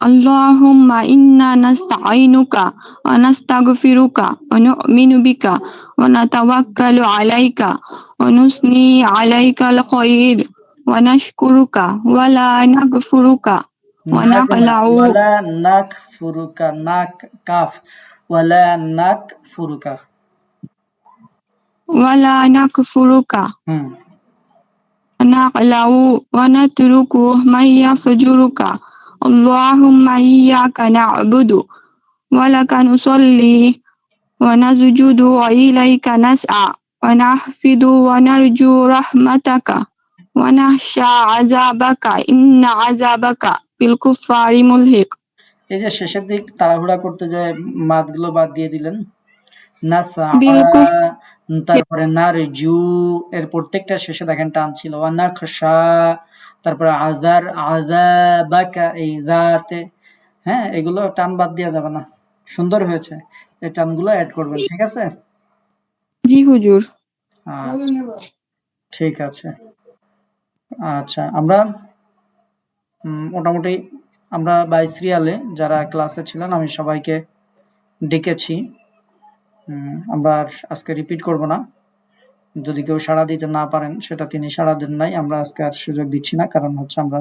আল্লাহুম্মা ইন্না নাস্তাঈনুকা ওয়া নাস্তাগফিরুকা ওয়া নু'মিনু বিকা ওয়া নাতাওয়াক্কালু আলাইকা ওয়া নুসনি আলাইকাল খায়র ওয়া নাশকুরুকা ওয়া লা নাকফুরুকা ওয়া নাক না, নাখলাউ ওয়ালা নাক ফুরুকা, নাক কাফ, ওয়ালা নাক ফুরুকা। ওয়া লা নাকফুরুকা হুম। ওয়া নাখলাউ ওয়া নাতরুকু মাইয়াফজুরুকা আল্লাহুম্মা ইয়্যাকা না'বুদু ওয়া লাকা নুসাল্লি ওয়া নাসজুদু ওয়া ইলাইকা নাসআ ওয়া নাহফিদু ওয়া নারজু রাহমাতাকা ওয়া নাখশা আযাবাকা ইন্না আযাবাকা বিল কুফফারি মুলহিক। এই যে শেষের দিক তাড়াহুড়া করতে যায় মাদগুলো বাদ দিয়ে দিলেন। নাসআ, বিল কুফ তারপরে নারজু, এর প্রত্যেকটা শেষে দেখেন টান ছিল। ওয়া নাখশা, তারপরে আযাবাকা, এই যাতে, হ্যাঁ, এগুলো টান বাদ দেওয়া যাবে না। সুন্দর হয়েছে, এই টানগুলো অ্যাড করবেন। ঠিক আছে? জি হুজুর। আচ্ছা, ঠিক আছে। আচ্ছা, আমরা মোটামুটি আমরা 22 রিয়ালে যারা ক্লাসে ছিলেন আমি সবাইকে ডেকেছি। আমরা আর আজকে রিপিট করব না। যদি কেউ সাড়া দিতে না পারেন, সেটা তিনি সাড়া দেন নাই, আমরা আজকে আর সুযোগ দিচ্ছি না, কারণ হচ্ছে আমরা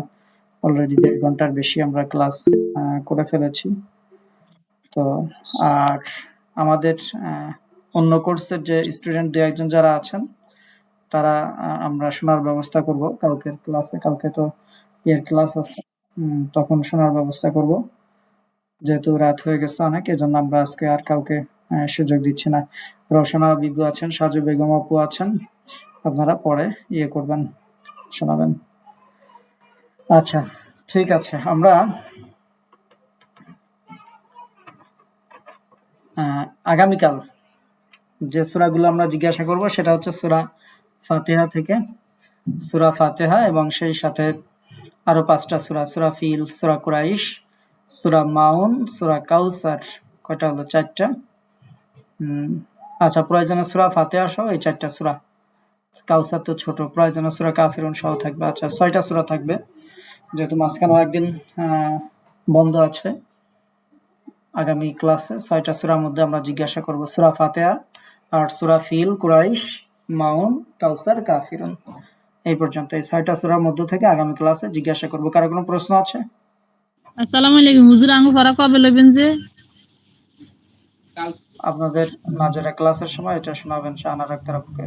অলরেডি 1.5 ঘন্টার বেশি আমরা ক্লাস করে ফেলেছি। তো আর আমাদের অন্য কোর্সের যে স্টুডেন্ট 2-1 যারা আছেন, তারা আমরা শোনার ব্যবস্থা করব কালকের ক্লাসে। কালকে তো এর ক্লাস আছে, তখন শোনার ব্যবস্থা করব। যেহেতু রাত হয়ে গেছে অনেক, এজন্য আমরা আজকে আর কাউকে সুযোগ দিচ্ছি না। রওশনা বিবু আছেন, সাজু বেগম আপু আছেন, আপনারা পরে করবেন, শোনাবেন। আচ্ছা, ঠিক আছে। আমরা আগামীকাল যে সূরাগুলো আমরা জিজ্ঞাসা করব সেটা হচ্ছে সূরা ফাতিহা থেকে, সূরা ফাতিহা এবং সেই সাথে আরো 5টা সূরা, সূরা ফিল, সূরা কুরাইশ, সূরা মাউন, সূরা কাউসার। কয়টা হলো? 4টা। আচ্ছা, প্রয়োজনে সূরা ফাতিহা সহ এই 4টা সূরা। কাউসার তো ছোট, প্রয়োজনে সূরা কাফিরুন সহ থাকবে। আচ্ছা, 6টা সূরা থাকবে, যেহেতু মাঝখানে একদিন বন্ধ আছে। আগামী ক্লাসে 6টা সূরার মধ্যে আমরা জিজ্ঞাসা করব সূরা ফাতিহা আর সূরা ফিল, কুরাইশ, মাউন, কাউসার, কাফিরুন। এই পর্যন্ত এই 6টা সূরার মধ্যে থেকে আগামী ক্লাসে জিজ্ঞাসা করব। কারো কোনো প্রশ্ন আছে? আসসালামু আলাইকুম হুজুর, আঙ্গু পড়া কবে লইবেন যে? আপনাদের নাজেরা ক্লাসের সময় এটা শোনাবেন শাহনার আক্তার আপুকে।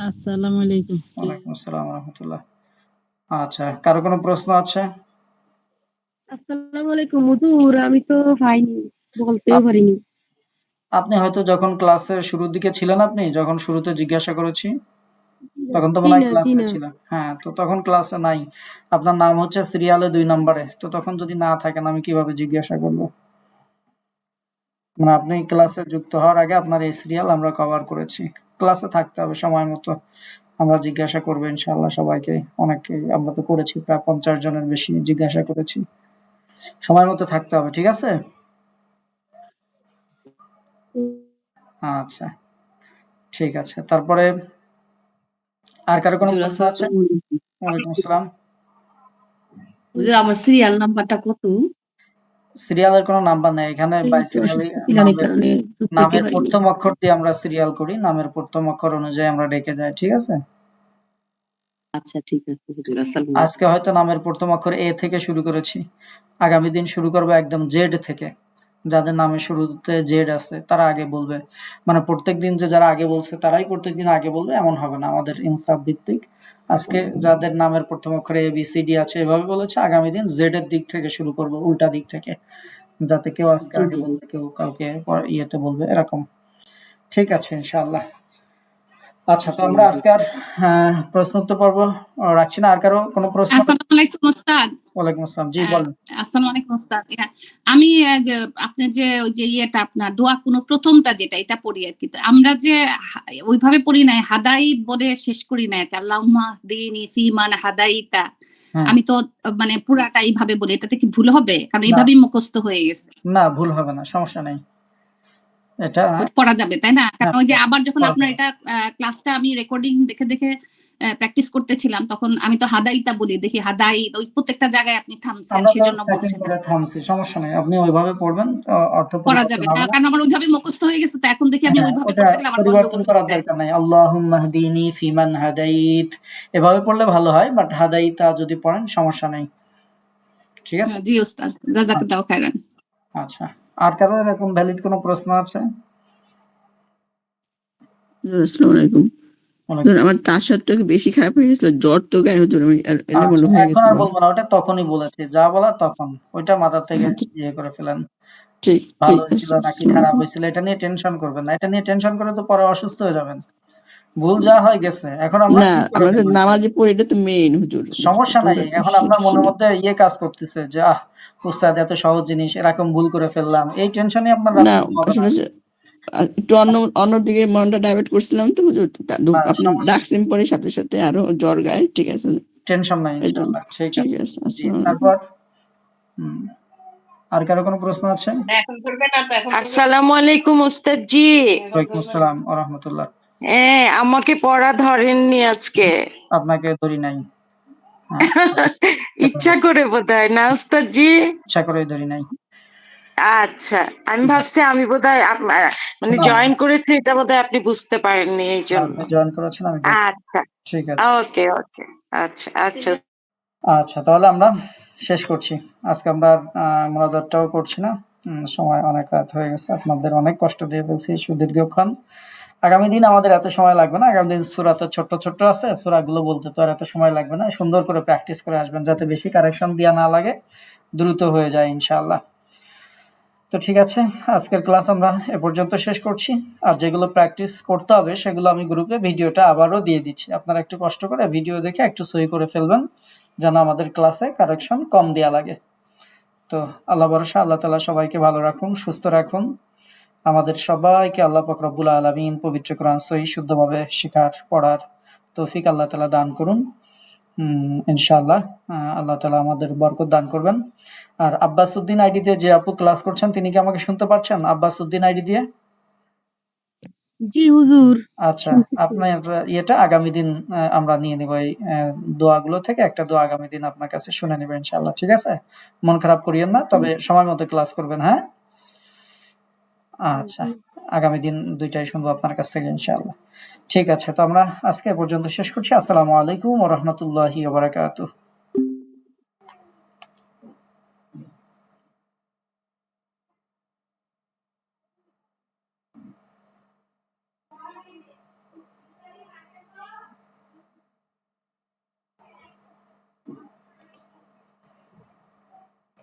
আসসালামু আলাইকুম। ওয়ালাইকুম আসসালাম ওয়া রাহমাতুল্লাহ। আচ্ছা, কারো কোনো প্রশ্ন আছে? আসসালামু আলাইকুম হুজুর, আমি তো পাইনি, বলতেও পারিনি। আপনি হয়তো যখন ক্লাসের শুরুর দিকে ছিলেন, আপনি যখন শুরুতে জিজ্ঞাসা করেছি তখন তো জি মনে হয় না, জি ক্লাসে না। ছিলেন। হ্যাঁ, তো তখন ক্লাসে নাই। আপনার নাম হচ্ছে সিরিয়ালে 2 নম্বরে। তো তখন যদি না থাকেন আমি কিভাবে জিজ্ঞাসা করব? মানে আপনি ক্লাসে যুক্ত হওয়ার আগে আপনার এই সিরিয়াল আমরা কভার করেছি। ক্লাসে থাকতে হবে সময় মতো। আমরা জিজ্ঞাসা করবো ইনশাআল্লাহ সবাইকে। অনেকে আমরা তো করেছি, প্রায় 50 জনের বেশি জিজ্ঞাসা করেছি। সময় মতো থাকতে হবে, ঠিক আছে? আচ্ছা, ঠিক আছে। তারপরে আর কারো কোনো প্রশ্ন আছে? ওয়ালাইকুম আসসালাম। হুজুর, আমার সিরিয়াল নাম্বারটা কত? সিরিয়ালের কোনো নাম্বার নেই এখানে। বাই সিরিয়ালি নামের প্রথম অক্ষর দিয়ে আমরা সিরিয়াল করি। নামের প্রথম অক্ষর অনুযায়ী আমরা ডেকে যাই, ঠিক আছে? আচ্ছা, ঠিক আছে হুজুর। আসসালামু আজকে হয়তো নামের প্রথম অক্ষর এ থেকে শুরু করেছি, আগামী দিন শুরু করবো একদম জেড থেকে। যাদের নামের শুরুতে জেড আছে তারা আগে বলবে। মানে প্রত্যেকদিন যে যারা আগে বলছে তারাই প্রত্যেকদিন আগে বলবে এমন হবে না, আমাদের ইনসাফ ভিত্তিক। আজকে যাদের নামের প্রথম অক্ষরে এ বি সি ডি আছে এভাবে বলেছে, আগামী দিন জেড এর দিক থেকে শুরু করব, উল্টা দিক থেকে, যাতে কেউ আজকে আগে বলবে, কেউ কালকে ইয়েতে বলবে, এরকম। ঠিক আছে ইনশাআল্লাহ। আচ্ছা, তো আমরা আজকে আর প্রশ্নোত্তর পর্ব রাখছি না। আর কারো কোনো প্রশ্ন? আসসালামু আলাইকুম ওস্তাদ। ওয়ালাইকুম আসসালাম। জি বলেন। আসসালামু আলাইকুম ওস্তাদ। আমি যে আপনার যে ওই যে ইয়েটা আপনার দোয়া কোনো প্রথমটা যেটা এটা পড়ি আর কি। তো আমরা যে ওইভাবে পড়ি নাই, হাদাইত বলে শেষ করি না আর কি। আল্লাহুম্মা দিনি ফিমান হাদাইতা। আমি তো মানে পুরাটা এইভাবে বলি, এটাতে কি ভুল হবে? কারণ এইভাবেই মুখস্থ হয়ে গেছে। না, ভুল হবে না, সমস্যা নেই। এটা পড়া যাবে তাই না? কারণ ওই যে আবার যখন আপনার এটা ক্লাসটা আমি রেকর্ডিং দেখে দেখে প্র্যাকটিস করতেছিলাম তখন আমি তো হাদাইতা বলি, দেখি হাদাইত ওই প্রত্যেকটা জায়গায় আপনি থামছেন, সেজন্য বলছেন। থামছি, সমস্যা নেই, আপনি ওইভাবে পড়বেন, অর্থ পড়া যাবে না, কারণ আমার ওইভাবে মুখস্থ হয়ে গেছে। তো এখন দেখি আমি ওইভাবে পড়তে গেলে আমার পরিবর্তন করার দরকার নাই। আল্লাহুম্মা হদিনি ফিমান হাদাইত এভাবে পড়লে ভালো হয়, বাট হাদাইতা যদি পড়েন সমস্যা নেই, ঠিক আছে? জি ওস্তাদ, জাযাকাল্লাহু খাইরান। আচ্ছা, আর কারো এরকম ভ্যালিড কোনো প্রশ্ন আছে? আসসালামু আলাইকুম। আমার তাশাদটা বেশি খারাপ হয়ে গেছিল, জ্বর তো গায়ে হুজুর, আমি এলোমেলো হয়ে এখন আর গেছিল। বলবো না, ওটা তখনই বলেছি, যা বলা তখন, ওইটা মাথা থেকে ইয়ে করে ফেলেন। ঠিক ভালো আছে। ছিল নাকি খারাপ হয়েছিল এটা নিয়ে টেনশন করবেন না। এটা নিয়ে টেনশন করে তো পরে অসুস্থ হয়ে যাবেন। ভুল যা হয় গেছে, এখন আমরা না, আমরা নামাজে পড়ি, এটা তো মেইন হুজুর। সমস্যা নাই। এখন আপনার মনের মধ্যে ইয়ে কাজ করতেছে যে উস্তাদ এত সহজ জিনিস এরকম ভুল করে ফেললাম, এই টেনশনই আপনার না, আসলে একটু অন্যদিকে মনটা ডাইভার্ট করছিলাম তো হুজুর। আপনি ডাকছেন পরে সাথে সাথে আরো জ্বর গায়ে, ঠিক আছে? টেনশন নাই ইনশাআল্লাহ। ঠিক আছে। তারপর আর কারো কোনো প্রশ্ন আছে? আসসালামু আলাইকুম ওস্তাদ জি। ওয়ালাইকুম আসসালাম ওয়া রাহমাতুল্লাহ। আমাকে পড়া ধরেননি আজকে। আপনাকে ধরি নাই। ইচ্ছা করে বোধহয় না ওস্তাদ জি? ইচ্ছা করে ধরি নাই। আচ্ছা, আমি ভাবছি আমি বোধহয় মানে জয়েন করেছি, এটা বোধহয় আপনি বুঝতে পারেননি, এই জন্য। আপনি জয়েন করেছেন আমি। আচ্ছা, ঠিক আছে। ওকে ওকে। আচ্ছা আচ্ছা আচ্ছা, তাহলে আমরা শেষ করছি আজকে। আমরা মুনাজাতটাও করছি না, সময় অনেক রাত হয়ে গেছে, আপনাদের অনেক কষ্ট দিয়ে ফেলছি সুদীর্ঘক্ষণ। আগামী দিন আমাদের এত সময় লাগবে না। আগামী দিন সূরা তো ছোট্ট ছোট্ট আছে, সূরাগুলো বলতে তো আর এত সময় লাগবে না। সুন্দর করে প্র্যাকটিস করে আসবেন, যাতে বেশি কারেকশন দেওয়া না লাগে, দ্রুত হয়ে যায় ইনশাআল্লাহ। তো ঠিক আছে, আজকের ক্লাস আমরা এ পর্যন্ত শেষ করছি। আর যেগুলো প্র্যাকটিস করতে হবে সেগুলো আমি গ্রুপে ভিডিওটা আবারও দিয়ে দিচ্ছি। আপনারা একটু কষ্ট করে ভিডিও দেখে একটু সই করে ফেলবেন, যেন আমাদের ক্লাসে কারেকশন কম দেওয়া লাগে। তো আল্লাহ ভরসা, আল্লাহ তাআলা সবাইকে ভালো রাখুন, সুস্থ রাখুন আমাদের সবাইকে আল্লাহ পাক রব্বুল আলামিন পবিত্র কোরআন সহিহ শুদ্ধভাবে শেখার পড়ার তৌফিক আল্লাহ তাআলা দান করুন। ইনশাআল্লাহ আল্লাহ তাআলা আমাদের বরকত দান করবেন। আর আব্বাস উদ্দিন আইডি দিয়ে যে আপু ক্লাস করছেন তিনি কি আমাকে শুনতে পাচ্ছেন? আব্বাস উদ্দিন আইডি দিয়ে? জি হুজুর, আচ্ছা, আপনার ইয়েটা আগামী দিন আমরা নিয়ে নিব, এই দোয়াগুলো থেকে একটা দোয়া আগামী দিন আপনার কাছে শুনে নিব ইনশাআল্লাহ। ঠিক আছে, মন খারাপ করিয়েন না, তবে সময় মতো ক্লাস করবেন। হ্যাঁ, আচ্ছা, আগামী দিন 2টায় শুনবো আপনার কাছ থেকে ইনশাআল্লাহ। ঠিক আছে, তো আমরা আজকে এ পর্যন্ত শেষ করছি। আসসালামু আলাইকুম ওয়া রাহমাতুল্লাহি ওয়া বারাকাতুহু।